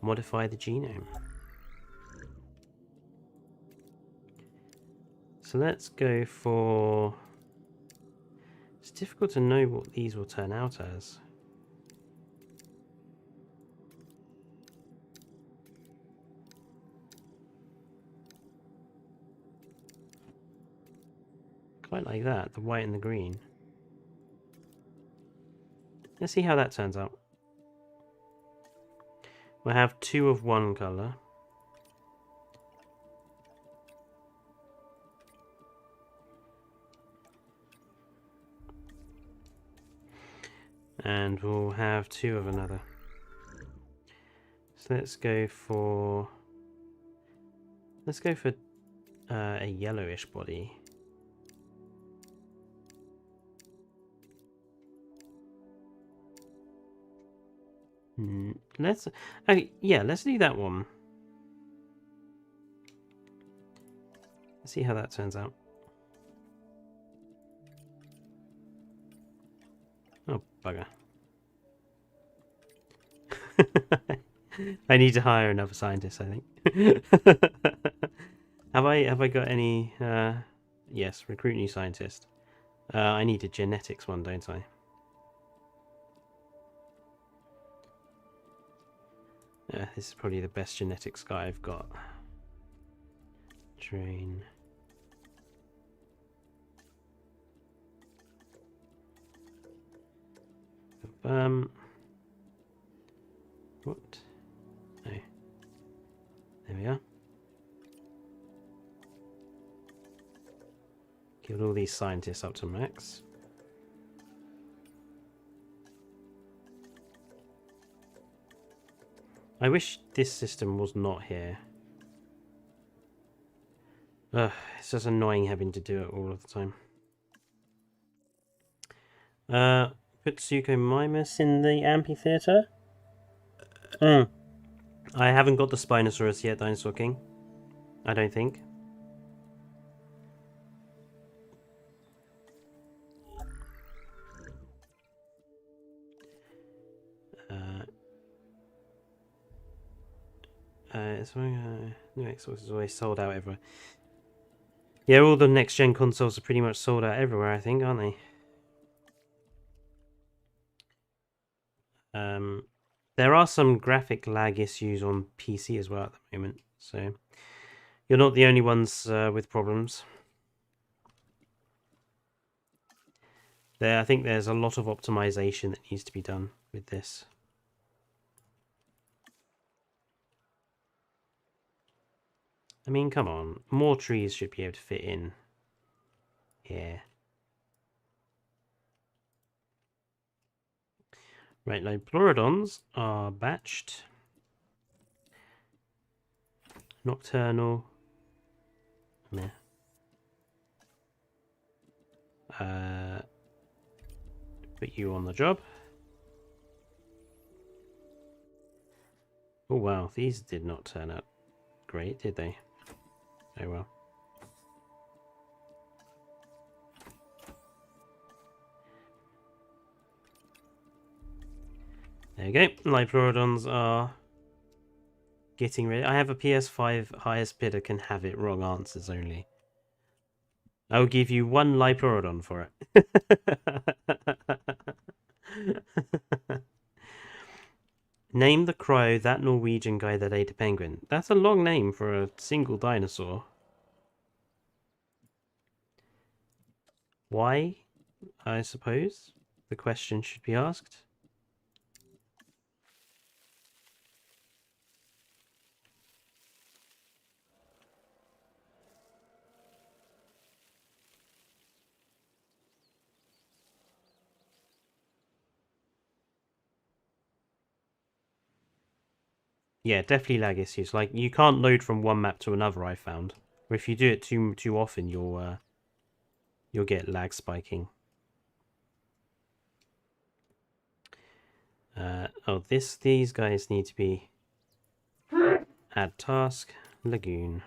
modify the genome. So let's go for... It's difficult to know what these will turn out as. Quite like that, the white and the green. Let's see how that turns out. We'll have two of one colour. And we'll have two of another. So let's go for a yellowish body. Let's... Okay, yeah, let's do that one. Let's see how that turns out. Oh, bugger. I need to hire another scientist, I think. Have I got any... yes, recruit new scientist. I need a genetics one, don't I? This is probably the best genetics guy I've got. Train. What? No. There we are. Give all these scientists up to max. I wish this system was not here. Ugh, it's just annoying having to do it all of the time. Put Suko Mimus in the amphitheater. I haven't got the Spinosaurus yet, Dinosaur King. I don't think. New Xbox is always sold out everywhere. Yeah, all the next gen consoles are pretty much sold out everywhere, I think, aren't they? There are some graphic lag issues on PC as well at the moment, so you're not the only ones with problems. I think there's a lot of optimization that needs to be done with this. I mean, come on. More trees should be able to fit in here. Right, Lyopleurodons are batched. Nocturnal. Meh. Put you on the job. Oh wow, these did not turn out great, did they? Oh well. There you go. Lyopleurodons are getting ready. I have a PS5 highest bidder can have it wrong answers only. I'll give you 1 Lyopleurodon for it. Name the crow, that Norwegian guy that ate a penguin. That's a long name for a single dinosaur. Why, I suppose, the question should be asked. Yeah, definitely lag issues. Like, you can't load from one map to another, I found. Or if you do it too often, you'll get lag spiking. These guys need to be add task, lagoon.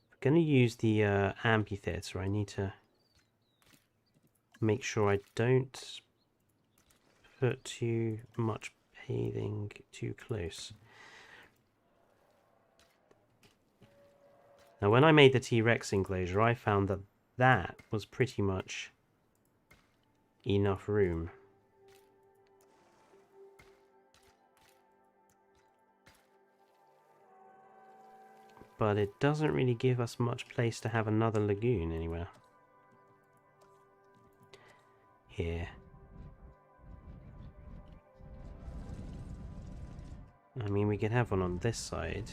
If we're going to use the amphitheater, I need to make sure I don't put too much paving too close. Now, when I made the T-Rex enclosure, I found that that was pretty much enough room. But it doesn't really give us much place to have another lagoon anywhere. Here. I mean, we could have one on this side.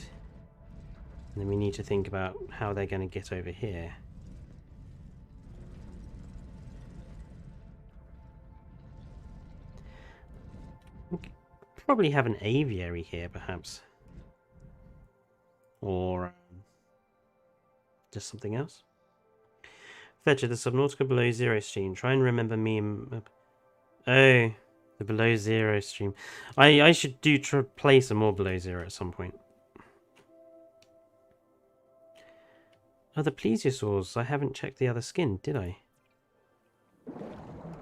And then we need to think about how they're going to get over here. We could probably have an aviary here, perhaps. Or just something else. Fletcher, the Subnautica below zero stream. Try and remember me and Oh, the Below Zero stream. I should play some more Below Zero at some point. Oh, the Plesiosaurs. I haven't checked the other skin, did I?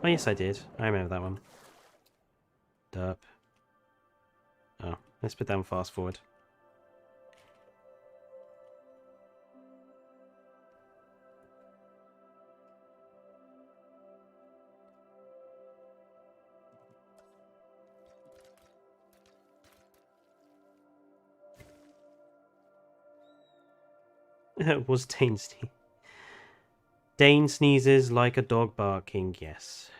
Oh, yes, I did. I remember that one. Derp. Oh, let's put down fast forward. It was Dane sneeze. Dane sneezes like a dog barking, yes.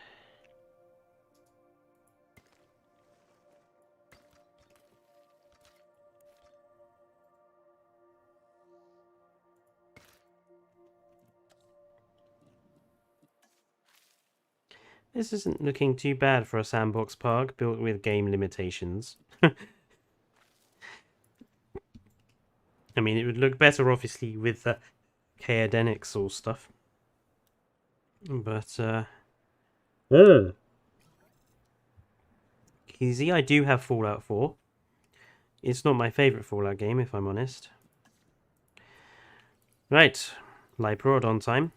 This isn't looking too bad for a sandbox park built with game limitations. I mean, it would look better, obviously, with the Ichthyosaur stuff. But, easy, I do have Fallout 4. It's not my favourite Fallout game, if I'm honest. Right, Lyopleurodon time.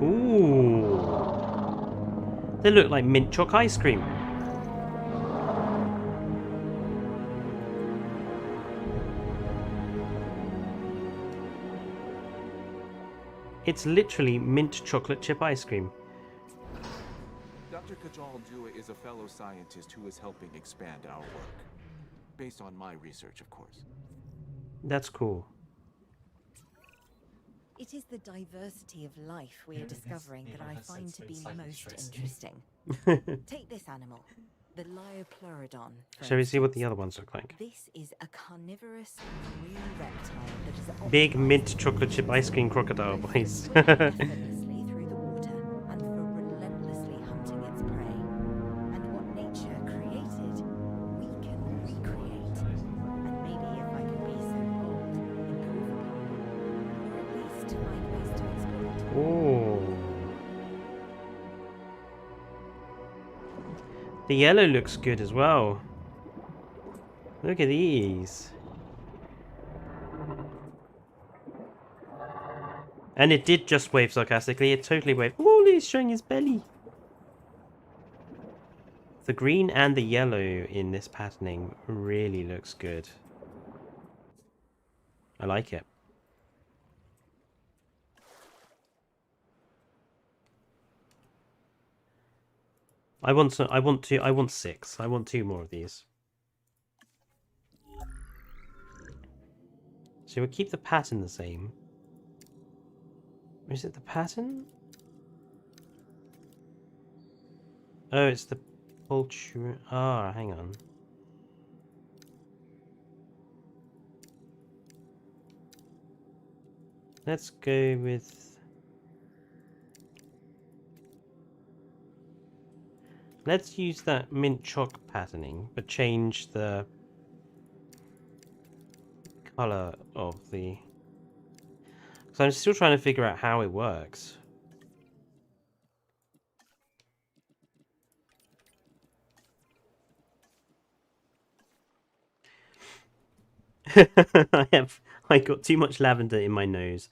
Ooh. They look like mint choc ice cream. It's literally mint chocolate chip ice cream. Dr. Kajal Dua is a fellow scientist who is helping expand our work. Based on my research, of course. That's cool. It is the diversity of life we are discovering that I find to be most interesting. Take this animal, the Lyopleurodon. Shall we see what the other ones look like? This is a carnivorous marine reptile that is Big mint chocolate chip ice cream crocodile boys. effortlessly through the water and for relentlessly hunting its prey. And what nature created, we can recreate. And maybe if I can be so bold, improve upon, or at least find ways to exploit. Oh. The yellow looks good as well. Look at these. And it did just wave sarcastically. It totally waved. Oh, he's showing his belly. The green and the yellow in this patterning really looks good. I like it. I want 6. I want 2 more of these. So we'll keep the pattern the same. Is it the pattern? Oh, it's the poultry. Ah, hang on. Let's go with... Let's use that mint chalk patterning, but change the color of the... So I'm still trying to figure out how it works. I got too much lavender in my nose.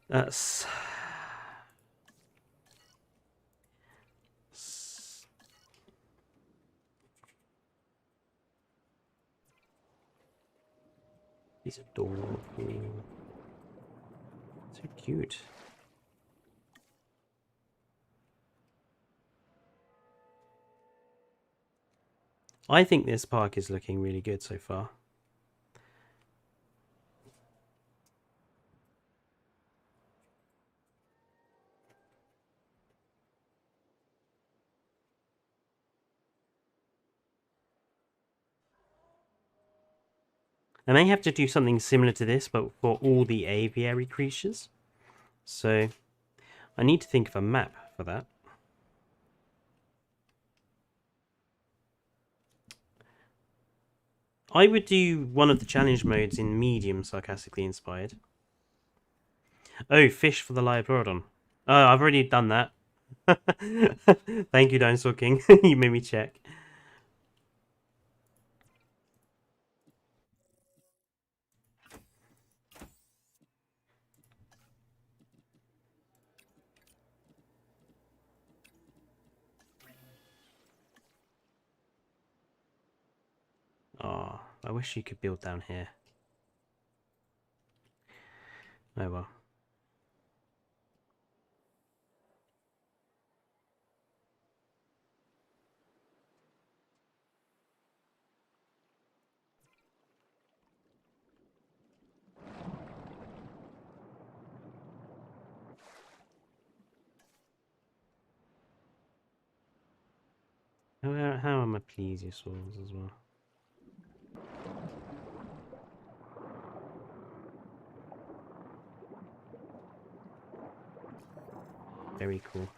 That's... He's adorable. So cute. I think this park is looking really good so far. I may have to do something similar to this, but for all the aviary creatures. So I need to think of a map for that. I would do one of the challenge modes in medium, sarcastically inspired. Oh, fish for the Lyopleurodon. Oh, I've already done that. Thank you, Dinosaur King. You made me check. Oh, I wish you could build down here. Oh well. How am I plesiosaurs as well? Very cool.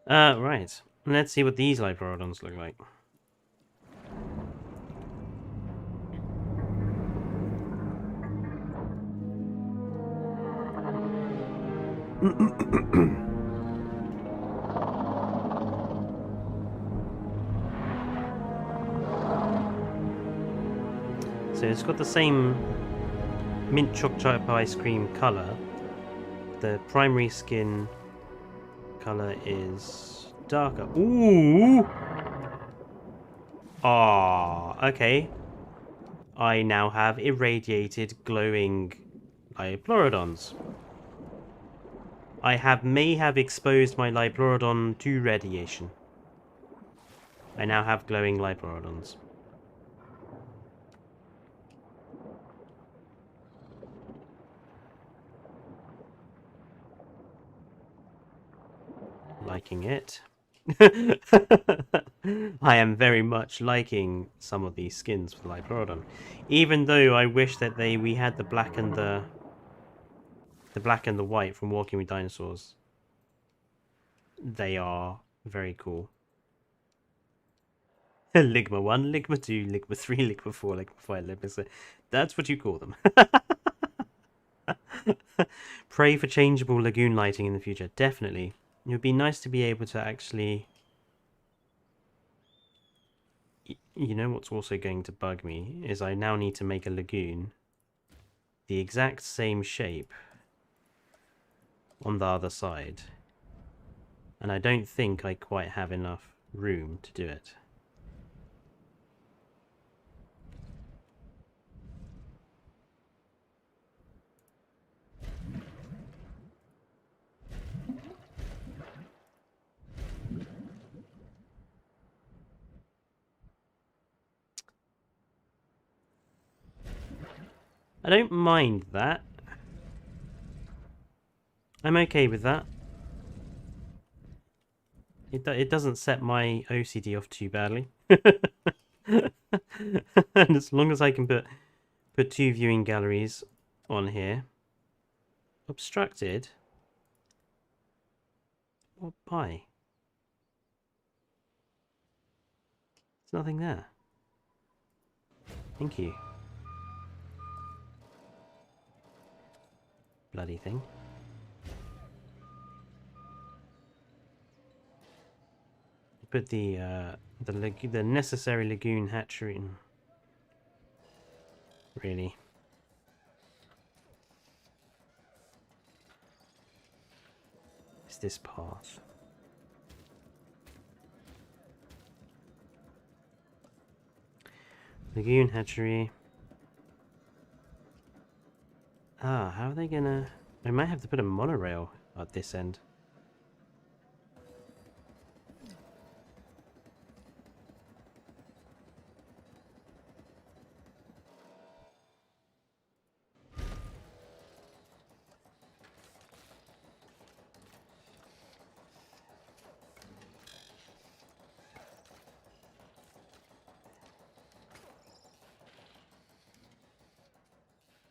Right. Let's see what these Lyopleurodons look like. So it's got the same mint chocolate ice cream colour. The primary skin colour is darker. Ooh! Ah, okay. I now have irradiated glowing Lyopleurodons. I may have exposed my Lyopleurodon to radiation. I now have glowing Lyopleurodons. Liking it. I am very much liking some of these skins for Lyopleurodon, even though I wish that we had the black and the white from Walking with Dinosaurs. They are very cool. Ligma 1, Ligma 2, Ligma 3, Ligma 4, Ligma 5, Ligma 6. That's what you call them. Pray for changeable lagoon lighting in the future. Definitely. It would be nice to be able to actually... You know what's also going to bug me? Is I now need to make a lagoon the exact same shape on the other side. And I don't think I quite have enough room to do it. I don't mind that. I'm okay with that. It doesn't set my OCD off too badly. And as long as I can put 2 viewing galleries on here. Obstructed? What by? There's nothing there. Thank you. Bloody thing. Put the necessary lagoon hatchery in. Really. It's this path. Lagoon hatchery. Ah, how are they gonna... I might have to put a monorail at this end.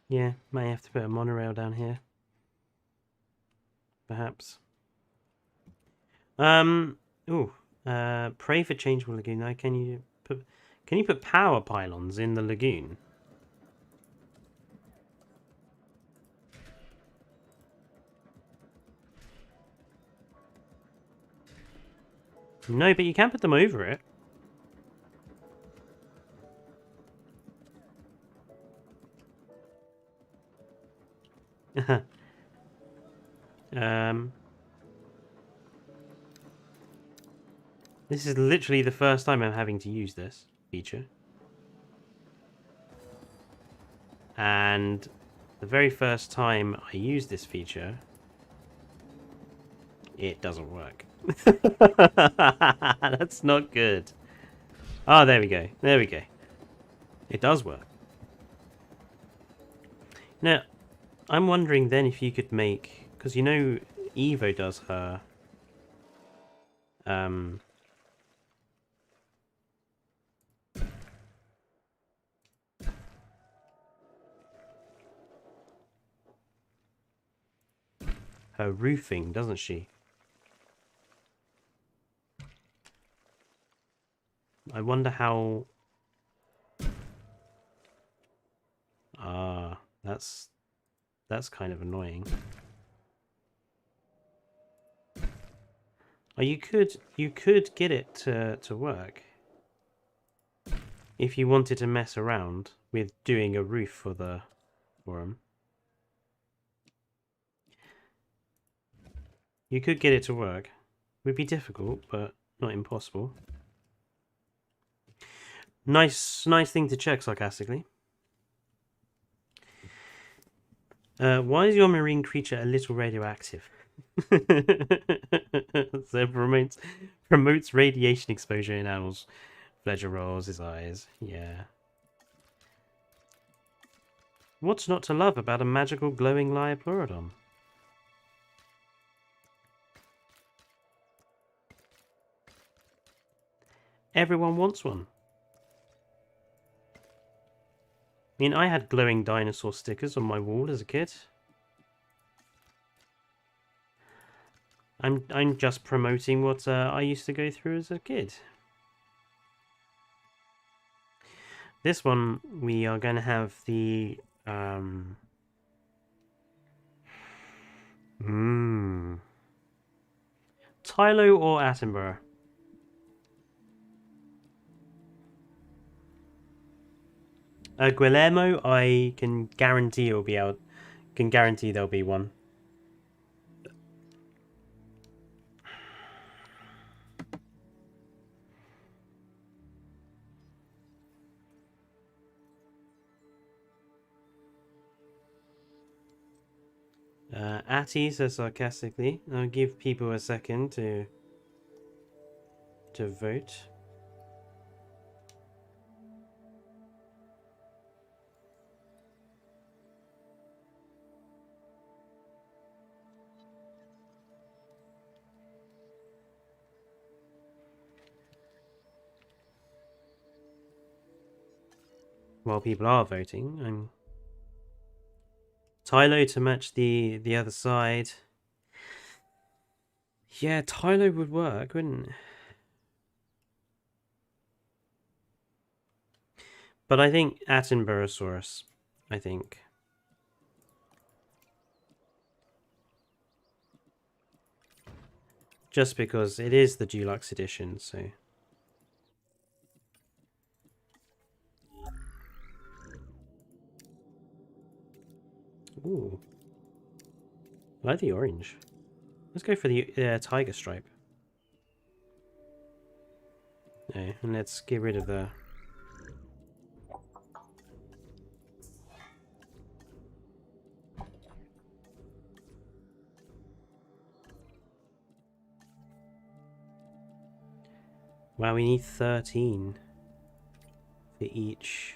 Yeah, might have to put a monorail down here. Perhaps. Pray for changeable lagoon. Now, can Can you put power pylons in the lagoon? No, but you can put them over it. This is literally the first time I'm having to use this feature. And the very first time I use this feature, it doesn't work. That's not good. Oh, there we go. There we go. It does work. Now, I'm wondering then if you could make... Because you know Evo does her... her roofing, doesn't she? I wonder how... Ah, that's kind of annoying. Oh, you could get it to work if you wanted to mess around with doing a roof for them. You could get it to work. It would be difficult, but not impossible. Nice thing to check sarcastically. Why is your marine creature a little radioactive? So promotes radiation exposure in animals. Fletcher rolls his eyes. Yeah. What's not to love about a magical glowing Lyopleurodon? Everyone wants one. I mean, I had glowing dinosaur stickers on my wall as a kid. I'm just promoting what I used to go through as a kid. This one we are going to have the Tylo or Attenborough? Guillermo, I can guarantee it'll be out. Can guarantee there'll be one. Atty says sarcastically, I'll give people a second to vote. While people are voting, I'm Tylo to match the other side. Yeah, Tylo would work, wouldn't it? But I think Attenborough Soros, I think. Just because it is the deluxe edition, so... Ooh. I like the orange. Let's go for the tiger stripe. No, and let's get rid of the... Wow, we need 13 for each.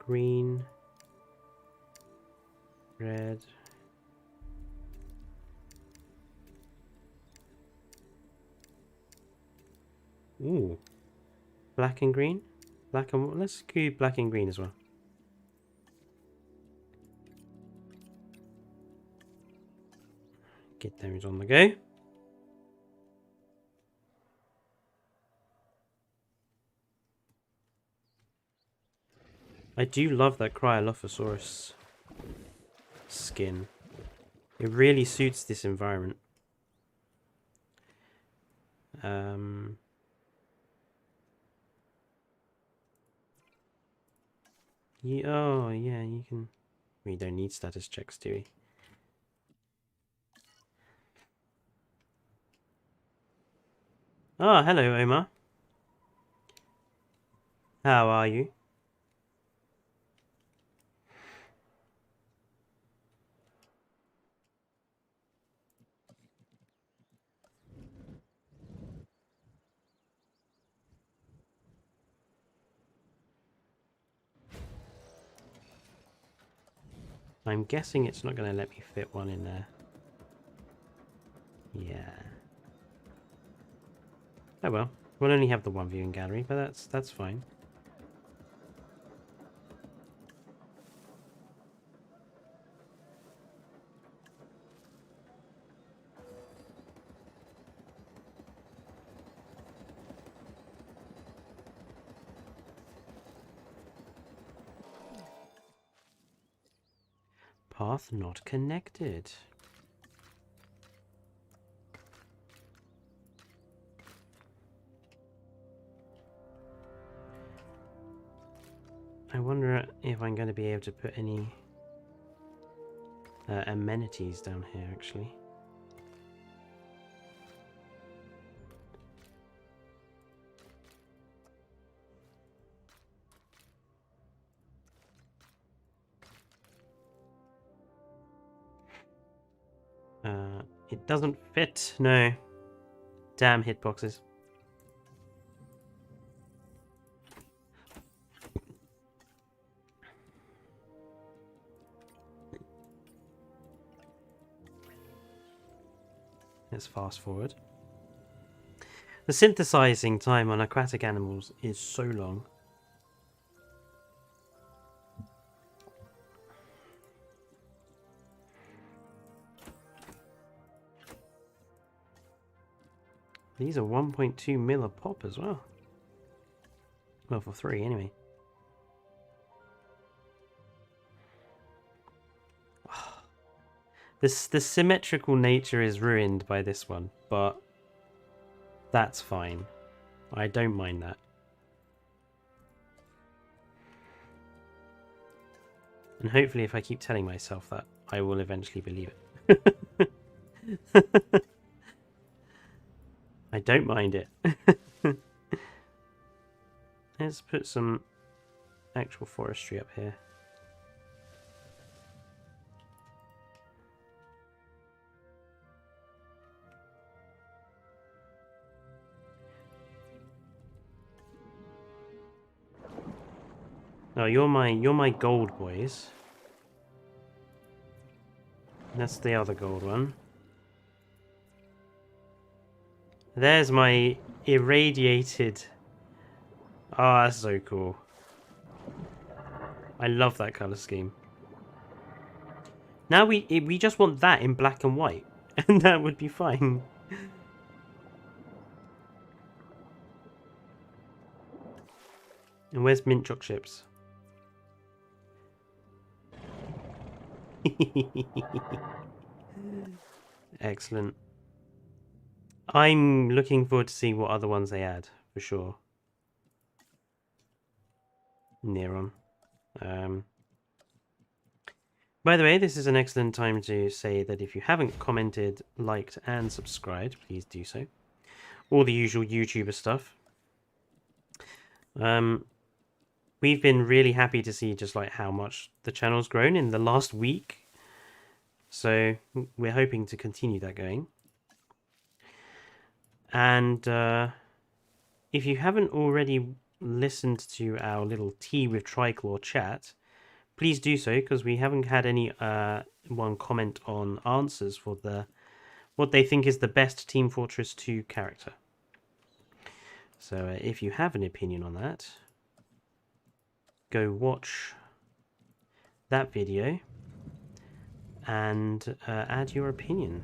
Green, red, ooh, black and green, black and let's do black and green as well. Get those on the go. I do love that Cryolophosaurus skin. It really suits this environment. Oh, yeah, you can... We don't need status checks, do we? Oh, hello, Omar. How are you? I'm guessing it's not going to let me fit one in there. Yeah. Oh well. We'll only have the one viewing gallery, but that's fine. Path not connected. I wonder if I'm going to be able to put any amenities down here, actually. It doesn't fit. No. Damn hitboxes. Let's fast forward. The synthesizing time on aquatic animals is so long. These are 1.2 mil a pop as well. Well, for 3 anyway. The symmetrical nature is ruined by this one, but that's fine. I don't mind that. And hopefully if I keep telling myself that, I will eventually believe it. I don't mind it. Let's put some actual forestry up here. Oh, you're my gold boys. That's the other gold one. There's my irradiated. Oh, that's so cool. I love that color scheme. Now we just want that in black and white, and that would be fine. And where's mint choc chips? Excellent. I'm looking forward to seeing what other ones they add, for sure. Neuron. By the way, this is an excellent time to say that if you haven't commented, liked, and subscribed, please do so. All the usual YouTuber stuff. We've been really happy to see just like how much the channel's grown in the last week. So we're hoping to continue that going. And if you haven't already listened to our little Tea with Triclaw chat, please do so, because we haven't had any one comment on answers for what they think is the best Team Fortress 2 character. So if you have an opinion on that, go watch that video and add your opinion.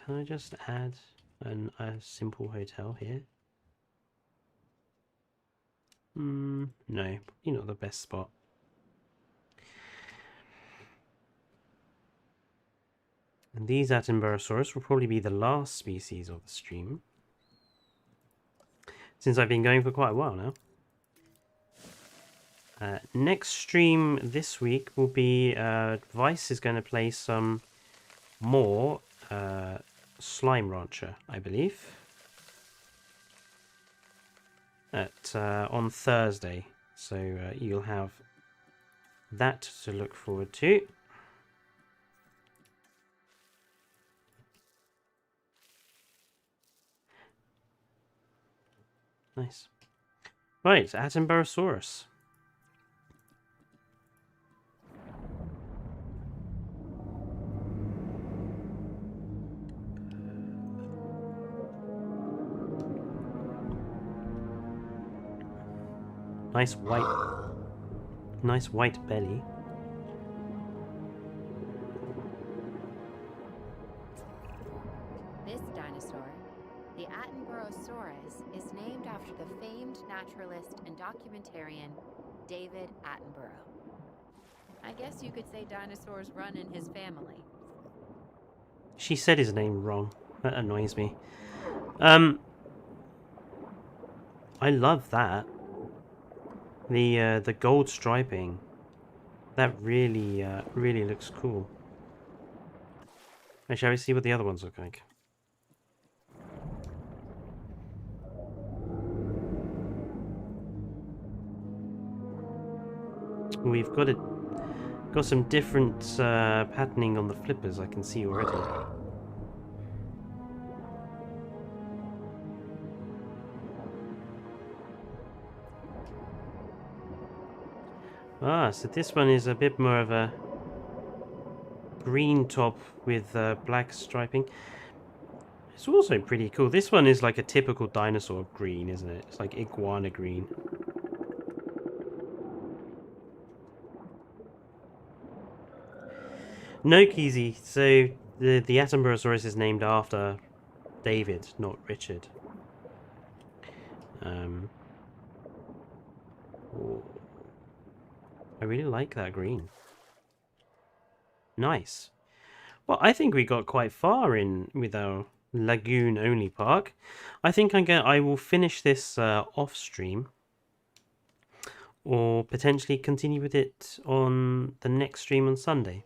Can I just add a simple hotel here? No, probably not the best spot. And these Attenborough Soros will probably be the last species of the stream, since I've been going for quite a while now. Next stream this week will be Vice is going to play some more Slime Rancher, I believe, on Thursday. So you'll have that to look forward to. Nice. Right, Attenborough Soros. Nice white belly. This dinosaur, the Attenborough Soros, is named after the famed naturalist and documentarian David Attenborough. I guess you could say dinosaurs run in his family. She said his name wrong. That annoys me. I love that. The gold striping. That really really looks cool. Now, shall we see what the other ones look like? We've got some different patterning on the flippers, I can see already. Ah, so this one is a bit more of a green top with black striping. It's also pretty cool. This one is like a typical dinosaur green, isn't it? It's like iguana green. No, Keezy. So the Attenborough Soros is named after David, not Richard. I really like that green. Nice. Well, I think we got quite far in with our lagoon only park. I think I will finish this off stream, or potentially continue with it on the next stream on Sunday.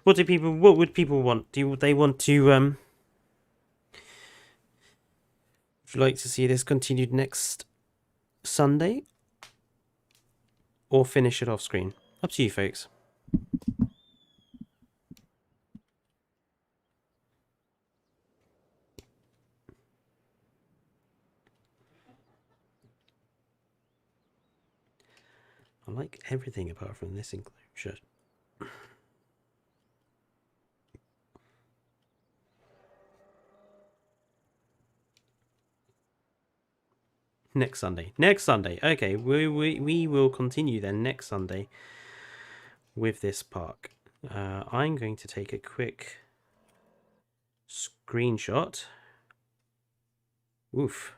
What would people want? Do they want to would you like to see this continued next Sunday, or finish it off screen? Up to you, folks. I like everything apart from this enclosure. Next Sunday. Next Sunday. Okay, we will continue then next Sunday with this park. I'm going to take a quick screenshot. Oof.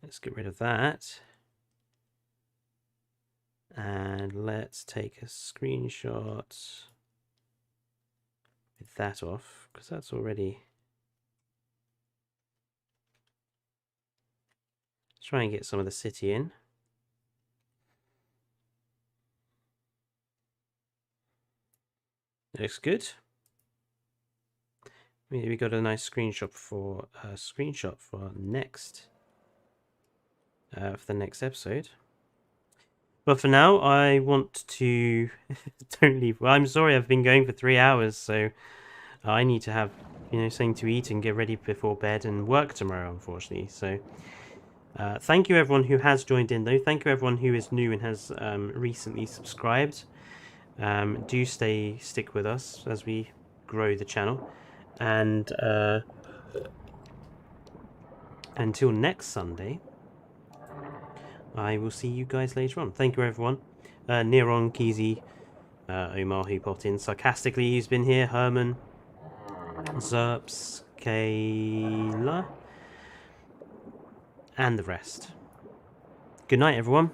Let's get rid of that. And let's take a screenshot with that off, because that's already... Let's try and get some of the city in. Looks good. We got a nice screenshot for next for the next episode. But for now, I want to don't leave. Well, I'm sorry, I've been going for 3 hours, so I need to have something to eat and get ready before bed and work tomorrow, unfortunately. So. Thank you everyone who has joined in though. Thank you everyone who is new and has recently subscribed. Do stick with us as we grow the channel. And until next Sunday, I will see you guys later on. Thank you everyone. Neron, Keezy, Omar, who popped in sarcastically. He's been here. Herman, Zerps, Kayla, and the rest. Good night, everyone.